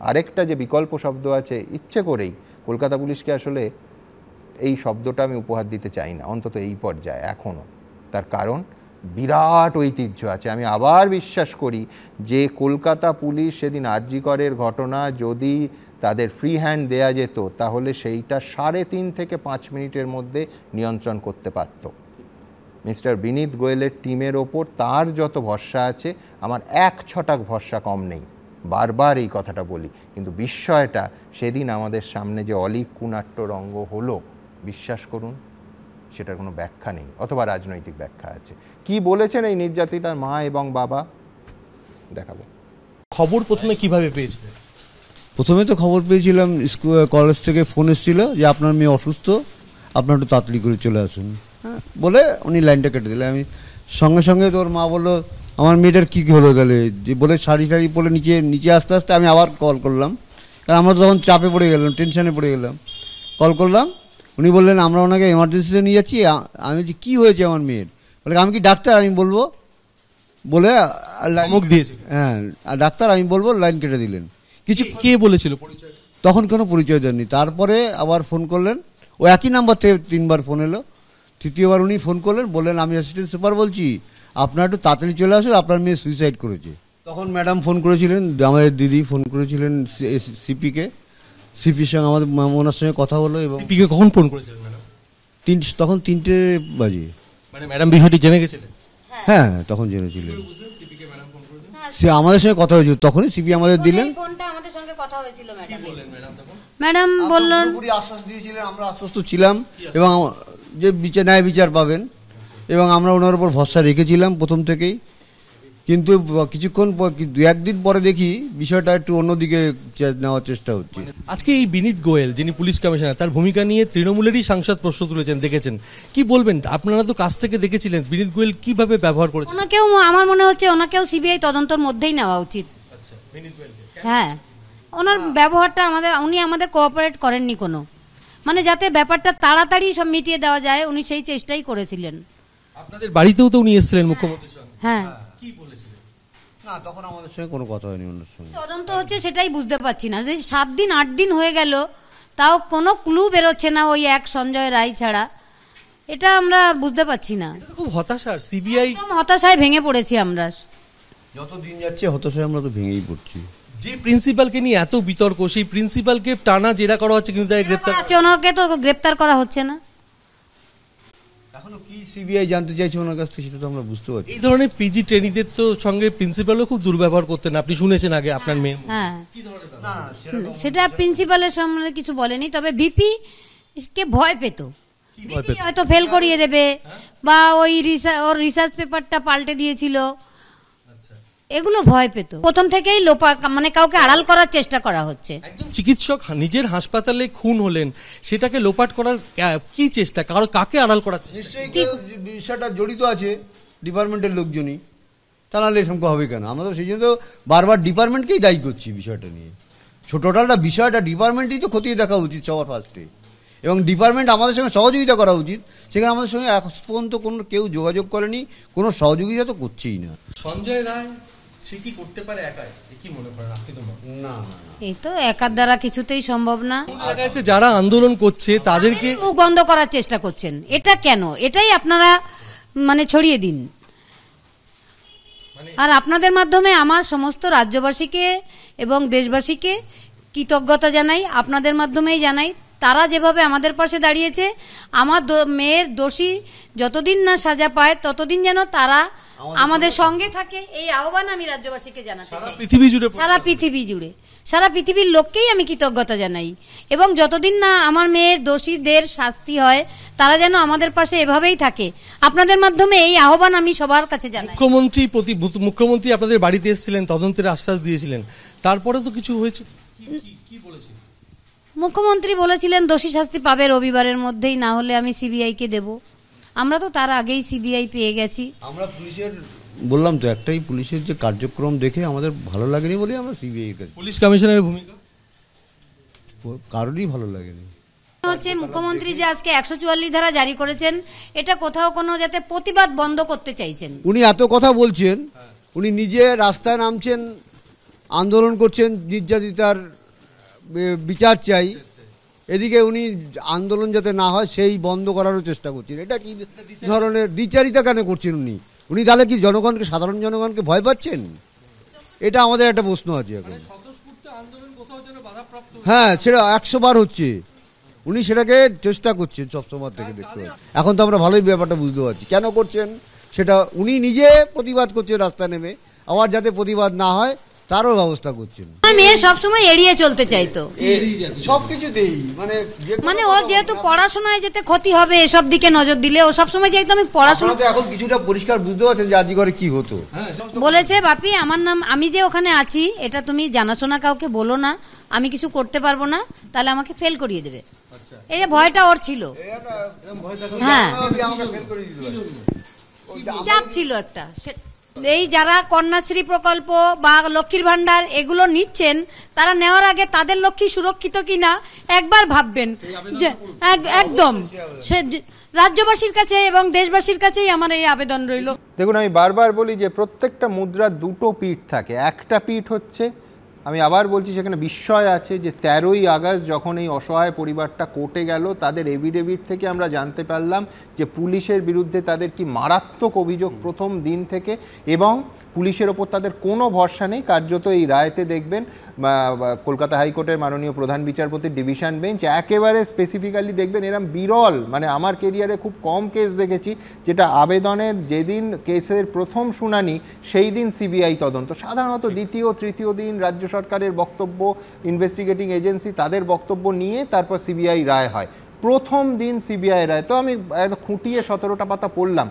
আরেকটা যে বিকল্প শব্দ আছে, ইচ্ছে করেই কলকাতা পুলিশকে আসলে এই শব্দটা আমি উপহার দিতে চাই না, অন্তত এই পর্যায়ে এখনও। তার কারণ বিরাট ঐতিহ্য আছে। আমি আবার বিশ্বাস করি যে কলকাতা পুলিশ সেদিন আরজি করের ঘটনা যদি তাদের ফ্রি হ্যান্ড দেয়া যেত, তাহলে সেইটা 3.5 থেকে 5 মিনিটের মধ্যে নিয়ন্ত্রণ করতে পারত। মিস্টার বিনীত গোয়েলের টিমের ওপর তার যত ভরসা আছে, আমার 1 ছটাক ভরসা কম নেই, বারবার এই কথাটা বলি। কিন্তু বিস্ময়টা সেদিন আমাদের সামনে যে অলীক কুনাট্য রঙ্গ হলো, বিশ্বাস করুন সেটার কোনো ব্যাখ্যা নেই, অথবা রাজনৈতিক ব্যাখ্যা আছে। কি বলেছেন এই নির্যাতিতার মা এবং বাবা, দেখাবো। খবর প্রথমে কিভাবে পেয়েছিলেন? প্রথমে তো খবর পেয়েছিলাম, কলেজ থেকে ফোন এসেছিল যে আপনার মেয়ে অসুস্থ, আপনার একটু তাড়াতাড়ি করে চলে আসুন, হ্যাঁ বলে উনি লাইনটা কেটে দিলেন। আমি সঙ্গে সঙ্গে তোর মা বললো আমার মেয়েটার কী হলো তাহলে, যে বলে শাড়ি টাড়ি পরে নিচে আসতে আসতে আমি আবার কল করলাম, কারণ আমরা তখন চাপে পড়ে গেলাম, টেনশনে পড়ে গেলাম। কল করলাম, উনি বললেন আমরা ওনাকে এমার্জেন্সিতে নিয়ে যাচ্ছি। আমি বলছি কী হয়েছে আমার মেয়ের? বলে আমি কি ডাক্তার, আমি বলবো বলে মুখ দিয়েছি, হ্যাঁ ডাক্তার আমি বলবো, লাইন কেটে দিলেন। কিছু কে বলেছিল পরিচয়? তখন কোনো পরিচয় দেননি। তারপরে আবার ফোন করলেন, ও একই নাম্বার থেকে 3বার ফোন এলো। তৃতীয়বার উনি ফোন করলেন, বললেন আমি অ্যাসিস্ট্যান্ট সুপার বলছি, আপনার একটু তাড়াতাড়ি চলে আসুন, আপনার মেয়ে সুইসাইড করেছে। তখন ম্যাডাম ফোন করেছিলেন, আমাদের দিদি ফোন করেছিলেন সিপিকে, সিপির সঙ্গে আমাদের ওনার সঙ্গে কথা হলো। এবং সিপিকে কখন ফোন করেছিলেন ম্যাডাম? তখন 3টে বাজে। মানে ম্যাডাম বিষয়টি জেনে গেছিলেন? হ্যাঁ তখন জেনেছিলেন, সে আমাদের সঙ্গে কথা হয়েছিল, তখনই সিপি আমাদের দিলেন। ম্যাডাম বললেন, আশ্বাস দিয়েছিলেন, আমরা আশ্বস্ত ছিলাম এবং যে ন্যায় বিচার পাবেন, এবং আমরা ওনার উপর ভরসা রেখেছিলাম প্রথম থেকেই। কিন্তু কিছুক্ষণ 2-1 দিন পরে দেখি বিষয়টা একটু অন্যদিকে নেওয়ার চেষ্টা হচ্ছে। আজকে এই বিনীত গোয়েল যিনি পুলিশ কমিশনার, তার ভূমিকা নিয়ে তৃণমূলেরই সাংসদ প্রশ্ন তুলেছেন, দেখেছেন, কি বলবেন? আপনারা তো কাছ থেকে দেখেছিলেন বিনীত গোয়েল কিভাবে ব্যবহার করেছেন। ওনাকেও আমার মনে হচ্ছে ওনাকেও সিবিআই তদন্তের মধ্যেই নেওয়া উচিত। হ্যাঁ, ওনার ব্যবহারটা উনি আমাদের কোঅপারেট করেননি কোনো, মানে যাতে ব্যাপারটা তাড়াতাড়ি সব মিটিয়ে দেওয়া যায়, উনি সেই চেষ্টাই করেছিলেন। আপনাদের বাড়িতেও তো উনি এসেছিলেন মুখ্যমন্ত্রীর সঙ্গে। হ্যাঁ, কি বলেছিলেন? না তখন আমাদের সঙ্গে কোনো কথা হয়নি ওনার সঙ্গে। তদন্ত হচ্ছে সেটাই বুঝতে পারছি না, যে 7 দিন 8 দিন হয়ে গেল, তাও কোনো ক্লু বেরোচ্ছে না ওই এক সঞ্জয় রায় ছাড়া। এটা আমরা বুঝতে পারছি না। খুব হতাশার, সিবিআই হতাশায় ভেঙে পড়েছি আমরা। যত দিন যাচ্ছে হতাশায় আমরা তো ভেঙেই পড়ছি। যে প্রিন্সিপালকে নিয়ে এত বিতর্ক, সেই প্রিন্সিপালকে টানা জেরা করা হচ্ছে, কিন্তু তাকে গ্রেফতার ওনাকে তো গ্রেফতার করা হচ্ছে না। এখনো কি সিবিআই জানতে চাইছে ওনার কাছ থেকে, সেটা তো আমরা বুঝতে পারছি। এই ধরনের পিজি ট্রেনিংদের তো সঙ্গে প্রিন্সিপালও খুব দুর্ব্যবহার করতেন, আপনি শুনেছেন আগে আপনার মেয়ে। হ্যাঁ, সেটা প্রিন্সিপালের সামনে কিছু বলেনি, তবে বিপি কে ভয় পেত, হয়তো ফেল করিয়ে দেবে, বা ওই ওর রিসার্চ পেপারটা পাল্টে দিয়েছিল, এগুলো ভয় পেত। প্রথম থেকেই মানে কাউকে আড়াল করার চেষ্টা করা হচ্ছে। একজন চিকিৎসক নিজের হাসপাতালে খুন হলেন, সেটাকে লোপাট করার কি চেষ্টা, কাকে আড়াল করার চেষ্টা? নিশ্চয়ই বিষয়টা জড়িত আছে ডিপার্টমেন্টের লোকজনই, তা নাহলে এরকম হবে কেন? আমরা তো সেই জন্য তো বারবার ডিপার্টমেন্টকেই দায়ী করছি বিষয়টা নিয়ে। টোটালটা বিষয়টা ডিপার্টমেন্টই তো খতিয়ে দেখা উচিত সবার ফার্স্টে, এবং ডিপার্টমেন্ট আমাদের সঙ্গে সহযোগিতা করা উচিত, সেখানে আমাদের সঙ্গে এখন পর্যন্ত কোনো কেউ যোগাযোগ করেনি, কোনো সহযোগিতা তো করছেই না। সঞ্জয় রায় সে কি করতে পারে একাই, কি মনে করেন আপনি? তো না, এই তো একার দ্বারা কিছুতেই সম্ভব না। যারা আন্দোলন করছে তাদেরকে মুখ বন্ধ করার চেষ্টা করছেন, এটা কেন? এটাই আপনারা মানে ছড়িয়ে দিন। আর আপনাদের মাধ্যমে আমার সমস্ত রাজ্যবাসীকে এবং দেশবাসীকে কৃতজ্ঞতা জানাই, আপনাদের মাধ্যমেই জানাই। তারা যেভাবে আমাদের পাশে দাঁড়িয়েছে, আমার মেয়ের দোষী যতদিন না সাজা পায় ততদিন যেন তারা আমাদের সঙ্গে থাকে, এই আহ্বান আমি রাজ্যবাসীকে জানাতে চাই। সারা পৃথিবীর লোককেই আমি কৃতজ্ঞতা জানাই, এবং যতদিন না আমার মেয়ের দোষীদের শাস্তি হয় তারা যেন আমাদের পাশে এভাবেই থাকে। আপনাদের মাধ্যমে এই আহ্বান আমি সবার কাছে জানাই। মুখ্যমন্ত্রী আপনাদের বাড়িতে এসেছিলেন, তদন্তের আশ্বাস দিয়েছিলেন, তারপরে তো কিছু হয়েছে, কি বলেছিলেন? মুখ্যমন্ত্রী বলেছিলেন দোষী শাস্তি পাবে রবিবারের মধ্যেই, না হলে আমি সিবিআইকে দেব। আমরা তো তার আগেই সিবিআই পেয়ে গেছি। আমরা পুলিশের বললাম তো একটাই, পুলিশের যে কার্যক্রম দেখে আমাদের ভালো লাগেনি বলে আমরা সিবিআই এর কাছে। পুলিশ কমিশনারের ভূমিকা কারোরই ভালো লাগেনি। হচ্ছে মুখ্যমন্ত্রী যে আজকে 144 ধারা জারি করেছেন, এটা কোথাও কোনো যাতে প্রতিবাদ বন্ধ করতে চাইছেন। উনি এত কথা বলছেন, উনি নিজে রাস্তায় নামছেন, আন্দোলন করছেন, নির্যাতিতার বিচার চাই, এদিকে উনি আন্দোলন যাতে না হয় সেই বন্ধ করারও চেষ্টা করছেন। এটা কি ধরনের দ্বিচারিতা কেন করছেন উনি? উনি তাহলে কি জনগণকে, সাধারণ জনগণকে ভয় পাচ্ছেন? এটা আমাদের একটা প্রশ্ন আছে এখন। হ্যাঁ, সেটা 100 বার হচ্ছে, উনি সেটাকে চেষ্টা করছেন সবসময় থেকে দেখতে পাচ্ছি। এখন তো আমরা ভালোই ব্যাপারটা বুঝতে পারছি কেন করছেন সেটা। উনি নিজে প্রতিবাদ করছেন রাস্তা নেমে, আবার যাতে প্রতিবাদ না হয় তারও ব্যবস্থা করছেন। মেয়ে সবসময় এড়িয়ে চলতে চাইতো সবকিছুতেই, মানে ও যেহেতু পড়াশোনায় যেতে ক্ষতি হবে এসব দিকে নজর দিলে, ও সবসময় যে একদম পড়াশোনা। এখন কিছুটা পরিষ্কার বুঝতে পারছেন যে আজকে কি হতো। বলেছে বাপি আমার নাম, আমি যে ওখানে আছি এটা তুমি জানাশোনা কাউকে বলো না, আমি কিছু করতে পারবো না, তাহলে আমাকে ফেল করিয়ে দেবে। এই যে ভয়টা ওর ছিল, হ্যাঁ চাপ ছিল একটা। এই যারা কন্যাশ্রী প্রকল্প বা লক্ষ্মীর ভান্ডার এগুলো নিচ্ছেন, তারা নেওয়ার আগে তাদের লক্ষ্মী সুরক্ষিত কিনা একবার ভাববেন। একদম সে রাজ্যবাসীর কাছে এবং দেশবাসীর কাছেই আমার এই আবেদন রইল। দেখুন, আমি বারবার বলি যে প্রত্যেকটা মুদ্রার দুটো পিঠ থাকে। একটা পিঠ হচ্ছে, আমি আবার বলছি, সেখানে বিস্ময় আছে যে 13ই আগস্ট যখন এই অসহায় পরিবারটা কোর্টে গেল, তাদের এভিডেভিট থেকে আমরা জানতে পারলাম যে পুলিশের বিরুদ্ধে তাদের কি মারাত্মক অভিযোগ প্রথম দিন থেকে, এবং পুলিশের ওপর তাদের কোনো ভরসা নেই। কার্যত এই রায়তে দেখবেন কলকাতা হাইকোর্টের মাননীয় প্রধান বিচারপতির ডিভিশন বেঞ্চ একেবারে স্পেসিফিক্যালি দেখবেন, এরম বিরল, মানে আমার কেরিয়ারে খুব কম কেস দেখেছি যেটা আবেদনের যেদিন কেসের প্রথম শুনানি সেই দিন সিবিআই তদন্ত, সাধারণত দ্বিতীয় তৃতীয় দিন রাজ্য সরকারের বক্তব্য, ইনভেস্টিগেটিং এজেন্সি তাদের বক্তব্য নিয়ে তারপর সিবিআই রায় হয়। প্রথম দিন সিবিআই রায়, তো আমি খুঁটিয়ে 17টা পাতা পড়লাম,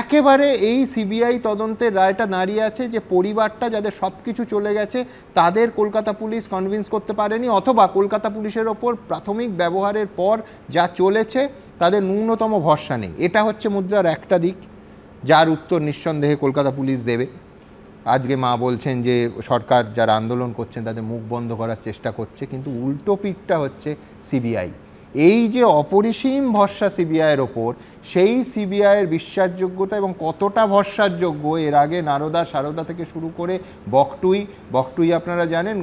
একেবারে এই সিবিআই তদন্তের রায়টা দাঁড়িয়ে আছে যে পরিবারটা যাদের সব কিছু চলে গেছে তাদের কলকাতা পুলিশ কনভিন্স করতে পারেনি, অথবা কলকাতা পুলিশের ওপর প্রাথমিক ব্যবহারের পর যা চলেছে তাদের ন্যূনতম ভরসা নেই। এটা হচ্ছে মুদ্রার একটা দিক, যার উত্তর নিঃসন্দেহে কলকাতা পুলিশ দেবে। আজকে মা বলছেন যে সরকার যারা আন্দোলন করছেন তাদের মুখ বন্ধ করার চেষ্টা করছে, কিন্তু উল্টো পিঠটা হচ্ছে সিবিআই। এই যে অপরিসীম ভরসা সিবিআইয়ের ওপর, সেই সিবিআইয়ের বিশ্বাসযোগ্যতা এবং কতটা ভরসার যোগ্য, এর আগে নারদা সারদা থেকে শুরু করে বকটুই আপনারা জানেন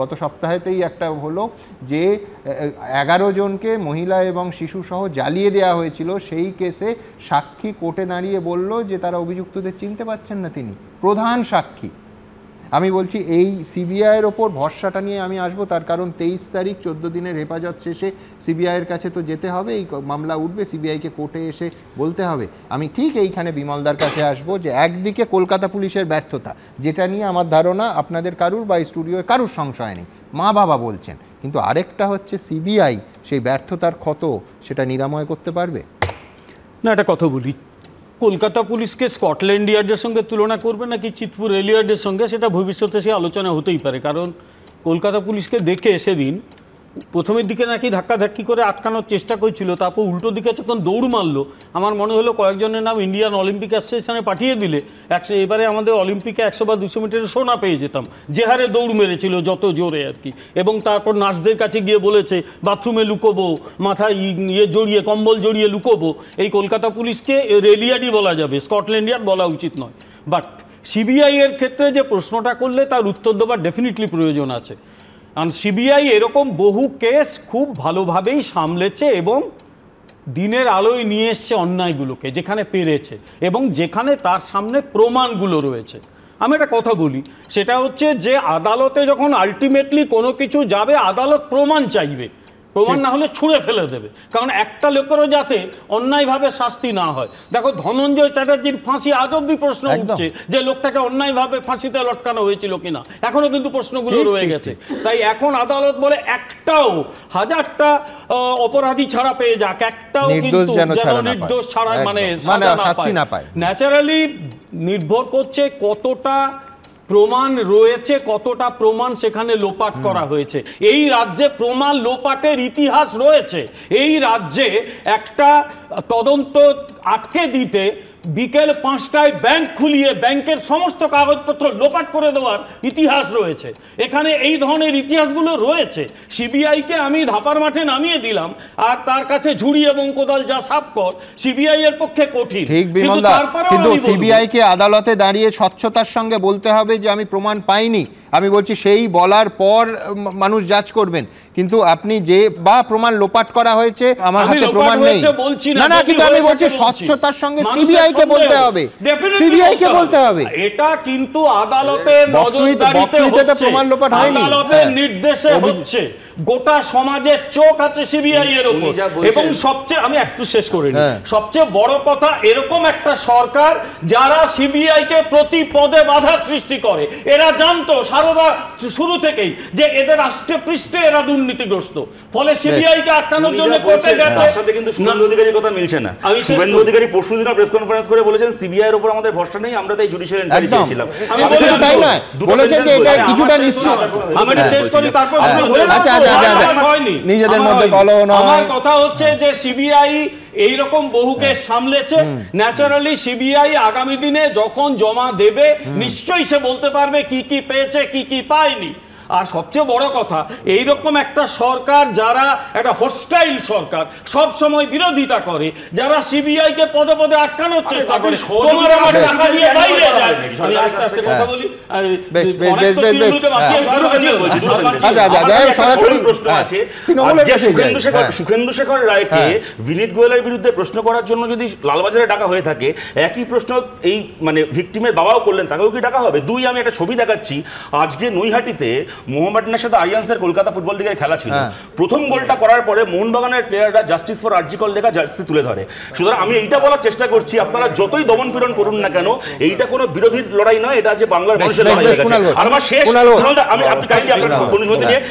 গত সপ্তাহেতেই একটা হলো যে 11 জনকে মহিলা এবং শিশুসহ জ্বালিয়ে দেওয়া হয়েছিল। সেই কেসে সাক্ষী কোর্টে দাঁড়িয়ে বলল যে তারা অভিযুক্তদের চিনতে পারছেন না, তিনি প্রধান সাক্ষী। আমি বলছি এই সিবিআইয়ের ওপর ভরসাটা নিয়ে আমি আসবো, তার কারণ 23 তারিখ 14 দিনের হেফাজত শেষে সিবিআইয়ের কাছে তো যেতে হবে, এই মামলা উঠবে, সিবিআইকে কোর্টে এসে বলতে হবে। আমি ঠিক এইখানে বিমলদার কাছে আসবো যে একদিকে কলকাতা পুলিশের ব্যর্থতা, যেটা নিয়ে আমার ধারণা আপনাদের কারুর বা স্টুডিওয় কারুর সংশয় নেই, মা বাবা বলছেন, কিন্তু আরেকটা হচ্ছে সিবিআই সেই ব্যর্থতার ক্ষত সেটা নিরাময় করতে পারবে না। একটা কথা বলি, কলকাতা পুলিশকে স্কটল্যান্ড ইয়ার্ডের সঙ্গে তুলনা করবে নাকি চিতপুর রেল ইয়ার্ডের সঙ্গে, সেটা ভবিষ্যতে সে আলোচনা হতেই পারে। কারণ কলকাতা পুলিশকে দেখে সেদিন প্রথমের দিকে নাকি ধাক্কাধাক্কি করে আটকানোর চেষ্টা করছিল, তারপর উল্টো দিকে যখন দৌড় মারলো, আমার মনে হলো কয়েকজনের নাম ইন্ডিয়ান অলিম্পিক অ্যাসোসিয়েশনে পাঠিয়ে দিলে এবারে আমাদের অলিম্পিকে 100 বা 200 মিটারে সোনা পেয়ে যেতাম, যে হারে দৌড় মেরেছিল, যত জোরে আর কি। এবং তারপর নার্সদের কাছে গিয়ে বলেছে বাথরুমে লুকোবো, মাথায় জড়িয়ে কম্বল জড়িয়ে লুকোবো। এই কলকাতা পুলিশকে রেলিয়াডি বলা যাবে, স্কটল্যান্ড ইয়ার্ড বলা উচিত নয়। বাট সিবিআই এর ক্ষেত্রে যে প্রশ্নটা করলে তার উত্তর দেওয়ার ডেফিনেটলি প্রয়োজন আছে। কারণ সিবিআই এরকম বহু কেস খুব ভালোভাবেই সামলেছে এবং দিনের আলোয় নিয়ে এসছে অন্যায়গুলোকে যেখানে পেরেছে এবং যেখানে তার সামনে প্রমাণগুলো রয়েছে। আমি একটা কথা বলি, সেটা হচ্ছে যে আদালতে যখন আলটিমেটলি কোনো কিছু যাবে, আদালত প্রমাণ চাইবে, প্রমাণ না হলে ছুঁড়ে ফেলে দেবে। কারণ একটা লোকেরও যাতে অন্যায়ভাবে শাস্তি না হয়। দেখো ধনঞ্জয় চ্যাটার্জির ফাঁসি আজ অব্দি প্রশ্ন উঠছে যে লোকটাকে অন্যায়ভাবে ফাঁসিতে লটকানো হয়েছিল কিনা, এখনো কিন্তু প্রশ্নগুলো রয়ে গেছে। তাই এখন আদালত বলে একটাও, হাজারটা অপরাধী ছাড়া পেয়ে যাক, একটাও কিন্তু নির্দোষ ছাড়া মানে শাস্তি না পায়। ন্যাচারালি নির্ভর করছে কতটা প্রমাণ রয়েছে, কতটা প্রমাণ সেখানে লোপাট করা হয়েছে। এই রাজ্যে প্রমাণ লোপাটের ইতিহাস রয়েছে। এই রাজ্যে একটা তদন্ত আটকে দিতে বিকেল 5টায় ব্যাংক খুলিয়ে ব্যাংকের সমস্ত কাগজপত্র লোপাট করে দেওয়ার ইতিহাস রয়েছে। এখানে এই ধরনের ইতিহাসগুলো রয়েছে। সিবিআইকে আমি ধাপার মাঠে নামিয়ে দিলাম, আর তার কাছে ঝুড়ি এবং কোদাল যা সাফ কর, সিবিআই এর পক্ষে কঠিন। ঠিক বিমলদা, কিন্তু সিবিআইকে আদালতে দাঁড়িয়ে স্বচ্ছতার সঙ্গে বলতে হবে যে আমি প্রমাণ পাইনি। আমি বলছি সেই বলার পর মানুষ জাজ করবেন, কিন্তু আপনি যে বা প্রমাণ লোপাট করা হয়েছে আমার হাতে প্রমাণ নেই, না না, কিন্তু আমি বলছি স্বচ্ছতার সঙ্গে সিবিআই কে বলতে হবে, সিবিআই কে বলতে হবে। এটা কিন্তু আদালতের নজরদারিতে হচ্ছে, প্রমাণ লোপাট হয়নি, আদালতের নির্দেশে হচ্ছে। গোটা সমাজের চোখ আছে সিবিআই এর উপর। এবং সবচেয়ে, আমি একটু শেষ করে নিই, সবচেয়ে বড় কথা, এরকম একটা সরকার যারা সিবিআই কে প্রতি পদে বাধা সৃষ্টি করে, এরা জানতো সারদা শুরু থেকেই যে এদের রাষ্ট্রে পৃষ্ঠে এরা দুর্নীতিগ্রস্ত, ফলে সিবিআই কে আটকানোর জন্য কোর্টে গেছে। তার সাথে কিন্তু শুভেন্দু অধিকারীর কথা মিলছে না। শুভেন্দু অধিকারী পরশুদিন প্রেস কনফারেন্স করে বলেছেন সিবিআই এর উপর আমাদের ভরসা নেই, আমরা তাই জুডিশিয়াল ইনকোয়ারি চেয়েছিলাম। আমি বলছি তাই না, বলেছেন যে এটা কিছুটা নিশ্চিত। আমি শেষ করি, তারপর নিজেদের মধ্যে কলহ নয়। আমার কথা হচ্ছে যে সিবিআই এইরকম বহু কেস সামলেছে। ন্যাচারালি সিবিআই আগামী দিনে যখন জমা দেবে নিশ্চয়ই সে বলতে পারবে কি কি পেয়েছে, কি কি পায়নি। আর সবচেয়ে বড় কথা, এইরকম একটা সরকার যারা একটা হোস্টাইল সরকার, সব সময় বিরোধিতা করে, যারা সিবিআই কে পদে পদে আটকানোর চেষ্টা করে, তোমার আমার টাকা দিয়ে বাইরে যায়। আমি আস্তে আস্তে কথা বলি, সুখেন্দু শেখর রায়কে বিনীত গোয়েলের বিরুদ্ধে প্রশ্ন করার জন্য যদি লালবাজারে ডাকা হয়ে থাকে, একই প্রশ্ন এই মানে ভিকটিমের বাবাও করলেন, তাকেও কি ডাকা হবে? দুই, আমি একটা ছবি দেখাচ্ছি, আজকে নৈহাটিতে মোহামেডানের সাথে আরিয়ান্সের কলকাতা ফুটবল লিগের খেলা ছিল। প্রথম গোলটা করার পরে মোহনবাগানের প্লেয়াররা জাস্টিস ফর আরজি কল লেখা জার্সি তুলে ধরে। সুতরাং আমি এইটা বলার চেষ্টা করছি, আপনারা যতই দমন পীড়ন করুন না কেন, এইটা কোনো বিরোধীর লড়াই নয়, এটা যে বাংলার মানুষের লড়াই হয়ে গেছে। আর আমার শেষ, আপনি কাইন্ডলি আপনার অনুমতি নিয়ে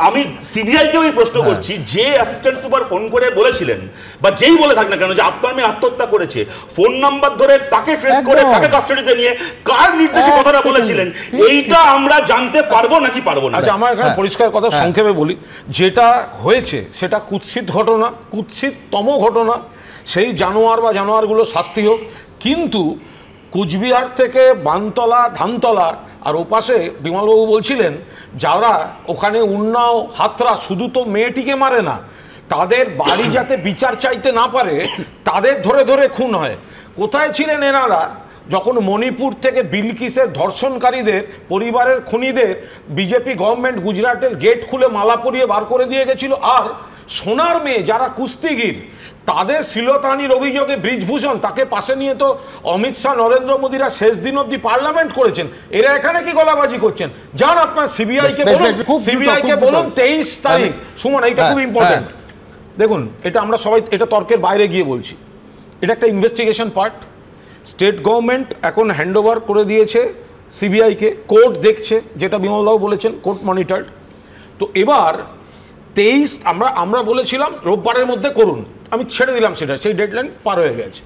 আমি সিবিআই কেও এই প্রশ্ন করছি, যে অ্যাসিস্ট্যান্ট সুপার ফোন করে বলেছিলেন বা যেই বলে থাক না কেন যে আপনার মেয়ে আত্মহত্যা করেছে, ফোন নাম্বার ধরে তাকে ট্রেস করে তাকে কাস্টাডিতে নিয়ে কার নির্দেশে কথাটা বলেছিলেন, এইটা আমরা জানতে পারবো নাকি পারবো না? আচ্ছা, আমার এখানে পরিষ্কার কথা সংক্ষেপে বলি, যেটা হয়েছে সেটা কুৎসিত ঘটনা, কুৎসিততম ঘটনা। সেই জানোয়ার বা জানোয়ারগুলো শাস্তি হোক, কিন্তু কুচবিহার থেকে বানতলা, ধানতলা, আর ওপাশে বিমলবাবু বলছিলেন যারা ওখানে উন্নাও, হাতরা শুধু তো মেয়েটিকে মারে না, তাদের বাড়ি যাতে বিচার চাইতে না পারে তাদের ধরে ধরে খুন হয়। কোথায় ছিলেন এনারা যখন মণিপুর থেকে বিলকিসের ধর্ষণকারীদের পরিবারের খুনিদের বিজেপি গভর্নমেন্ট গুজরাটের গেট খুলে মালা পরিয়ে বার করে দিয়ে গেছিল? আর সোনার মেয়ে যারা কুস্তিগির, তাদের শ্লীলতাহানির অভিযোগে ব্রিজভূষণ, তাকে পাশে নিয়ে তো অমিত শাহ, নরেন্দ্র মোদীরা শেষ দিন অব্দি পার্লামেন্ট করেছেন। এরা এখানে কি গলাবাজি করছেন? যান আপনার সিবিআই কে বলুন, সিবিআই কে বলুন 23 তারিখ। সুমন, এইটা খুব ইম্পর্টেন্ট। দেখুন, এটা আমরা সবাই এটা তর্কের বাইরে গিয়ে বলছি, এটা একটা ইনভেস্টিগেশন পার্ট। স্টেট গভর্নমেন্ট এখন হ্যান্ডওভার করে দিয়েছে সিবিআইকে, কোর্ট দেখছে, যেটা বিমলদাও বলেছেন, কোর্ট মনিটর্ড। তো এবার 23 আমরা বলেছিলাম রোববারের মধ্যে করুন, আমি ছেড়ে দিলাম সেটা, সেই ডেডলাইন পার হয়ে গেছে।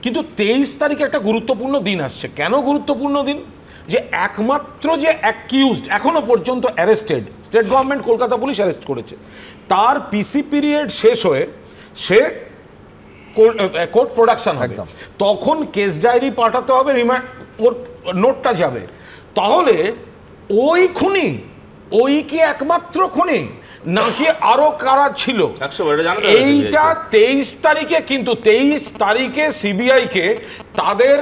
কিন্তু 23 তারিখে একটা গুরুত্বপূর্ণ দিন আসছে। কেন গুরুত্বপূর্ণ দিন? যে একমাত্র যে অ্যাকিউজড এখনো পর্যন্ত arrested state government Kolkata police arrest করেছে। তার পিসি পিরিয়ড শেষ হয়ে সে কোর্ট প্রোডাকশন হবে, তখন কেস ডায়েরি পাঠাতে হবে, ওর নোটটা যাবে। তাহলে ওই খুনি, ওই কি একমাত্র খুনি নাকি আরো কারা ছিল? এইটা 23 তারিখে, কিন্তু 23 তারিখে সিবিআই কে তাদের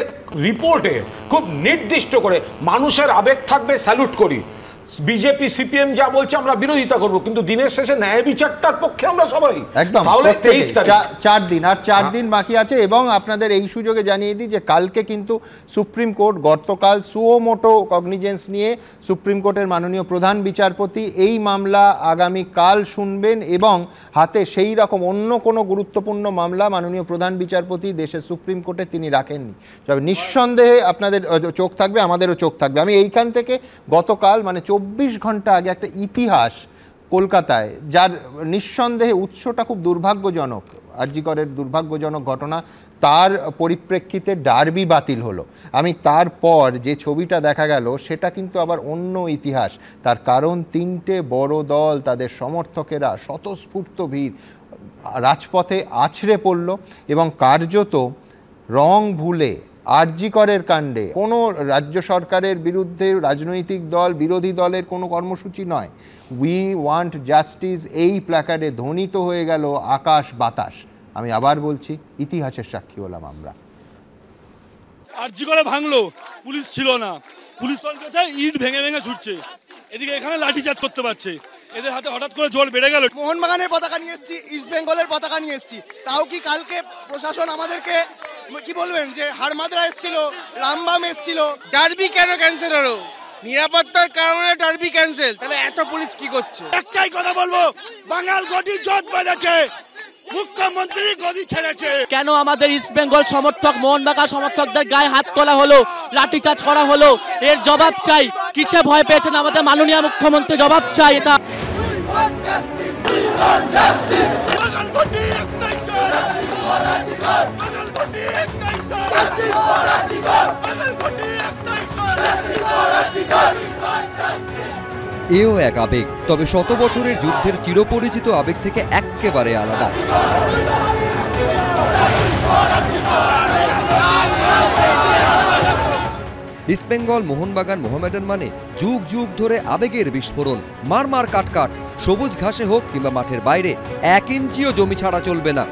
রিপোর্টে খুব নির্দিষ্ট করে, মানুষের আবেগ থাকবে, স্যালুট করি, বিজেপি সিপিএম যা বলছে আমরা বিরোধিতা করব, কিন্তু দিনের শেষে ন্যায় বিচারটার পক্ষে আমরা সবাই একদম। তাহলে 23 তারিখ 4 দিন, আর 4 দিন বাকি আছে। এবং আপনাদের এই সুযোগে জানিয়ে দিই যে কালকে কিন্তু সুপ্রিম কোর্ট গতকাল সুওমোটো কগনিজেন্স নিয়ে সুপ্রিম কোর্টের মাননীয় প্রধান বিচারপতি এই মামলা আগামী কাল শুনবেন, এবং হাতে সেই রকম অন্য কোনো গুরুত্বপূর্ণ মামলা মাননীয় প্রধান বিচারপতি দেশের সুপ্রিম কোর্টে তিনি রাখেননি। তবে নিঃসন্দেহে আপনাদের চোখ থাকবে, আমাদেরও চোখ থাকবে। আমি এইখান থেকে গতকাল মানে 24 ঘন্টা আগে একটা ইতিহাস কলকাতায়, যার নিঃসন্দেহে উৎসটা খুব দুর্ভাগ্যজনক, আরজি করের দুর্ভাগ্যজনক ঘটনা, তার পরিপ্রেক্ষিতে ডার্বি বাতিল হলো। আমি তারপর যে ছবিটা দেখা গেল সেটা কিন্তু আবার অন্য ইতিহাস। তার কারণ 3টে বড় দল, তাদের সমর্থকেরা স্বতঃস্ফূর্ত ভিড় রাজপথে আছড়ে পড়ল, এবং কার্যত রং ভুলে আরজি করের কাণ্ডে কোনো রাজ্য সরকারের বিরুদ্ধে রাজনৈতিক দল, বিরোধী দলের কোনো কর্মসূচি নয়, উই ওয়ান্ট জাস্টিস, এই প্ল্যাকার্ডে ধ্বনিত হয়ে গেল আকাশ বাতাস। আমি আবার বলছি, ইতিহাসের সাক্ষী হলাম আমরা। আরজি করে ভাঙলো, পুলিশ ছিল না, পুলিশ ইট ভেঙে ভেঙে ছুটছে, এদিকে এখানে লাঠিচার্জ করতে পারছে, এদের হাতে হঠাৎ করে জল বেড়ে গেল। মোহনবাগানের পতাকা নিয়ে এসেছি, ইস্ট বেঙ্গলের পতাকা নিয়ে এসেছি, তাও কি কালকে প্রশাসন আমাদেরকে কি বলবেন যে হারমাদরা এসেছিল, রামবাম এসেছিল, ডার্বি কেন ক্যান্সেল হলো? নিরাপত্তার কারণে ডার্বি ক্যান্সেল, তাহলে এত পুলিশ কি করছে? একটাই কথা বলবো, বাঙাল গদি জোট বাজাচ্ছে, মুখ্যমন্ত্রী গদি ছেড়েছে। কেন আমাদের ইস্ট বেঙ্গল সমর্থক, মোহনবাগান সমর্থকদের গায়ে হাত তোলা হলো, লাঠিচার্জ করা হলো? এর জবাব চাই। কিসে ভয় পেয়েছেন আমাদের মাননীয় মুখ্যমন্ত্রী? জবাব চাই এটা। এও এক আবেগ, তবে শত বছরের যুদ্ধের চিরপরিচিত আবেগ থেকে একেবারে আলাদা। ইস্টবেঙ্গল, মোহনবাগান, মোহামেডান মানে যুগ যুগ ধরে আবেগের বিস্ফোরণ। মার কাট, সবুজ ঘাসে হোক কিংবা মাঠের বাইরে, 1 ইঞ্চিও জমি ছাড়া চলবে না।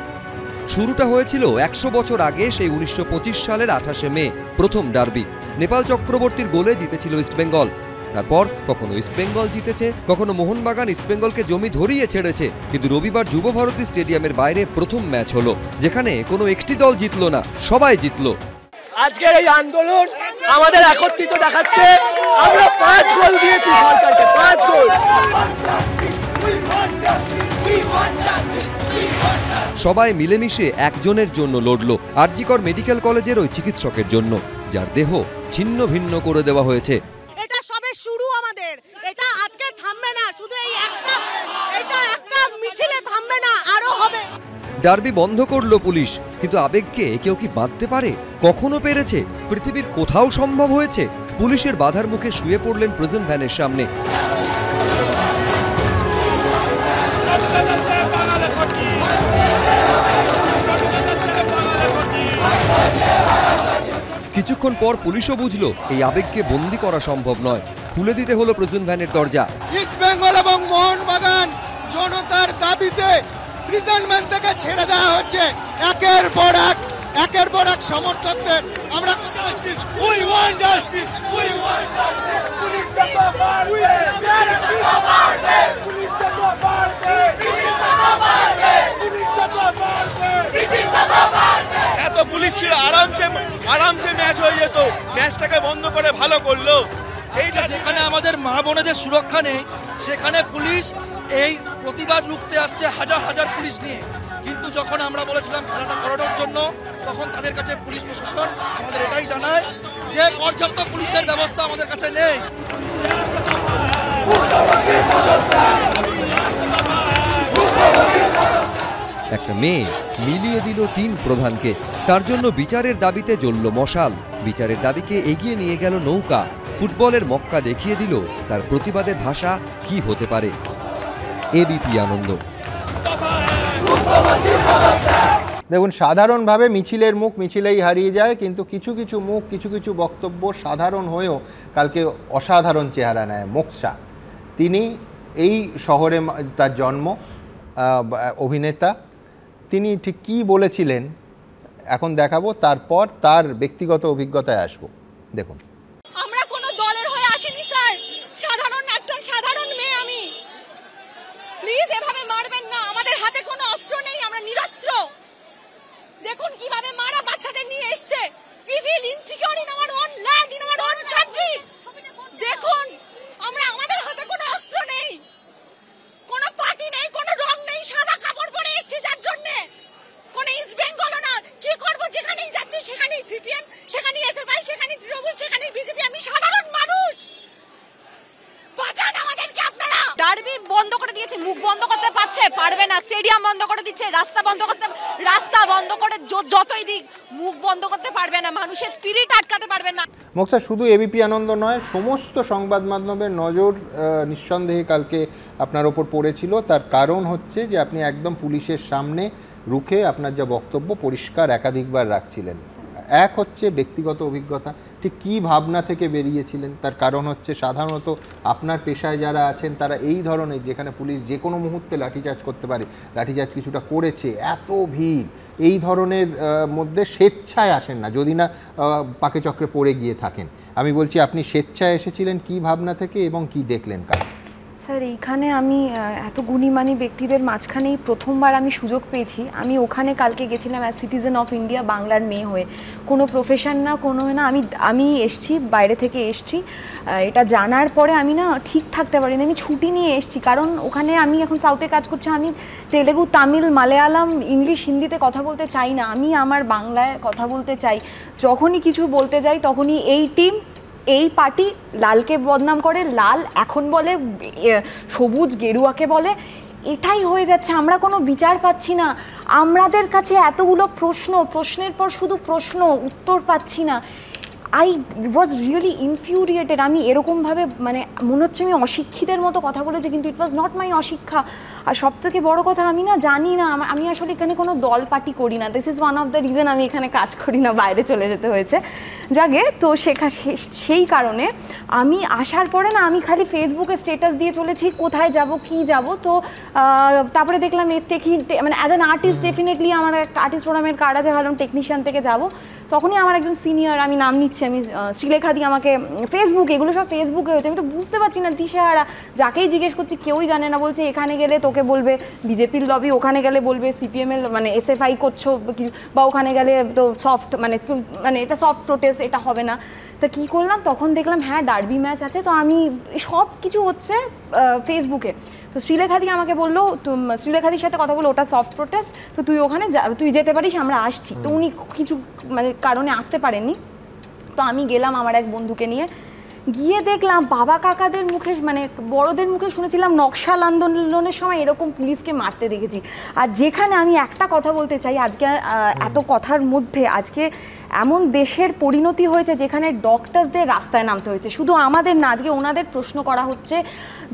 শুরুটা হয়েছিল 100 বছর আগে, সেই 1925 সালের 28শে মে প্রথম ডার্বি। নেপাল চক্রবর্তীর গোলে জিতেছিল ইস্টবেঙ্গল। তারপর কখনো ইস্টবেঙ্গল জিতেছে, কখনো মোহনবাগান ইস্টবেঙ্গলকে জমি ধরিয়ে ছেড়েছে। কিন্তু রবিবার যুবভারতী স্টেডিয়ামের বাইরে প্রথম ম্যাচ হলো, যেখানে কোনো একটি দল জিতলো না, সবাই জিতলো। আজকের এই আন্দোলন আমাদের একত্রিত দেখাচ্ছে। আমরা 5 গোল দিয়েছি সরকারকে, 5 গোল। সবাই মিলেমিশে একজনের জন্য লড়লো, আরজি কর মেডিকেল কলেজের ওই চিকিৎসকের জন্য, যার দেহ ছিন্ন ভিন্ন করে দেওয়া হয়েছে। এটা সবে শুরু আমাদের, এটা আজকে থামবে না, শুধু এই একটা মিছিলে থামবে না, আরো হবে। ডার্বি বন্ধ করলো পুলিশ, কিন্তু আবেগকে কেউ কি বাঁধতে পারে? কখনো পেরেছে? পৃথিবীর কোথাও সম্ভব হয়েছে? পুলিশের বাধার মুখে শুয়ে পড়লেন প্রিজন ভ্যানের সামনে। কিছুক্ষণ পর পুলিশও বুঝলো এই আবেগকে বন্দী করা সম্ভব নয়, খুলে দিতে হলো প্রিজন ভ্যানের দরজা। ইস্ট বেঙ্গল এবং মোহনবাগান জনতার দাবিতে প্রিজন ভ্যান থেকে ছেড়ে দেওয়া হচ্ছে একের পর এক সমর্থকদের। আমরা এত পুলিশ ছিল, আরামসে ম্যাচ হয়ে যেত, ম্যাচটাকে বন্ধ করে ভালো করলো। এইটা যেখানে আমাদের মা বোনেদের সুরক্ষা নেই, সেখানে পুলিশ এই প্রতিবাদ রুখতে আসছে হাজার হাজার পুলিশ নিয়ে। কিন্তু যখন আমরা বলেছিলাম খেলাটা করানোর জন্য, তখন তাদের কাছে পুলিশ প্রশাসন আমাদের এটাই জানায় যে পর্যাপ্ত পুলিশের ব্যবস্থা আমাদের কাছে নেই। একটা মেয়ে মিলিয়ে দিল 3 প্রধানকে, তার জন্য বিচারের দাবিতে জ্বলল মশাল। বিচারের দাবিকে এগিয়ে নিয়ে গেল নৌকা। ফুটবলের মক্কা দেখিয়ে দিল তার প্রতিবাদের ভাষা কি হতে পারে। এবিপি আনন্দ। দেখুন, সাধারণভাবে মিছিলের মুখ মিছিলেই হারিয়ে যায়, কিন্তু কিছু কিছু মুখ, কিছু কিছু বক্তব্য সাধারণ হয়েও কালকে অসাধারণ চেহারা নেয়। মোকসা, তিনি এই শহরে তার জন্ম, অভিনেতা, তিনি ঠিক কী বলেছিলেন এখন দেখাবো, তারপর তার ব্যক্তিগত অভিজ্ঞতায় আসবো। দেখুন। আমরা কোনো দলের হয়ে আসিনি স্যার, সাধারণ মেয়ে আমি। প্লিজ এভাবে মারবেন না, আমাদের হাতে কোনো অস্ত্র নেই, আমরা নিরস্ত্র। দেখুন কিভাবে মারা বাচ্চাদের নিয়ে এসছে। We feel insecure in our own land, in our own country. দেখুন আমাদের হাতে কোনো অস্ত্র নেই, কোনো পার্টি নেই, কোনো রং নেই, সাদা কাপড় পরে এসেছি যার জন্য। কোনো ইস্ট বেঙ্গলও না, কি করব, যেখানেই যাচ্ছি সেখানেই সিপিএম, সেখানেই এসএফআই, সেখানেই তৃণমূল, সেখানেই বিজেপি। আমি সাধারণ মানুষ, বাঁচান আমাদেরকে আপনারা। ডার্বি বন্ধ করে দিয়েছে, মুখ বন্ধ করতে পারবে না, স্টেডিয়াম বন্ধ করে দিচ্ছে, রাস্তা বন্ধ করে যতই দিক মুখ বন্ধ করতে পারবে না, মানুষের স্পিরিট আটকাতে পারবে না। মোকসা, শুধু এবিপি আনন্দ নয়, সমস্ত সংবাদ মাধ্যমের নজর নিঃসন্দেহে কালকে আপনার ওপর পড়েছিল। তার কারণ হচ্ছে যে আপনি একদম পুলিশের সামনে রুখে আপনার যা বক্তব্য পরিষ্কার একাধিকবার রাখছিলেন। এক হচ্ছে ব্যক্তিগত অভিজ্ঞতা, ঠিক কী ভাবনা থেকে বেরিয়েছিলেন, তার কারণ হচ্ছে সাধারণত আপনার পেশায় যারা আছেন তারা এই ধরনের, যেখানে পুলিশ যে কোনো মুহূর্তে লাঠিচার্জ করতে পারে, লাঠিচার্জ কিছুটা করেছে, এত ভিড়, এই ধরনের মধ্যে স্বেচ্ছায় আসেন না, যদি না পাকে চক্রে পড়ে গিয়ে থাকেন। আমি বলছি আপনি স্বেচ্ছায় এসেছিলেন কী ভাবনা থেকে এবং কি দেখলেন কাল? স্যার, এইখানে আমি এত গুণীমানী ব্যক্তিদের মাঝখানেই প্রথমবার আমি সুযোগ পেয়েছি। আমি ওখানে কালকে গেছিলাম অ্যাজ সিটিজেন অফ ইন্ডিয়া, বাংলার মেয়ে হয়ে, কোনো প্রফেশন না, কোনো না, আমি এসছি, বাইরে থেকে এসছি। এটা জানার পরে আমি না ঠিক থাকতে পারিনি, আমি ছুটি নিয়ে এসছি, কারণ ওখানে আমি এখন সাউথে কাজ করছি, আমি তেলেগু, তামিল, মালায়ালাম, ইংলিশ, হিন্দিতে কথা বলতে চাই না, আমি আমার বাংলায় কথা বলতে চাই। যখনই কিছু বলতে যাই তখনই এই টিম, এই পার্টি লালকে বদনাম করে, লাল এখন বলে সবুজ, গেরুয়াকে বলে, এটাই হয়ে যাচ্ছে। আমরা কোনো বিচার পাচ্ছি না, আমাদের কাছে এতগুলো প্রশ্নের পর শুধু প্রশ্ন, উত্তর পাচ্ছি না। I was really infuriated. আমি এরকমভাবে মানে মনে হচ্ছে আমি অশিক্ষিতের মতো কথা বলেছি, কিন্তু ইট ওয়াজ নট মাই অশিক্ষা। আর সবথেকে বড় কথা, আমি না জানি না, আমি আসলে এখানে কোনো দল পার্টি করি না। This is one of the reason আমি এখানে কাজ করি না, বাইরে চলে যেতে হয়েছে যাকে। তো সেই কারণে আমি আসার পরে না আমি খালি ফেসবুকে স্টেটাস দিয়ে চলেছি কোথায় যাব, কি যাব। তো তারপরে দেখলাম মানে অ্যাজ অ্যান আর্টিস্ট ডেফিনেটলি আমার একটা আর্টিস্ট ফোরামের কার্ড আছে, ভাবলাম টেকনিশিয়ান থেকে যাব। তখনই আমার একজন সিনিয়র, আমি নাম নিচ্ছি, আমি শ্রীলেখা দিয়ে আমাকে ফেসবুকে, এগুলো সব ফেসবুকে হয়েছে, আমি তো বুঝতে পারছি না দিশেহারা, যাকেই জিজ্ঞেস করছি কেউই জানে না। বলছে এখানে গেলে তোকে বলবে বিজেপির লবি, ওখানে গেলে বলবে সিপিএমের মানে এসএফআই করছো, বা ওখানে গেলে তো সফট মানে এটা সফট প্রোটেস্ট, এটা হবে না। তা কী করলাম, তখন দেখলাম হ্যাঁ ডার্বি ম্যাচ আছে, তো আমি সব কিছু হচ্ছে ফেসবুকে। তো শ্রীলেখাদি আমাকে বললো, শ্রীলেখাদির সাথে কথা বললো, ওটা সফট প্রোটেস্ট, তো তুই ওখানে তুই যেতে পারিস, আমরা আসছি। তো উনি কিছু মানে কারণে আসতে পারেননি। তো আমি গেলাম আমার এক বন্ধুকে নিয়ে, গিয়ে দেখলাম বাবা কাকাদের মুখে, মানে বড়দের মুখে শুনেছিলাম নকশাল আন্দোলনের সময় এরকম পুলিশকে মারতে দেখেছি। আর যেখানে আমি একটা কথা বলতে চাই, আজকে এত কথার মধ্যে আজকে এমন দেশের পরিণতি হয়েছে যেখানে ডক্টরসদের রাস্তায় নামতে হয়েছে, শুধু আমাদের না, আজকে ওনাদের প্রশ্ন করা হচ্ছে।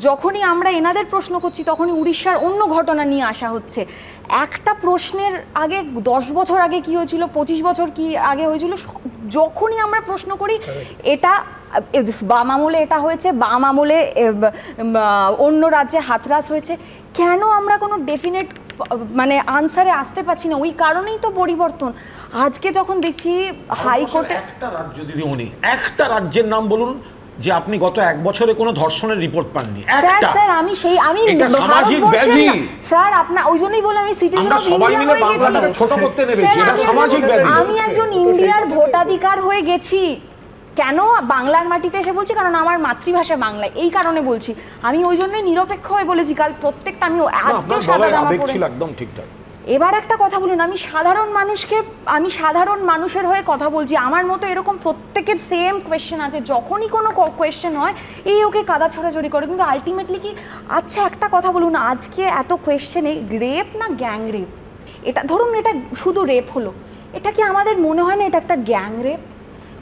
যখনই আমরা এনাদের প্রশ্ন করছি তখনই উড়িষ্যার অন্য ঘটনা নিয়ে আসা হচ্ছে। একটা প্রশ্নের আগে 10 বছর আগে কি হয়েছিল, 25 বছর কি আগে হয়েছিল, যখনই আমরা প্রশ্ন করি এটা বাম আমলে এটা হয়েছে, বাম আমলে অন্য রাজ্যে হাতরাস হয়েছে, কেন আমরা কোনো ডেফিনেট মানে আনসারে আসতে পারছি না? ওই কারণেই তো পরিবর্তন। আজকে যখন দেখছি হাইকোর্টে একটা রাজ্য, দিদি উনি একটা রাজ্যের নাম বলুন যে আপনি গত 1 বছরে কোনো ধর্ষণের রিপোর্ট পাননি। স্যার আমি ভারতবর্ষে স্যার আপনার ওই জন্যই বলে আমি সিটিজেন অফ ইন্ডিয়া হয়ে গেছি, ছোট করতে নেবে, এটা সামাজিক ব্যাধি। আমি একজন ইন্ডিয়ার ভোটাধিকার হয়ে গেছি। কেন বাংলার মাটিতে এসে বলছি? কারণ আমার মাতৃভাষা বাংলা, এই কারণে বলছি। আমি ওই জন্যই নিরপেক্ষ হয়ে বলেছি কাল প্রত্যেকটা। আমি আজকেও সাদা জামা পরে একদম ঠিকঠাক। এবার একটা কথা বলুন, আমি সাধারণ মানুষের হয়ে কথা বলছি। আমার মতো এরকম প্রত্যেকের সেম কোয়েশ্চেন আছে। যখনই কোনো কোয়েশ্চেন হয় এই ওকে কাদা ছড়াছড়ি করে, কিন্তু আলটিমেটলি কি? আচ্ছা একটা কথা বলুন, আজকে এত কোয়েশ্চেনে রেপ না গ্যাং রেপ, এটা ধরুন এটা শুধু রেপ হলো, এটা কি আমাদের মনে হয় না এটা একটা গ্যাং রেপ?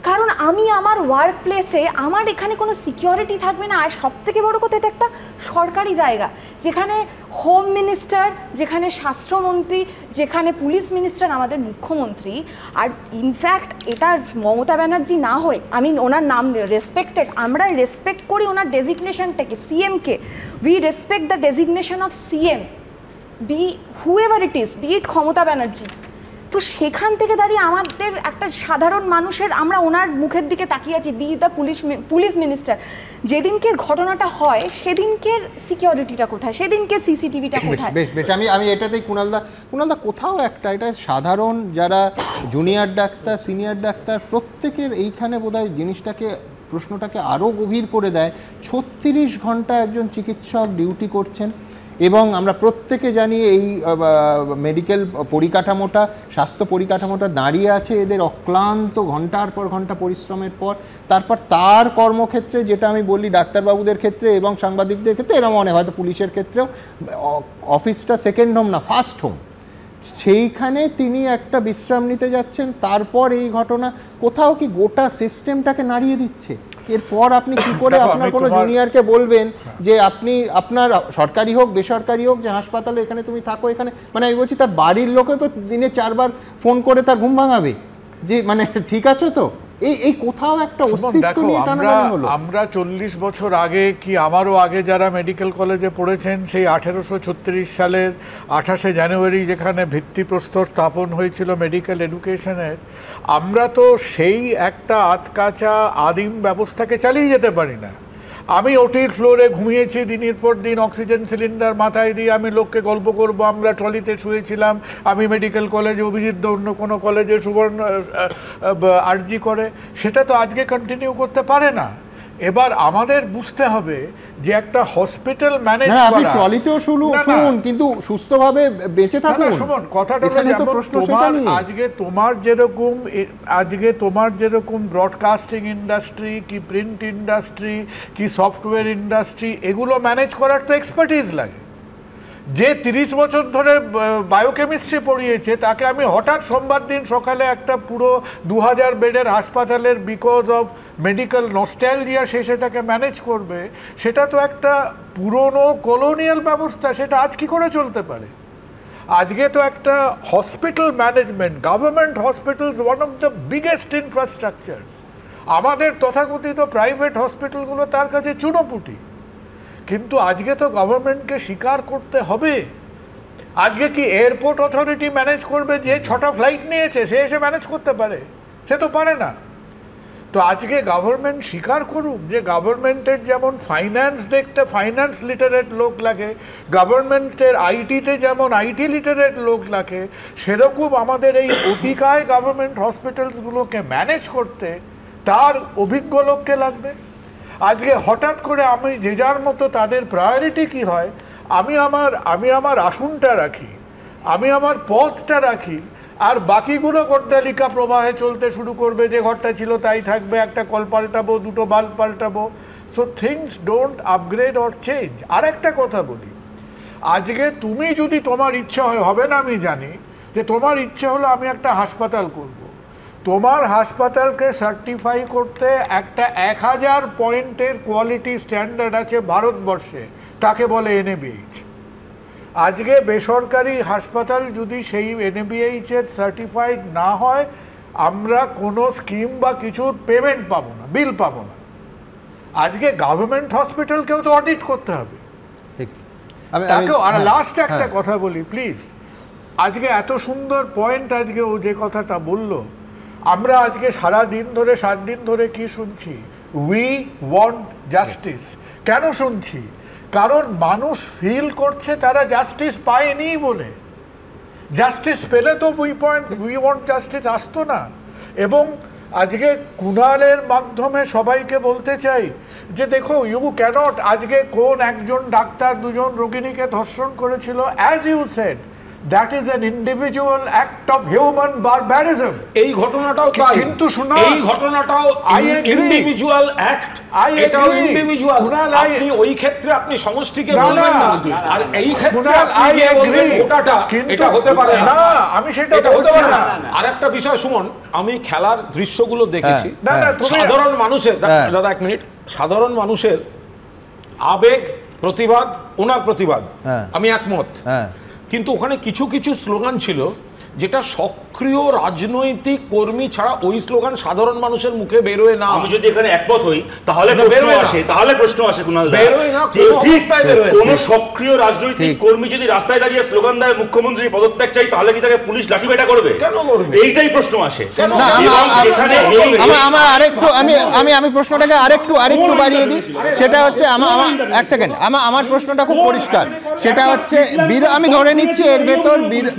কারণ আমি আমার ওয়ার্ক প্লেসে আমার এখানে কোনো সিকিউরিটি থাকবে না। আর সব থেকে বড় কথা, এটা একটা সরকারি জায়গা যেখানে হোম মিনিস্টার, যেখানে স্বাস্থ্যমন্ত্রী, যেখানে পুলিশ মিনিস্টার আমাদের মুখ্যমন্ত্রী। আর ইনফ্যাক্ট এটা মমতা ব্যানার্জি না হয়ে, আমি ওনার নাম রেসপেক্টেড, আমরা রেসপেক্ট করি ওনার ডেজিগনেশনটাকে, সিএমকে। We respect the designation of CM, be whoever it is, be it Mamata Banerjee. তো সেখান থেকে দাঁড়িয়ে আমাদের একটা সাধারণ মানুষের, আমরা ওনার মুখের দিকে তাকিয়ে আছি, বি দ্য পুলিশ মিনিস্টার। যেদিনকে ঘটনাটা হয় সেদিনকের সিকিউরিটিটা কোথায়, সেদিনকে সিসিটিভিটা কোথায়? বেশ বেশ, আমি এটাতেই কুণালদা কোথাও একটা, এটা সাধারণ যারা জুনিয়র ডাক্তার, সিনিয়র ডাক্তার, প্রত্যেকের এইখানে বোধহয় জিনিসটাকে, প্রশ্নটাকে আরও গভীর করে দেয়। 36 ঘন্টা একজন চিকিৎসক ডিউটি করছেন এবং আমরা প্রত্যেকে জানি এই মেডিকেল পরিকাঠামোটা, স্বাস্থ্য পরিকাঠামোটা দাঁড়িয়ে আছে এদের অক্লান্ত ঘন্টার পর ঘন্টা পরিশ্রমের পর। তারপর তার কর্মক্ষেত্রে, যেটা আমি বলি ডাক্তারবাবুদের ক্ষেত্রে এবং সাংবাদিকদের ক্ষেত্রে, এরকম অনেক, হয়তো পুলিশের ক্ষেত্রেও অফিসটা সেকেন্ড হোম না ফার্স্ট হোম, সেইখানে তিনি একটা বিশ্রাম নিতে যাচ্ছেন। তারপর এই ঘটনা, কোথাও কি গোটা সিস্টেমটাকে নাড়িয়ে দিচ্ছে। এরপর আপনি কি করে আপনার কোনো জুনিয়রকে বলবেন যে আপনি, আপনার সরকারি হোক বেসরকারি হোক, যে হাসপাতালে এখানে তুমি থাকো এখানে, মানে আমি বলছি তার বাড়ির লোকে তো দিনে 4 বার ফোন করে তার ঘুম ভাঙাবে যে মানে ঠিক আছে তো, এই কোথাও একটা অস্তিত্ব নিয়ে টানাটানি হলো। আমরা 40 বছর আগে, কি আমারও আগে যারা মেডিকেল কলেজে পড়েছেন, সেই 1836 সালের 28শে জানুয়ারি যেখানে ভিত্তিপ্রস্তর স্থাপন হয়েছিল মেডিকেল এডুকেশনের, আমরা তো সেই একটা আতকাচা আদিম ব্যবস্থাকে চালিয়ে যেতে পারি না। আমি ওটির ফ্লোরে ঘুমিয়েছি দিনের পর দিন, অক্সিজেন সিলিন্ডার মাথায় দিয়ে আমি লোককে গল্প করব, আমরা ট্রলিতে শুয়েছিলাম, আমি মেডিকেল কলেজে, অভিজিৎ অন্য কোনো কলেজে, সুবর্ণ আরজি করে, সেটা তো আজকে কন্টিনিউ করতে পারে না। এবার আমাদের বুঝতে হবে যে একটা হসপিটাল ম্যানেজ করা, আপনি ট্রলিতেও শুনুন কিন্তু সুস্থভাবে বেঁচে থাকুন। শুনুন, কথাটা হলো তোমার আজকে তোমার যেরকম ব্রডকাস্টিং ইন্ডাস্ট্রি, কি প্রিন্ট ইন্ডাস্ট্রি, কি সফটওয়্যার ইন্ডাস্ট্রি, এগুলো ম্যানেজ করার তো এক্সপার্টিজ লাগে। যে 30 বছর ধরে বায়োকেমিস্ট্রি পড়িয়েছে, তাকে আমি হঠাৎ সোমবার দিন সকালে একটা পুরো 2000 বেডের হাসপাতালের বিকজ অফ মেডিকেল নস্টালজিয়া সে সেটাকে ম্যানেজ করবে, সেটা তো একটা পুরনো কলোনিয়াল ব্যবস্থা, সেটা আজ কি করে চলতে পারে? আজকে তো একটা hospital management, government hospitals one of the biggest infrastructures. আমাদের তথাকথিত প্রাইভেট হসপিটালগুলো তার কাছে চুনোপুটি। কিন্তু আজকে তো গভর্নমেন্টকে স্বীকার করতে হবে, আজকে কি এয়ারপোর্ট অথরিটি ম্যানেজ করবে? যে 6টা ফ্লাইট নিয়েছে সে এসে ম্যানেজ করতে পারে? সে তো পারে না। তো আজকে গভর্নমেন্ট স্বীকার করুক যে গভর্নমেন্টের যেমন ফাইন্যান্স দেখতে ফাইন্যান্স লিটারেট লোক লাগে, গভর্নমেন্টের আইটিতে যেমন আইটি লিটারেট লোক লাগে, সেরকম আমাদের এই অতিকায় গভর্নমেন্ট হসপিটালসগুলোকে ম্যানেজ করতে তার অভিজ্ঞ লোককে লাগবে। আজকে হঠাৎ করে আমি যে যার মতো, তাদের প্রায়োরিটি কি হয়, আমি আমার আসনটা রাখি, আমি আমার পথটা রাখি, আর বাকিগুলো গড্ডালিকা প্রবাহে চলতে শুরু করবে, যে ঘরটা ছিল তাই থাকবে, একটা কল পাল্টাবো, 2টো বাল্ব পাল্টাবো। So things don't upgrade or change. আর একটা কথা বলি, আজকে তুমি যদি তোমার ইচ্ছা হবে না, আমি জানি যে তোমার ইচ্ছে হলো আমি একটা হাসপাতাল করব, তোমার হাসপাতালকে সার্টিফাই করতে একটা 1000 পয়েন্টের কোয়ালিটি স্ট্যান্ডার্ড আছে ভারতবর্ষে, তাকে বলে NABH। আজকে বেসরকারি হাসপাতাল যদি সেই NABH-এর সার্টিফাইড না হয়, আমরা কোনো স্কিম বা কিছুর পেমেন্ট পাবো না, বিল পাবো না। আজকে গভর্নমেন্ট হসপিটালকেও তো অডিট করতে হবে। তাকেও। আর লাস্ট একটা কথা বলি প্লিজ, আজকে এত সুন্দর পয়েন্ট, আজকে ও যে কথাটা বললো, আমরা আজকে সারা দিন ধরে 7 দিন ধরে কি শুনছি? We want justice. কেন শুনছি? কারণ মানুষ ফিল করছে তারা জাস্টিস পায়নি বলে। জাস্টিস পেলে তো উই ওয়ান্ট জাস্টিস আসতো না। এবং আজকে কুণালের মাধ্যমে সবাইকে বলতে চাই যে দেখো, ইউ ক্যানট, আজকে কোন একজন ডাক্তার 2জন রোগিণীকে ধর্ষণ করেছিল, as you said That is an individual act of human barbarism. এই ঘটনাটাও তাই, কিন্তু শোনা, এই ঘটনাটাও ইন্ডিভিজুয়াল অ্যাক্ট, এটাও ইন্ডিভিজুয়াল। আপনি ওই ক্ষেত্রে আপনি সমষ্টিকে বলবেন না, আর এই ক্ষেত্রে আপনি বলবেন গোটাটা, এটা হতে পারে না। আমি সেটা বলছি না। আরেকটা বিষয় সুমন, আমি খেলার দৃশ্যগুলো দেখেছি, সাধারণ মানুষের, দাদা এক মিনিট, সাধারণ মানুষের আবেগ, প্রতিবাদ, ওনার প্রতিবাদ, আমি একমত, কিন্তু ওখানে কিছু কিছু স্লোগান ছিল যেটা সক্রিয় রাজনৈতিক কর্মী ছাড়া ওই স্লোগান সাধারণ মানুষের মুখে বেরোয় না। আমি যদি এখানে একমত হই তাহলে প্রশ্ন আসে কুণাল দা, কোন সক্রিয় রাজনৈতিক কর্মী যদি রাস্তায় দাঁড়িয়ে স্লোগান দেয় মুখ্যমন্ত্রী পদত্যাগ চাই, তাহলে কি তাকে পুলিশ লাঠিপেটা করবে? কেন করবে? এইটাই প্রশ্ন আসে। আমি প্রশ্নটাকে আরেকটু বাড়িয়ে দিই, সেটা হচ্ছে এক সেকেন্ড, আমার প্রশ্নটা খুব পরিষ্কার, সেটা হচ্ছে আমি ধরে নিচ্ছি এর ভেতর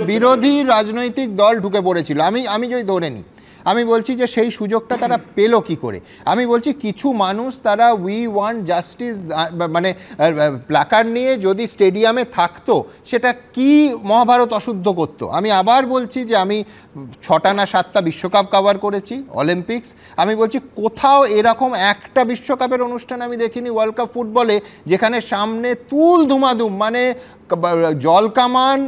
বিরোধী রাজনৈতিক দল ঢুকে পড়েছিল, আমি যদি ধরে নিই, আমি বলছি যে সেই সুযোগটা তারা পেল কি করে? আমি বলছি কিছু মানুষ তারা উই ওয়ান্ট জাস্টিস মানে প্ল্যাকার্ড নিয়ে যদি স্টেডিয়ামে থাকতো, সেটা কি মহাভারত অশুদ্ধ করতো? আমি আবার বলছি যে আমি 6টা না 7টা বিশ্বকাপ কভার করেছি, অলিম্পিক্স, আমি বলছি কোথাও এরকম একটা বিশ্বকাপের অনুষ্ঠান আমি দেখিনি ওয়ার্ল্ড কাপ ফুটবলে যেখানে সামনে তুল ধুমাধুম মানে জল কামান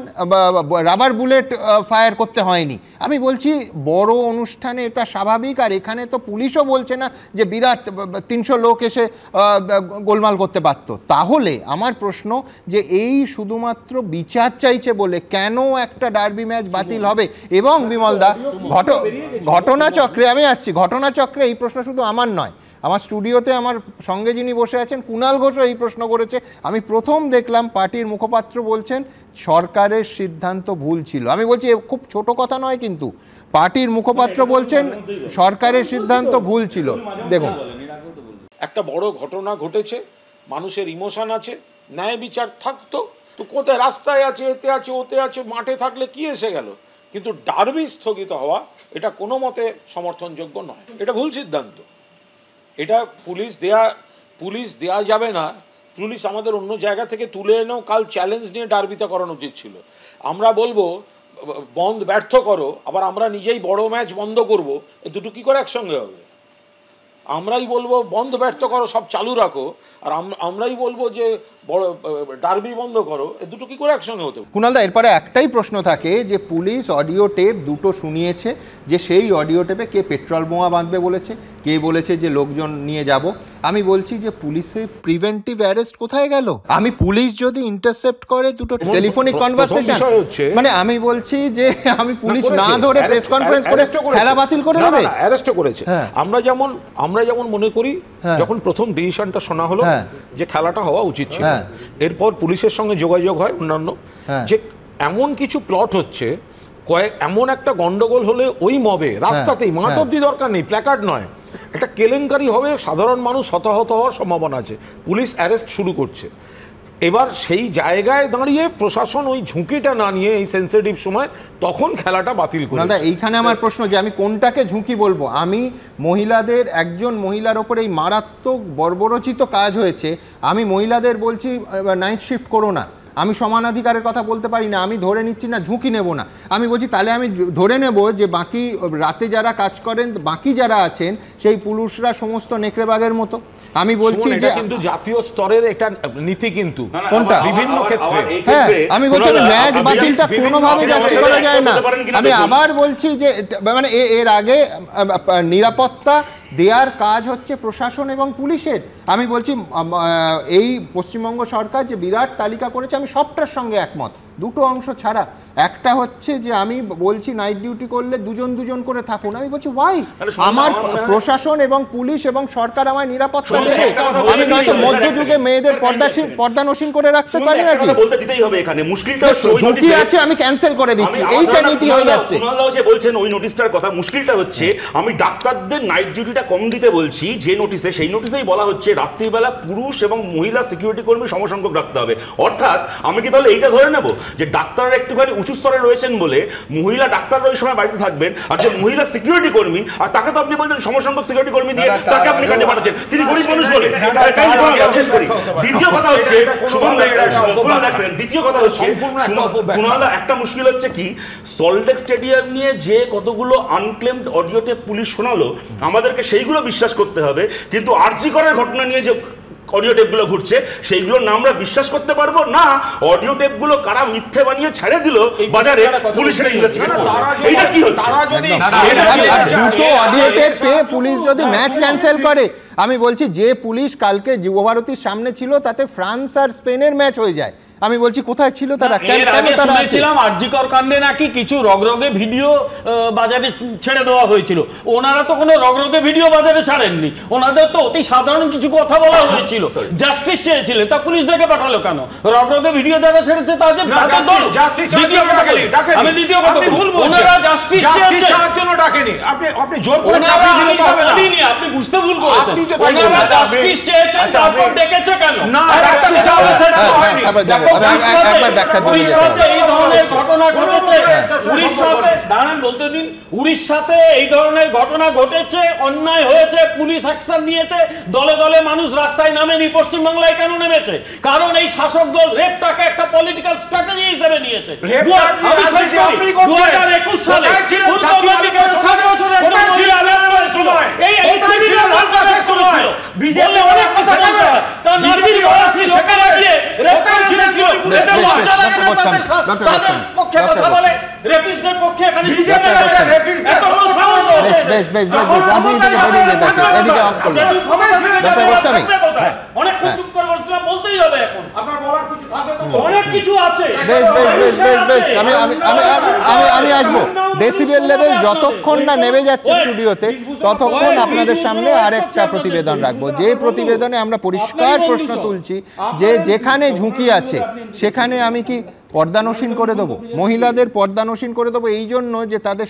রাবার বুলেট ফায়ার করতে হয়নি। আমি বলছি বড় অনুষ্ঠানে এটা স্বাভাবিক, আর এখানে তো পুলিশও বলছে না যে বিরাট 300 লোক এসে গোলমাল করতে পারত। তাহলে আমার প্রশ্ন যে এই শুধুমাত্র বিচার চাইছে বলে কেন একটা ডার্বি ম্যাচ বাতিল হবে? এবং বিমলদা ঘটনাচক্রে আমি আসছি, ঘটনাচক্রে এই প্রশ্ন শুধু আমার নয়, আমার স্টুডিওতে আমার সঙ্গে যিনি বসে আছেন কুণাল ঘোষও এই প্রশ্ন করেছে। আমি প্রথম দেখলাম পার্টির মুখপাত্র বলছেন সরকারের সিদ্ধান্ত ভুল ছিল। আমি বলছি খুব ছোট কথা নয়, কিন্তু পার্টির মুখপাত্র বলছেন সরকারের সিদ্ধান্ত ভুল ছিল। দেখুন, একটা বড় ঘটনা ঘটেছে, মানুষের ইমোশন আছে, ন্যায় বিচার থাকতো তো কোথায়? রাস্তায় আছে, এতে আছে, ওতে আছে, মাঠে থাকলে কি এসে গেল? কিন্তু ডার্বি স্থগিত হওয়া এটা কোনো মতে সমর্থনযোগ্য নয়, এটা ভুল সিদ্ধান্ত। এটা পুলিশ দেয়া যাবে না, পুলিশ আমাদের অন্য জায়গা থেকে তুলে এনেও কাল চ্যালেঞ্জ নিয়ে ডার্বিতে করানো উচিত ছিল। আমরা বলবো ব্যর্থ করো, আবার আমরা নিজেই বড় ম্যাচ বন্ধ করব, এ দুটো কী করে একসঙ্গে হবে? আমরাই বলবো ব্যর্থ করো, সব চালু রাখো, আর আমরাই বলবো যে বড় ডার্বি বন্ধ করো, এ দুটো কী করে একসঙ্গে হতে? কুণালদা, এরপরে একটাই প্রশ্ন থাকে যে পুলিশ অডিও টেপ দুটো শুনিয়েছে, যে সেই অডিও টেপে কে পেট্রোল বোমা বাঁধবে বলেছে, কে বলেছে যে লোকজন নিয়ে যাব। আমি বলছি যে পুলিশের প্রিভেন্টিভ অ্যারেস্ট কোথায় গেল? আমি পুলিশ যদি ইন্টারসেপ্ট করে দুটো টেলিফোনিক কনভারসেশন, মানে আমি বলছি যে আমি পুলিশ না ধরে প্রেস কনফারেন্স করে খেলা বাতিল করে দেবে? অ্যারেস্ট করেছে। আমরা যেমন মনে করি যখন প্রথম ডিসিশনটা শোনা হলো যে খেলাটা হওয়া উচিত ছিল, এরপর পুলিশের সঙ্গে যোগাযোগ হয় অন্যান্য, যে এমন কিছু প্লট হচ্ছে, এমন একটা গন্ডগোল হলে ওই মবে রাস্তাতেই, মাঠ অব্দি দরকার নেই, প্ল্যাকার্ড নয়, একটা কেলেঙ্কারি হবে, সাধারণ মানুষ হতাহত হওয়ার সম্ভাবনা আছে, পুলিশ অ্যারেস্ট শুরু করছে। এবার সেই জায়গায় দাঁড়িয়ে প্রশাসন ওই ঝুঁকিটা না নিয়ে এই সেন্সিটিভ সময় তখন খেলাটা বাতিল করে। দাদা, এইখানে আমার প্রশ্ন যে আমি কোনটাকে ঝুঁকি বলবো? আমি মহিলাদের, একজন মহিলার ওপরে এই মারাত্মক বর্বরচিত কাজ হয়েছে, আমি মহিলাদের বলছি নাইট শিফট করো না, আমি সমানাধিকারের কথা বলতে পারি না, আমি ধরে নিচ্ছি না, ঝুঁকি নেব না। আমি বলছি তাহলে আমি ধরে নেব যে বাকি রাতে যারা কাজ করেন, বাকি যারা আছেন সেই পুরুষরা সমস্ত নেকড়েবাগের মতো। আমি বলছি যে কিন্তু জাতীয় স্তরের একটা নীতি, কিন্তু কোনটা বিভিন্ন ক্ষেত্রে, হ্যাঁ আমি বলছি ম্যাচ বাতিলটা কোনোভাবে জাস্টিস করা যায় না। আমি আবার বলছি যে মানে এর আগে নিরাপত্তা দেওয়ার কাজ হচ্ছে প্রশাসন এবং পুলিশের। আমি বলছি এই পশ্চিমবঙ্গ সরকার যে বিরাট তালিকা করেছে, আমি সবটার সঙ্গে একমত, দুটো অংশ ছাড়া। একটা হচ্ছে যে আমি বলছি নাইট ডিউটি করলে দুজন করে থাকুন, আমি বলছি ওয়াই? আমার প্রশাসন এবং পুলিশ এবং সরকার আমায় নিরাপত্তা দেবে, আমি নয়তো মধ্যযুগে মেয়েদের পর্দানসীন করে রাখতে পারি নাকি? বলতে দিতেই হবে, এখানে মুশকিলটা ঝুঁকি আছে, আমি ক্যান্সেল করে দিচ্ছি, এইটা নীতি হয়ে যাচ্ছে। কুণাল যে বলছেন ওই নোটিশটার কথা, মুশকিলটা হচ্ছে আমি ডাক্তারদের নাইট ডিউটিটা কম দিতে বলছি যে নোটিশে, সেই নোটিশেই বলা হচ্ছে রাত্রিবেলা পুরুষ এবং মহিলা সিকিউরিটি কর্মী সমসংখ্যক রাখতে হবে। অর্থাৎ আমি কি তাহলে এইটা ধরে নেব যে ডাক্তাররা একটুখানি উঁচু স্তরে রয়েছেন বলে মহিলা ডাক্তাররা ওই সময় বাড়িতে থাকবেন, আর যে মহিলা সিকিউরিটি কর্মী আর তাকে তো আপনি বলছেন সমসংখ্যক সিকিউরিটি কর্মী দিয়ে তাকে আপনি কাজে পাঠাচ্ছেন, তিনি গরিব মানুষ বলে। শেষ করি। দ্বিতীয় কথা হচ্ছে কুণাল, একটা মুশকিল হচ্ছে কি, সল্টলেক স্টেডিয়াম নিয়ে যে কতগুলো আনক্লেমড অডিও টেপ পুলিশ শোনালো আমাদেরকে সেইগুলো বিশ্বাস করতে হবে, কিন্তু আরজি করার ঘটনা নিয়ে যে অডিও টেপগুলো ঘুরছে সেইগুলো না আমরা বিশ্বাস করতে পারবো না। অডিও টেপগুলো কারা মিথ্যে বানিয়ে ছেড়ে দিল বাজারে, পুলিশের ইনভেস্টিগেশন করবে। এইটা কি হচ্ছে? দুটো অডিও টেপ পেয়ে পুলিশ যদি ম্যাচ ক্যান্সেল করে, আমি বলছি যে পুলিশ কালকে যুবভারতীর সামনে ছিল তাতে ফ্রান্স আর স্পেনের ম্যাচ হয়ে যায়, আমি বলছি কোথায় ছিল তারা? শুনেছিলাম আরজিকর কাণ্ডে নাকি কিছু রগরগে ভিডিও বাজারে ছেড়ে দেওয়া হয়েছিল। ওনারা তো কোনো রগরগে ভিডিও বাজারে ছাড়েননি, ওনাদের তো অতি সাধারণ কিছু কথা বলা হয়েছিল, জাস্টিস চেয়েছিলেন, তা পুলিশ ডেকে পাঠালো কেন? রগরগে ভিডিও যারা ছেড়েছে তাদের আমি দ্বিতীয় কথা বলবো, ওনারা জাস্টিস চেয়েছেন জন্য ডাকেনি, আপনি জোর করে বলিনি, আপনি বুঝতে ভুল করেছেন। ওনারা জাস্টিস চেয়েছেন তারপর ডেকেছে কেন? না উড়িষ্যাতে এই ধরনের ঘটনা ঘটেছে, উড়িষ্যাতে এই ধরনের ঘটনা ঘটেছে, অন্যায় হয়েছে, পুলিশ অ্যাকশন নিয়েছে, দলে দলে মানুষ রাস্তায় নামেনি। পশ্চিমবাংলায় কেন নেমেছে? কারণ এই শাসক দল রেপটাকে একটা পলিটিক্যাল স্ট্র্যাটেজি হিসেবে নিয়েছে। 2021 সালে পূর্ব মেদিনীপুরে 60 বছরের একজন মহিলা রেপ করেছিল, এই করেছিল, বললে অনেক কথা বলতে হয়, তার নাতির বয়সী লোকেরা গিয়ে রেপ করেছিল। এদের লজ্জা লাগে না তাদের পক্ষে কথা বলে? রেপিস্টদের পক্ষে এখানে এত বড় সাহস হচ্ছে, অনেকক্ষণ চুপ করে বসছিলাম, বলতেই হবে এখন। আপনার বলার কিছু থাকবে তো? অনেক কিছু আছে। আমি আসবো। ডেসিবেল লেভেল যতক্ষণ না নেমে যাচ্ছে স্টুডিওতে ততক্ষণ আপনাদের সামনে আরেকটা প্রতিবেদন রাখবো, যে প্রতিবেদনে আমরা পরিষ্কার প্রশ্ন তুলছি যে যেখানে ঝুঁকি আছে সেখানে আমি কি পর্দানসীন করে দেবো? মহিলাদের পর্দানসীন করে দেবো এই জন্য যে তাদের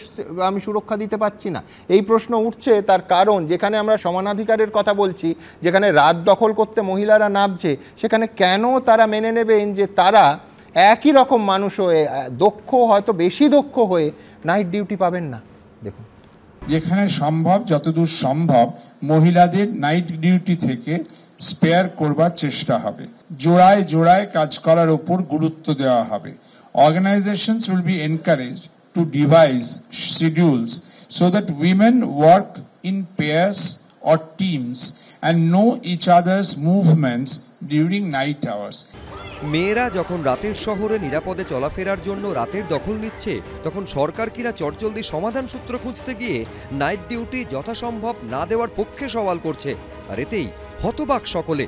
আমি সুরক্ষা দিতে পারছি না? এই প্রশ্ন উঠছে তার কারণ যেখানে আমরা সমানাধিকারের কথা বলছি, যেখানে রাত দখল করতে মহিলারা নামছে, সেখানে কেন তারা মেনে নেবেন যে তারা একই রকম মানুষ হয়ে দক্ষ, হয়তো বেশি দক্ষ হয়ে নাইট ডিউটি পাবেন না? দেখুন, যেখানে সম্ভব, যতদূর সম্ভব মহিলাদের নাইট ডিউটি থেকে স্পেয়ার করবার চেষ্টা হবে, জোড়ায় জোড়ায় কাজ করার উপর গুরুত্ব দেওয়া হবে। Organizations will be encouraged to devise schedules so that women work in pairs or teams and know each other's movements during night hours. মেয়েরা যখন রাতের শহরে নিরাপদে চলাফেরার জন্য রাতের দখল নিচ্ছে, তখন সরকার কিনা চটজলদি সমাধান সূত্র খুঁজতে গিয়ে নাইট ডিউটি যথাসম্ভব না দেওয়ার পক্ষে সওয়াল করছে। আর এতেই হতবাক সকলে।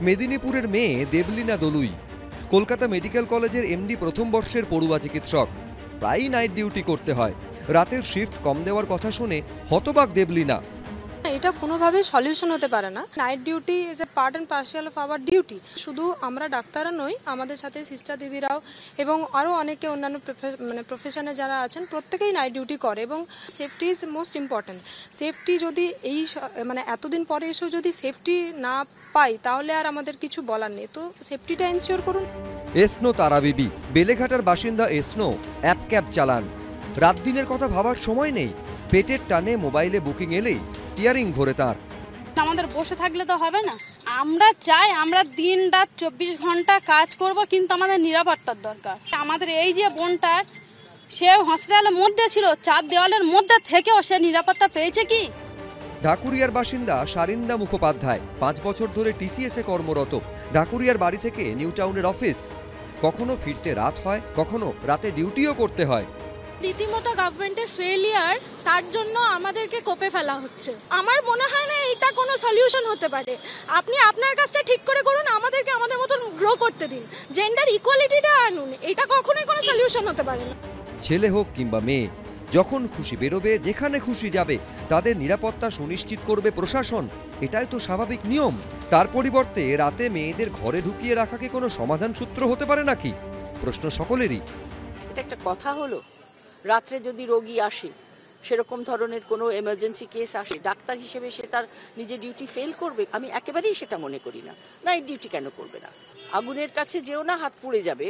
মেদিনীপুরের মেয়ে দেবলীনা দলুই, কলকাতা মেডিকেল কলেজের এমডি প্রথম বর্ষের পড়ুয়া চিকিৎসক। প্রায়ই নাইট ডিউটি করতে হয়, রাতের শিফট কম দেওয়ার কথা শুনে হতবাক দেবলীনা। এটা কোনোভাবেই সলিউশন হতে পারে না। Night duty is a part and partial of our duty. শুধু আমরা ডাক্তাররা নই, আমাদের সাথে সিস্টার দিদিরাও এবং আরও অনেকে অন্যান্য প্রফেশনে যারা আছেন প্রত্যেকেই নাইট ডিউটি করে এবং safety is most important. Safety যদি এই এতদিন পরে এসেও যদি সেফটি না পাই তাহলে আর আমাদের কিছু বলার নেই, তো সেফটিটা এনশিওর করুন। এসনো তারা বিবি, বেলেঘাটার বাসিন্দা এসনো অ্যাপ ক্যাব চালান। রাত দিনের কথা ভাবার সময় নেই, পেটের টানে মোবাইলে বুকিং এলেই স্টিয়ারিং ঘোরে তার। আমাদের বসে থাকলে তো হবে না, আমরা চাই আমরা দিন রাত 24 ঘন্টা কাজ করব, কিন্তু আমাদের নিরাপত্তার দরকার। আমাদের এই যে বোনটা, সে হসপিটালের মধ্যে ছিল, 4 দেওয়ালের মধ্যে থেকেও সে নিরাপত্তা পেয়েছে কি? ঢাকুরিয়ার বাসিন্দা সারিন্দা মুখোপাধ্যায় 5 বছর ধরে টিসিএসে কর্মরত। ঢাকুরিয়ার বাড়ি থেকে নিউ টাউনের অফিস, কখনো ফিরতে রাত হয়, কখনো রাতে ডিউটিও করতে হয়। রীতিমতো গভর্নমেন্টের ফেলিয়ার, তার জন্য আমাদেরকে কোপে ফেলা হচ্ছে। আমার মনে হয় না এটা কোনো সলিউশন হতে পারে। আপনি আপনার কাজটা ঠিক করে করুন, আমাদেরকে আমাদের মতন গ্রো করতে দিন, জেন্ডার ইকুয়ালিটিটা আনুন, এটা কখনোই কোনো সলিউশন হতে পারে না। ছেলে হোক কিংবা মেয়ে, যখন খুশি বেরোবে, যেখানে খুশি যাবে, তাদের নিরাপত্তা সুনিশ্চিত করবে প্রশাসন, এটাই তো স্বাভাবিক নিয়ম। তার পরিবর্তে রাতে মেয়েদের ঘরে ঢুকিয়ে রাখা কি কোনো সমাধান সূত্র হতে পারে নাকি? প্রশ্ন সকলেরই। এটা একটা কথা হলো, রাত্রে যদি রোগী আসে সেরকম ধরনের কোনো এমার্জেন্সি কেস আসে, ডাক্তার হিসেবে সে তার নিজের ডিউটি ফেল করবে? আমি একেবারেই সেটা মনে করি না। নাইট ডিউটি কেন করবে না? আগুনের কাছে যেও না, হাত পুড়ে যাবে,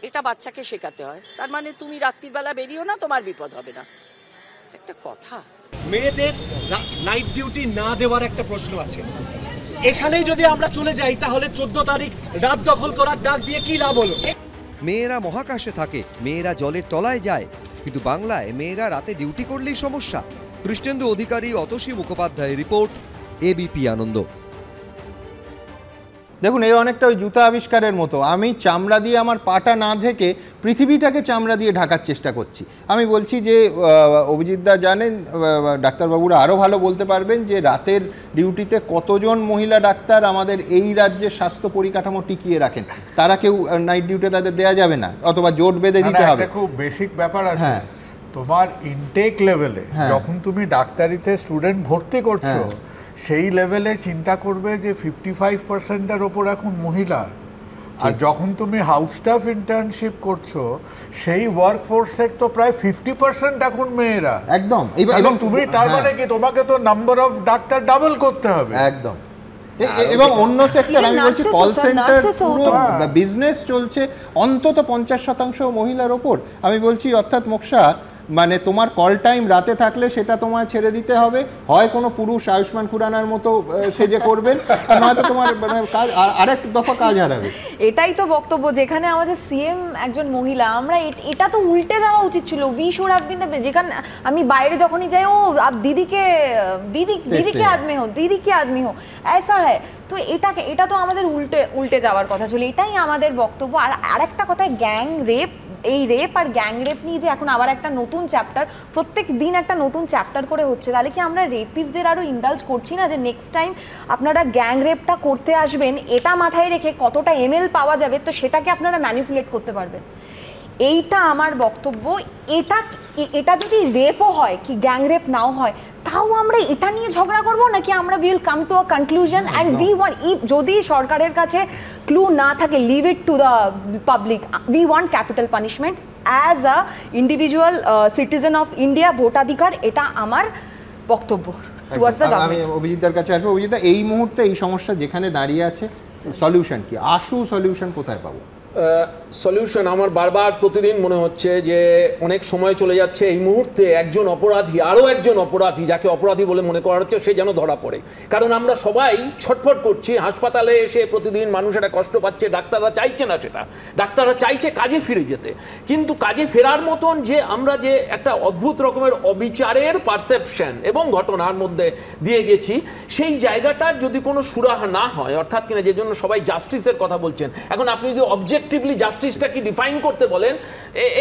এটা বাচ্চাকে শেখাতে হয়। তার মানে তুমি রাত্রিবেলা বেরিয়েও না, তোমার বিপদ হবে না, একটা কথা। মেয়েদের নাইট ডিউটি না দেওয়ার একটা প্রশ্ন আছে। এখানেই যদি আমরা চলে যাই তাহলে 14 তারিখ রাত দখল করার ডাক দিয়ে কি লাভ হলো? মেয়েরা মহাকাশে থাকে, মেয়েরা জলের তলায় যায়, কিন্তু বাংলায় মেয়েরা রাতে ডিউটি করলেই সমস্যা। কৃষ্ণেন্দু অধিকারী, অতসী মুখোপাধ্যায় রিপোর্ট, এবিপি আনন্দ। দেখুন, এই অনেকটা ওই জুতা আবিষ্কারের মতো। আমি চামড়া দিয়ে আমার পাটা না ঢেকে পৃথিবীটাকে চামড়া দিয়ে ঢাকার চেষ্টা করছি। আমি বলছি যে অভিজিৎদা জানেন, ডাক্তারবাবুরা আরও ভালো বলতে পারবেন যে রাতের ডিউটিতে কতজন মহিলা ডাক্তার আমাদের এই রাজ্যের স্বাস্থ্য পরিকাঠামো টিকিয়ে রাখেন। তারা কেউ নাইট ডিউটি তাদের দেওয়া যাবে না, অথবা জোট বেঁধে দিতে হবে। খুব বেসিক ব্যাপার আছে, তোমার ইনটেক লেভেলে যখন তুমি ডাক্তারিতে স্টুডেন্ট ভর্তি করছো, সেই লেভেলে চিন্তা করবে যে 55%-এর ওপর এখন মহিলা। আর যখন তুমি হাউস স্টাফ ইন্টার্নশিপ করছো, সেই ওয়ার্কফোর্সের তো প্রায় 50% এখন মেয়েরা। একদম। এবং তুমি তার মানে কি, তোমাকে তো নাম্বার অফ ডাক্তার ডাবল করতে হবে। একদম। এবং অন্য সেক্টর, আমি বলছি কল সেন্টার, বিজনেস চলছে অন্তত 50% মহিলার ওপর। আমি বলছি অর্থাৎ মোক্ষা, মানে তোমার কল টাইম রাতে থাকলে সেটা তোমায় ছেড়ে দিতে হবে, হয় কোনো পুরুষ আয়ুষ্মান খুরানার মতো সেজে করবেন, নয়তো তোমার কাজ আরেক দফা কাজ হারাবে। এটাই তো বক্তব্য, যেখানে আমাদের সিএম একজন মহিলা, আমরা এটা তো উল্টে যাওয়া উচিত ছিল। We should have been the, যেখানে আমি বাইরে যখনই যাই, ও আপ দিদি কে আদমি হো, দিদি কে আদমি হো, ऐसा है। তো এটা তো আমাদের উল্টে যাওয়ার কথা ছিল। এটাই আমাদের বক্তব্য। আর আরেকটা কথা, গ্যাং রেপ, এই রেপ আর গ্যাং রেপ নিয়ে যে এখন আবার একটা নতুন চ্যাপ্টার, প্রত্যেক দিন একটা নতুন চ্যাপ্টার করে হচ্ছে, তাহলে কি আমরা রেপিস্টদের আরও ইন্ডালজ করছি না যে নেক্সট টাইম আপনারা গ্যাং রেপটা করতে আসবেন, এটা মাথায় রেখে কতটা এমএল পাওয়া যাবে, তো সেটাকে আপনারা ম্যানিপুলেট করতে পারবেন। এইটা আমার বক্তব্য। এটা যদি রেপও হয়, কি গ্যাং রেপ নাও হয়, তাও আমরা এটা নিয়ে ঝগড়া করবো নাকি আমরা will come to a conclusion and we want, যদি সরকারের কাছে ক্লু না থাকে, leave it to the public. We want capital punishment as a individual citizen of India, ভোটাধিকার, এটা আমার বক্তব্য টুয়ার্ডস দ্য গভর্নমেন্ট। আমি অভিজিৎদার কাছে আসবো। অভিজিৎদা, এই মুহূর্তে এই সমস্যা যেখানে দাঁড়িয়ে আছে, সলিউশন কি? আশু সলিউশন কোথায় পাবো? সলিউশন আমার বারবার প্রতিদিন মনে হচ্ছে যে অনেক সময় চলে যাচ্ছে, এই মুহূর্তে একজন অপরাধী, আরও একজন অপরাধী, যাকে অপরাধী বলে মনে করা হচ্ছে, সে যেন ধরা পড়ে। কারণ আমরা সবাই ছটফট করছি, হাসপাতালে এসে প্রতিদিন মানুষেরা কষ্ট পাচ্ছে, ডাক্তাররা চাইছে না সেটা, ডাক্তাররা চাইছে কাজে ফিরে যেতে। কিন্তু কাজে ফেরার মতন যে আমরা যে একটা অদ্ভুত রকমের অবিচারের পারসেপশন এবং ঘটনার মধ্যে দিয়ে গেছি, সেই জায়গাটার যদি কোনো সুরাহা না হয়, অর্থাৎ কিনা যে জন্য সবাই জাস্টিসের কথা বলছেন, এখন আপনি যদি অবজেক্টিভলি জাস্টিসটা কি ডিফাইন করতে বলেন,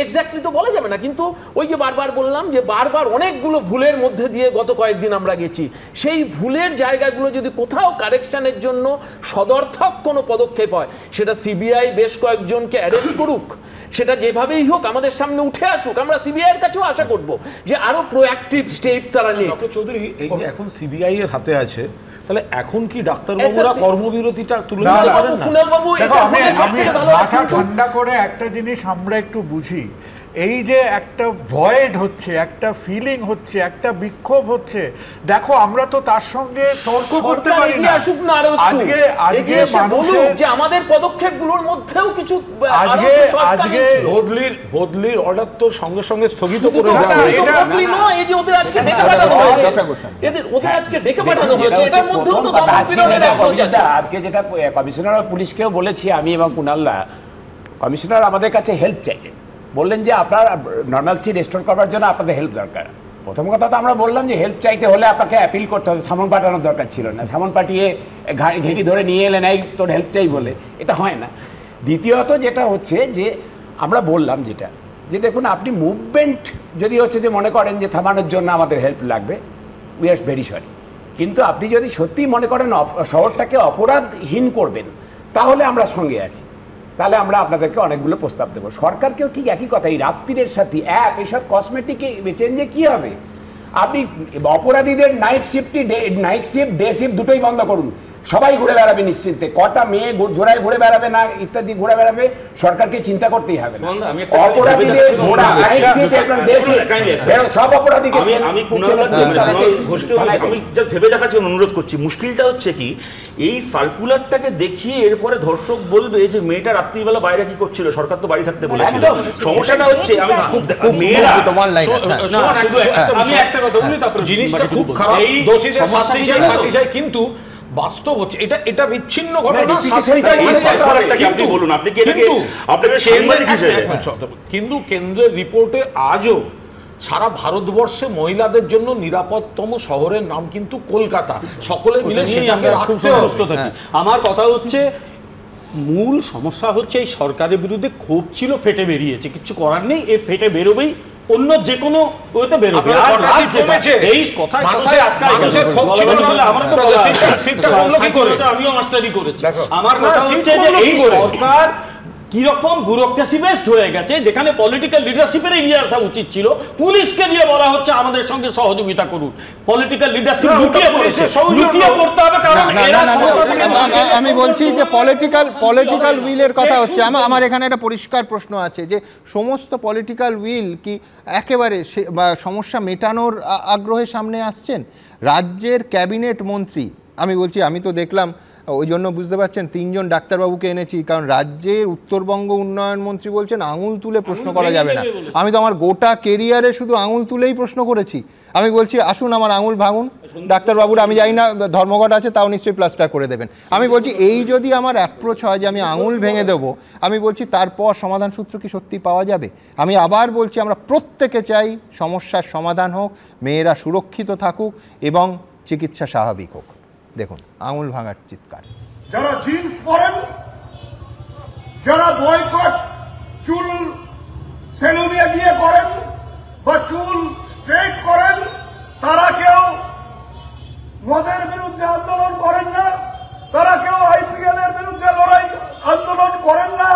এক্স্যাক্টলি তো বলা যাবে না। কিন্তু ওই যে বারবার বললাম যে বারবার অনেকগুলো ভুলের মধ্যে দিয়ে গত কয়েকদিন আমরা গেছি, সেই ভুলের জায়গাগুলো যদি কোথাও কারেকশনের জন্য সদর্থক কোনো পদক্ষেপ হয়, সেটা সিবিআই বেশ কয়েকজনকে অ্যারেস্ট করুক, সেটা যেভাবেই হোক আমাদের সামনে উঠে আসুক, আমরা সিবিআই এর কাছেও আশা করব যে আরো প্রোঅ্যাক্টিভ স্টেপ তারা নিয়ে। ডক্টর চৌধুরী, এই যে এখন সিবিআই এর হাতে আছে, তাহলে এখন কি ডাক্তারবাবুরা কর্মবিরতিটা তুলে নিতে পারেন না? কুণালবাবু, আমি মাথা ঠান্ডা করে একটা জিনিস আমরা একটু বুঝি, এই যে একটা ভয়েড হচ্ছে, একটা ফিলিং হচ্ছে, একটা বিক্ষোভ হচ্ছে, দেখো আমরা তো তার সঙ্গে তর্ক করতে পারি না। আজকে মানুষের যে আমাদের পদক্ষেপগুলোর মধ্যেও কিছু বদলির অর্ডার তো সঙ্গে সঙ্গে স্থগিত করে দেওয়া হয়েছে। বদলি নয়, এই যে ওদের আজকে ডেকে পাঠানো হয়েছে, ওদের আজকে ডেকে পাঠানো হয়েছে, এটার মধ্যেও তো দমনপীড়নের অ্যাপ্রোচ আছে। আজকে যেটা কমিশনার অফ পুলিশকেও বলেছি আমি এবং কুণালদা, কমিশনার আমাদের কাছে হেল্প চাইলেন, বললেন যে আপনার নর্মালসি রেস্টোর করার জন্য আপনাদের হেল্প দরকার। প্রথম কথা তো আমরা বললাম যে হেল্প চাইতে হলে আপনাকে অ্যাপিল করতে হবে, সামন পাঠানোর দরকার ছিল না, সামন পাঠিয়ে ঘেঁটি ধরে নিয়ে এলেন এই তোর হেল্প চাই বলে, এটা হয় না। দ্বিতীয়ত যেটা হচ্ছে যে আমরা বললাম যেটা যে দেখুন, আপনি মুভমেন্ট যদি হচ্ছে যে মনে করেন যে থামানোর জন্য আমাদের হেল্প লাগবে, উই আর ভেরি সরি, কিন্তু আপনি যদি সত্যি মনে করেন শহরটাকে অপরাধহীন করবেন, তাহলে আমরা সঙ্গে আছি, তাহলে আমরা আপনাদেরকে অনেকগুলো প্রস্তাব দেবো। সরকারকেও ঠিক একই কথা, এই রাত্রিরের সাথে অ্যাপ এসব কসমেটিক চেঞ্জে কী হবে? আপনি অপরাধীদের নাইট শিফট, ডে শিফট দুটোই বন্ধ করুন, সবাই ঘুরে বেড়াবে নিশ্চিন্তে, কটা মেয়ে জোড়ায় ঘুরে বেড়াবে না ইত্যাদি ঘুরে বেড়াবে সরকারকে চিন্তা করতেই হবে না। অপরাধীদের ঘোড়া সব অপরাধীকে আমি জাস্ট ভেবে দেখার জন্য অনুরোধ করছি। মুশকিলটা হচ্ছে কি, এই সার্কুলারটাকে দেখিয়ে এরপরে ধর্ষক বলবে যে মেয়েটা রাত্রিবেলা বাইরে কি করছিল, সরকার তো বাড়ি থাকতে বলেছিল। সমস্যাটা হচ্ছে আমি খুব মেয়েরা আমি একটা কথা বলি, তারপর জিনিসটা খুব খারাপ, দোষীদের শাস্তি চাই, ফাঁসি চাই, কিন্তু বাস্তব হচ্ছে এটা বিচ্ছিন্ন ঘটনা। আপনি বলুন, আপনি কি এটাকে আপনাকে সাংবাদিক হিসেবে, কিন্তু কেন্দ্রের রিপোর্টে আজও সারা ভারতবর্ষে মহিলাদের জন্য নিরাপদতম শহরের নাম কিন্তু কলকাতা। সকলে মিলে খুব সন্তুষ্ট থাকি। আমার কথা হচ্ছে, মূল সমস্যা হচ্ছে এই সরকারের বিরুদ্ধে ক্ষোভ ছিল, ফেটে বেরিয়েছে, কিছু করার নেই, এ ফেটে বেরোবেই, অন্য যে কোনো ওতে বেরোবে। এই কথায় কথায় আটকায় গেছে, আমিও মাস্টারি করেছি। আমার কথা হচ্ছে যে এই সরকার কিরকম ব্যুরোক্রেসি বেসড হয়ে গেছে, যেখানে পলিটিক্যাল লিডারশিপের এগিয়ে আসা উচিত ছিল, পুলিশকে দিয়ে বলা হচ্ছে আমাদের সঙ্গে সহযোগিতা করুন। পলিটিক্যাল লিডারশিপ লুকিয়ে পড়েছে, লুকিয়ে পড়তে হবে, কারণ আমি বলছি যে পলিটিক্যাল উইলের কথা হচ্ছে। আমার এখানে একটা পরিষ্কার প্রশ্ন আছে যে সমস্ত পলিটিক্যাল উইল কি একেবারে সমস্যা মেটানোর আগ্রহে সামনে আসছেন? রাজ্যের ক্যাবিনেট মন্ত্রী, আমি বলছি, আমি তো দেখলাম, ওই জন্য বুঝতে পারছেন 3 জন ডাক্তারবাবুকে এনেছি, কারণ রাজ্যের উত্তরবঙ্গ উন্নয়ন মন্ত্রী বলছেন আঙুল তুলে প্রশ্ন করা যাবে না। আমি তো আমার গোটা কেরিয়ারে শুধু আঙুল তুলেই প্রশ্ন করেছি। আমি বলছি আসুন আমার আঙুল ভাঙুন ডাক্তারবাবুরা, আমি জানি না ধর্মঘট আছে, তাও নিশ্চয়ই প্লাস্টার করে দেবেন। আমি বলছি এই যদি আমার অ্যাপ্রোচ হয় যে আমি আঙুল ভেঙে দেবো, আমি বলছি তারপর সমাধান সূত্র কি সত্যি পাওয়া যাবে? আমি আবার বলছি, আমরা প্রত্যেকে চাই সমস্যার সমাধান হোক, মেয়েরা সুরক্ষিত থাকুক এবং চিকিৎসা স্বাভাবিক হোক। দেখুন আঙুল ভাঙার চিৎকার। যারা জিন্স পরেন, যারা বয়কট চুল সেলুনে গিয়ে করেন বা চুল স্ট্রেট করেন, তারা কেউ মদের বিরুদ্ধে আন্দোলন করেন না, তারা কেউ আইপিএল এর বিরুদ্ধে আন্দোলন করেন না,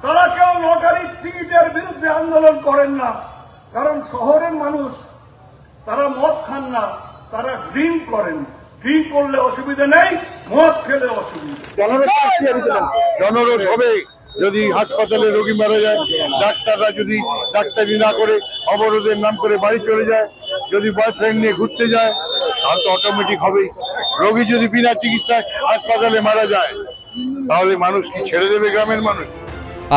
তারা কেউ লটারি টিকিটের বিরুদ্ধে আন্দোলন করেন না। কারণ শহরের মানুষ তারা মদ খান না, তারা ড্রিঙ্ক করেন। ড্রিঙ্ক করলে অসুবিধা নেই, মদ খেলে অসুবিধা। জনরোষ হবে যদি হাসপাতালে রোগী মারা যায়, ডাক্তাররা যদি ডাক্তারি না করে অবরোধের নাম করে বাড়ি চলে যায়, যদি বয়ফ্রেন্ড নিয়ে ঘুরতে যায়, তাহলে তো অটোমেটিক হবেই। রোগী যদি বিনা চিকিৎসায় হাসপাতালে মারা যায়, তাহলে মানুষ কি ছেড়ে দেবে গ্রামের মানুষ?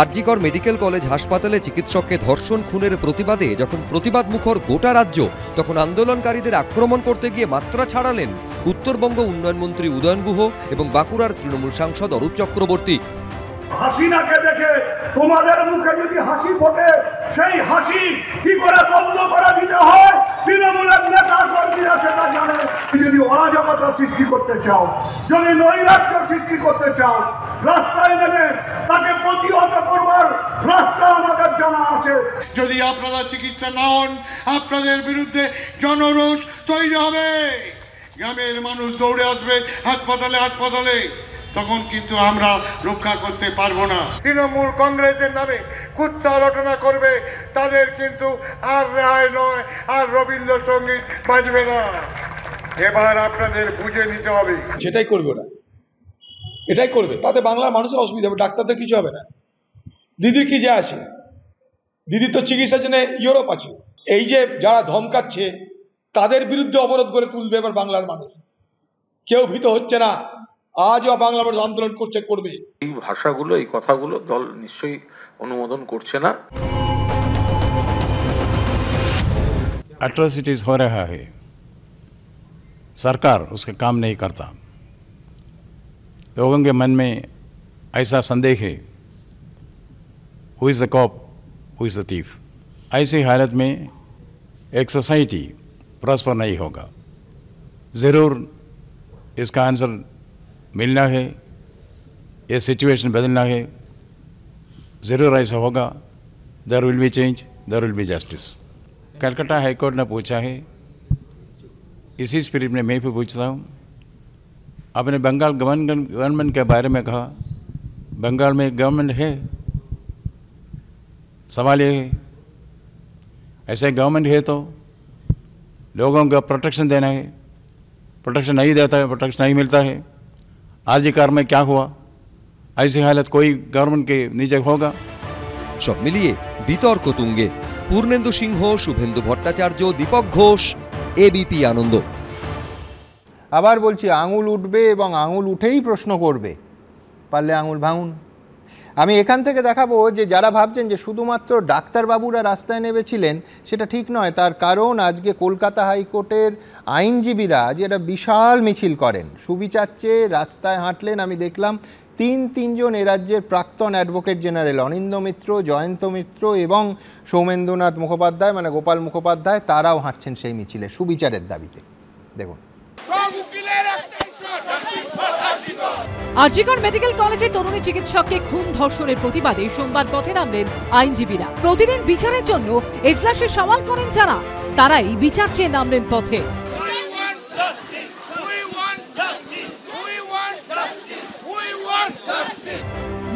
আরজিকর মেডিকেল কলেজ হাসপাতালে চিকিৎসককে ধর্ষণ খুনের প্রতিবাদে যখন প্রতিবাদ মুখর গোটা রাজ্য, তখন আন্দোলনকারীদের আক্রমণ করতে গিয়ে মাত্রা ছাড়ালেন উত্তরবঙ্গ উন্নয়ন মন্ত্রী উদয়ন গুহ এবং বাঁকুড়ার তৃণমূল সাংসদ অরূপ চক্রবর্তী। হাসিনাকে দেখে তোমাদের মুখে যদি হাসি ফোটে, সেই হাসি কি করে বন্ধ করে দিতে হয় তৃণমূলের নেতা কর্মীরা সেটা জানে। যদি অরাজকতা সৃষ্টি করতে চাও, যদি নৈরাজ্য সৃষ্টি করতে চাও, রাস্তায় নেমে তাকে প্রতিহত করবার রাস্তা আমাদের জানা আছে। যদি আপনারা চিকিৎসা না হন, আপনাদের বিরুদ্ধে জনরোষ তৈরি হবে, গ্রামের মানুষ দৌড়ে আসবে হাসপাতালে হাসপাতালে, তখন কিন্তু আমরা রক্ষা করতে পারবো না। তৃণমূল কংগ্রেসের নামে কুৎসা রটনা করবে, তাদের কিন্তু আর রেহাই নয়, আর রবীন্দ্রসঙ্গীত বাজবে না। এবার আপনাদের বুঝে নিতে হবে। সেটাই করবে ওরা, এটাই করবে, তাতে বাংলার মানুষের অসুবিধা হবে, ডাক্তারদের কিছু হবে না। দিদির কি যে আসে, দিদি তো চিকিৎসার জন্য ইউরোপ আছে। এই যে যারা ধমকাচ্ছে তাদের বিরুদ্ধে অবরোধ করে তুলবে এবার বাংলার মানুষ, কেউ ভীত হচ্ছে না। আজও বাংলা মানুষ আন্দোলন করছে, করবে। এই ভাষাগুলো, এই কথাগুলো দল নিশ্চয়ই অনুমোদন করছে না। एट्रोसिटीज हो रहा है, सरकार उसका काम नहीं करता। लोगों के मन में ऐसा संदेह है, who is the cop, who is the thief. ऐसी हालत में एक सोसाइटी प्रॉस्पर नहीं होगा। ज़रूर इसका आंसर मिलना है, ये सिचुएशन बदलना है, ज़रूर ऐसा होगा। There will be change, there will be justice. Calcutta high court ने पूछा है, इसी स्पिरिट में मैं भी पूछता हूँ। आपने बंगाल गवर्नमेंट के बारे में कहा, बंगाल में गवर्नमेंट है? सवाल ये है, ऐसे गवर्नमेंट है तो लोगों को प्रोटेक्शन देना है, प्रोटेक्शन नहीं देता है, प्रोटेक्शन नहीं मिलता है। आरजीकर में क्या हुआ, ऐसी हालत कोई गवर्नमेंट के नीचे होगा। সব মিলিয়ে বিতর্ক তুঙ্গে। পূর্ণেন্দু সিংহ, শুভেন্দু ভট্টাচার্য, দীপক ঘোষ, এবিপি আনন্দ। আবার বলছি, আঙুল উঠবে এবং আঙুল উঠেই প্রশ্ন করবে, পারলে আঙুল ভাঙুন। আমি এখান থেকে দেখাবো যে যারা ভাবছেন যে শুধুমাত্র ডাক্তারবাবুরা রাস্তায় নেমেছিলেন, সেটা ঠিক নয়। তার কারণ আজকে কলকাতা হাইকোর্টের আইনজীবীরা আজ একটা বিশাল মিছিল করেন, সুবিচার চেয়ে রাস্তায় হাঁটলেন। আমি দেখলাম তিনজন এ রাজ্যের প্রাক্তন অ্যাডভোকেট জেনারেল অনিন্দ্য মিত্র, জয়ন্ত মিত্র এবং সৌমেন্দ্রনাথ মুখোপাধ্যায়, মানে গোপাল মুখোপাধ্যায়, তারাও হাঁটছেন সেই মিছিলে সুবিচারের দাবিতে। দেখুন। আরজিকর মেডিকেল কলেজে তরুণী চিকিৎসককে খুন ধর্ষণের প্রতিবাদে সোমবার পথে নামলেন আইনজীবীরা। প্রতিদিন বিচারের জন্য এজলাসে সওয়াল করেন যারা, তারাই বিচার চেয়ে নামলেন পথে।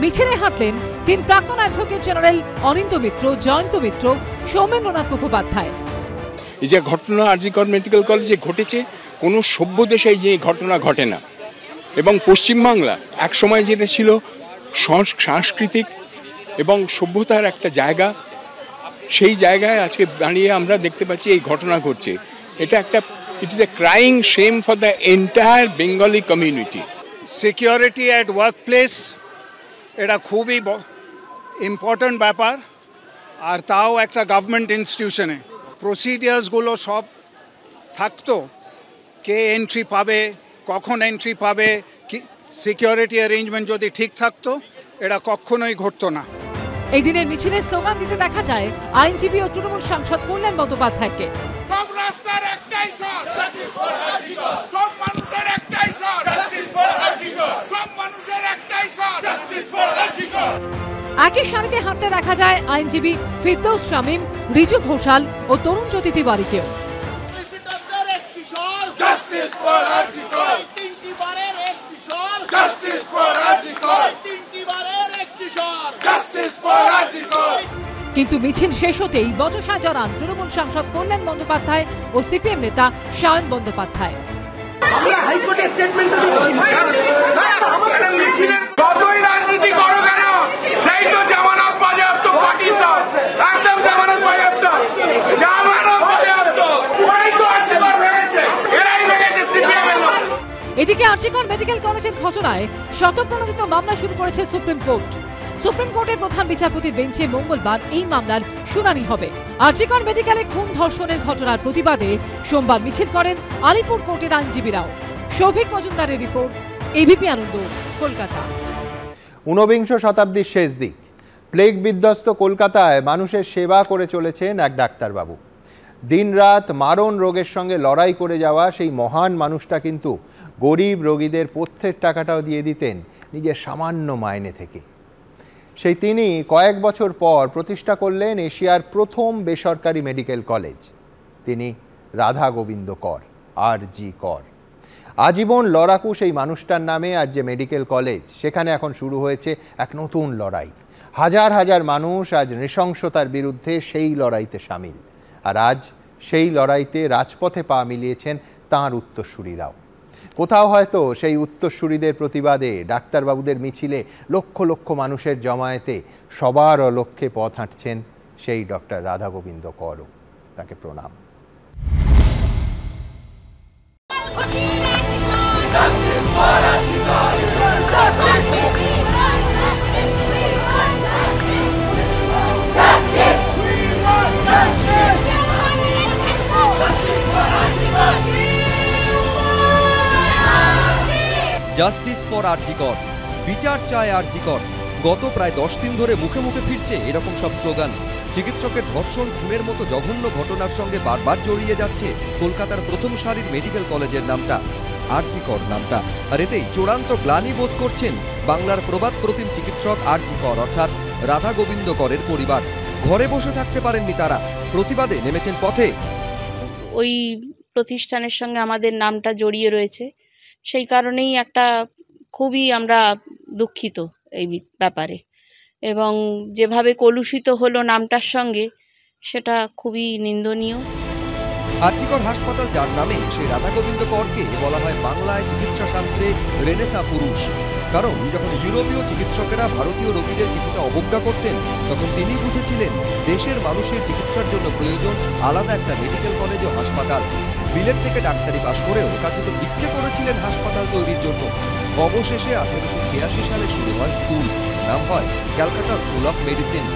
মিছিলে হাঁটলেন তিন প্রাক্তন অ্যাডভোকেট জেনারেল অনিন্দ্য মিত্র, জয়ন্ত মিত্র, সৌমেন্দ্রনাথ মুখোপাধ্যায়। এই যে ঘটনা আরজিকর মেডিকেল কলেজে ঘটেছে, কোনো সভ্য দেশে যে ঘটনা ঘটে না। এবং পশ্চিমবাংলা এক সময় যেটা ছিল সাংস্কৃতিক এবং সভ্যতার একটা জায়গা, সেই জায়গায় আজকে দাঁড়িয়ে আমরা দেখতে পাচ্ছি এই ঘটনা ঘটছে। এটা একটা, it is a crying shame for the entire Bengali community. Security at work place এটা খুবই ইম্পর্ট্যান্ট ব্যাপার, আর তাও একটা গভর্নমেন্ট ইনস্টিটিউশনে। প্রসিডিয়ার্সগুলো সব থাকতো, কে এন্ট্রি পাবে, কখন এন্ট্রি পাবে, কি সিকিউরিটি অ্যারেঞ্জমেন্ট যদি ঠিক থাকতো, এটা কখনোই ঘটতো না। এই দিনের মিছিলে স্লোগান দিতে দেখা যায় আইনজীবী ও তৃণমূল সাংসদ কল্যাণ বন্দ্যোপাধ্যায়কে। সব রাস্তার একটাই স্বর, জাস্টিস ফর আরজিকর। সব মানুষের একটাই স্বর, জাস্টিস ফর আরজিকর। সব মানুষের একটাই স্বর, জাস্টিস ফর আরজিকর। একই সারিতে হাঁটতে দেখা যায় আইনজীবী ফিরদৌস শামীম, রিজু ঘোষাল ও তরুণ জ্যোতি তিওয়ারিকেও। Justice for RG Kar. তিনটি বারের একটি স্বর, জাস্টিস ফর আরজিকর। তিনটি বারের একটি স্বর, জাস্টিস ফর আরজিকর। কিন্তু মিছিল শেষ হতেই বচসায় জড়ান তৃণমূল সাংসদ কল্যাণ বন্দ্যোপাধ্যায় ও সিপিএম নেতা সায়ন বন্দ্যোপাধ্যায়। আমরা হাইকোর্টের স্টেটমেন্ট দিচ্ছি, যতই রাজনীতি করো কেন, সেই তো জামানত বাজেয়াপ্ত পাকিস্তান, একদম জামানত বাজেয়াপ্ত, জামানত বাজেয়াপ্ত। ওরাই তো আরজিকর ভেঙেছে, এরাই ভেঙেছে সিপিএম এর লোক। এদিকে আরজিকর মেডিকেল কলেজের ঘটনায় স্বতঃপ্রণোদিত মামলা শুরু করেছে সুপ্রিম কোর্ট। সুপ্রিম কোর্টের প্রধান বিচারপতির বেঞ্চে মঙ্গলবার এই মামলার শুনানি হবে। আরজিকর মেডিকেলে খুন ধর্ষণের ঘটনার প্রতিবাদে সোমবার মিছিল করেন আলিপুর কোর্টের আইনজীবীরাও। সৌভিক মজুমদারের রিপোর্ট, এবিপি আনন্দ, কলকাতা। ঊনবিংশ শতাব্দীর শেষ দিক, প্লেগ বিধ্বস্ত কলকাতায় মানুষের সেবা করে চলেছেন এক ডাক্তারবাবু। দিনরাত মারণ রোগের সঙ্গে লড়াই করে যাওয়া সেই মহান মানুষটা কিন্তু গরিব রোগীদের পথ্যের টাকাটাও দিয়ে দিতেন নিজের সামান্য মাইনে থেকে। সেই তিনি কয়েক বছর পর প্রতিষ্ঠা করলেন এশিয়ার প্রথম বেসরকারি মেডিকেল কলেজ। তিনি রাধা গোবিন্দ কর, আরজি কর। আজীবন লড়াকু সেই মানুষটার নামে আজ যে মেডিকেল কলেজ, সেখানে এখন শুরু হয়েছে এক নতুন লড়াই। হাজার হাজার মানুষ আজ নৃশংসতার বিরুদ্ধে সেই লড়াইতে সামিল। আর আজ সেই লড়াইতে রাজপথে পা মিলিয়েছেন তাঁর উত্তরসূরিরাও। কোথাও হয়তো সেই উত্তরসূরিদের প্রতিবাদে, ডাক্তারবাবুদের মিছিলে, লক্ষ লক্ষ মানুষের জমায়েতে সবার লক্ষ্যে পথ হাঁটছেন সেই ডক্টর রাধা গোবিন্দ করও। তাকে প্রণাম। জাস্টিস ফর আরজিকর, বিচার চায় আরজিকর। গত প্রায় 10 দিন ধরে মুখে মুখে ফিরছে এরকম সব স্লোগান। চিকিৎসকের ধর্ষণ, খুনের মতো জঘন্য ঘটনার সঙ্গে বারবার জড়িয়ে যাচ্ছে কলকাতার প্রথম সারির মেডিকেল কলেজের নামটা, আরজিকর নামটা। আর এতেই চূড়ান্ত গ্লানি বোধ করছেন বাংলার প্রবাদ প্রতিম চিকিৎসক আরজিকর অর্থাৎ রাধা গোবিন্দ করের পরিবার। ঘরে বসে থাকতে পারেননি তারা, প্রতিবাদে নেমেছেন পথে। ওই প্রতিষ্ঠানের সঙ্গে আমাদের নামটা জড়িয়ে রয়েছে, সেই কারণেই একটা খুবই আমরা দুঃখিত এই ব্যাপারে। এবং যেভাবে কলুষিত হলো নামটার সঙ্গে, সেটা খুবই নিন্দনীয়। আরজিকর হাসপাতাল যার নামে, সেই রাধা গোবিন্দ করকে বলা হয় বাংলায় চিকিৎসা শাস্ত্রে রেনেসা পুরুষ। কারণ যখন ইউরোপীয় চিকিৎসকেরা ভারতীয় রোগীদের কিছুটা অবজ্ঞা করতেন, তখন তিনি বুঝেছিলেন দেশের মানুষের চিকিৎসার জন্য প্রয়োজন আলাদা একটা মেডিকেল কলেজ ও হাসপাতাল। বিলেত থেকে ডাক্তারি পাশ করেও কার্যত ভিক্ষে করেছিলেন হাসপাতাল তৈরির জন্য। অবশেষে 1886 সালে শুরু হয় স্কুল, নাম হয় ক্যালকাটা স্কুল অফ মেডিসিন,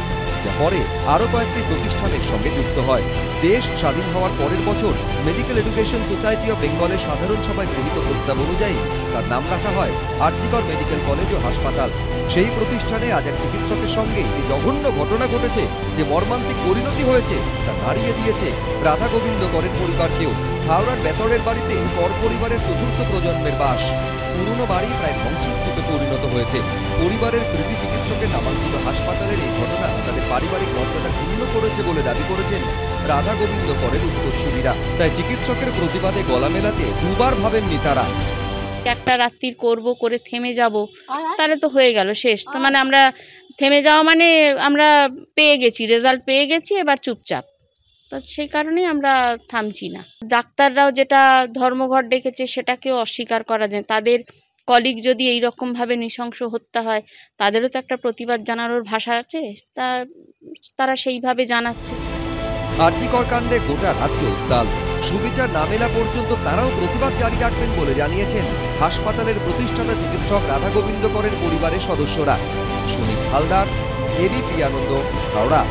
যা পরে আরও কয়েকটি প্রতিষ্ঠানের সঙ্গে যুক্ত হয়। দেশ স্বাধীন হওয়ার পরের বছর মেডিকেল এডুকেশন সোসাইটি অফ বেঙ্গলের সাধারণ সভায় গৃহীত প্রস্তাব অনুযায়ী তার নাম রাখা হয় আরজিকর মেডিকেল কলেজ ও হাসপাতাল। সেই প্রতিষ্ঠানে আজ এক চিকিৎসকের সঙ্গে যে জঘন্য ঘটনা ঘটেছে, যে মর্মান্তিক পরিণতি হয়েছে, তা নাড়িয়ে দিয়েছে রাধা গোবিন্দ করের পরিবারকেও। হাওড়ার বেতরের বাড়িতে কর পরিবারের চতুর্থ প্রজন্মের বাস। পুরনো বাড়ি প্রায় ধ্বংসস্তূপে পরিণত হয়েছে। পরিবারের কৃতি চিকিৎসকের নামাঙ্কিত হাসপাতালের এই ঘটনা তাদের পারিবারিক মর্যাদা ক্ষুণ্ণ করেছে বলে দাবি করেছেন রাধা গোবিন্দ করের উত্তরসূরিরা। তাই চিকিৎসকের প্রতিবাদে গলা মেলাতে দুবার ভাবেননি তারা। একটা রাত্রির করব করে থেমে যাব, তাহলে তো হয়ে গেল শেষ। তো মানে আমরা থেমে যাওয়া মানে আমরা পেয়ে গেছি, রেজাল্ট পেয়ে গেছি, এবার চুপচাপ। তো সেই কারণেই আমরা থামছি না। ডাক্তাররাও যেটা ধর্মঘট ডেকেছে সেটাকেও অস্বীকার করা যায়। তাদের কলিগ যদি এই রকমভাবে নৃশংস হত্যা হয়, তাদেরও তো একটা প্রতিবাদ জানানোর ভাষা আছে, তারা সেইভাবে জানাচ্ছে। আরজিকর কাণ্ডে গোটা রাজ্য উত্তাল। সুবিচার না মেলা পর্যন্ত তারাও প্রতিবাদ জারি রাখবেন বলে জানিয়েছেন হাসপাতালের প্রতিষ্ঠাতা চিকিৎসক রাধা গোবিন্দ করের পরিবারের সদস্যরা। সুনীল হালদার, এবিপি আনন্দ, হাওড়া।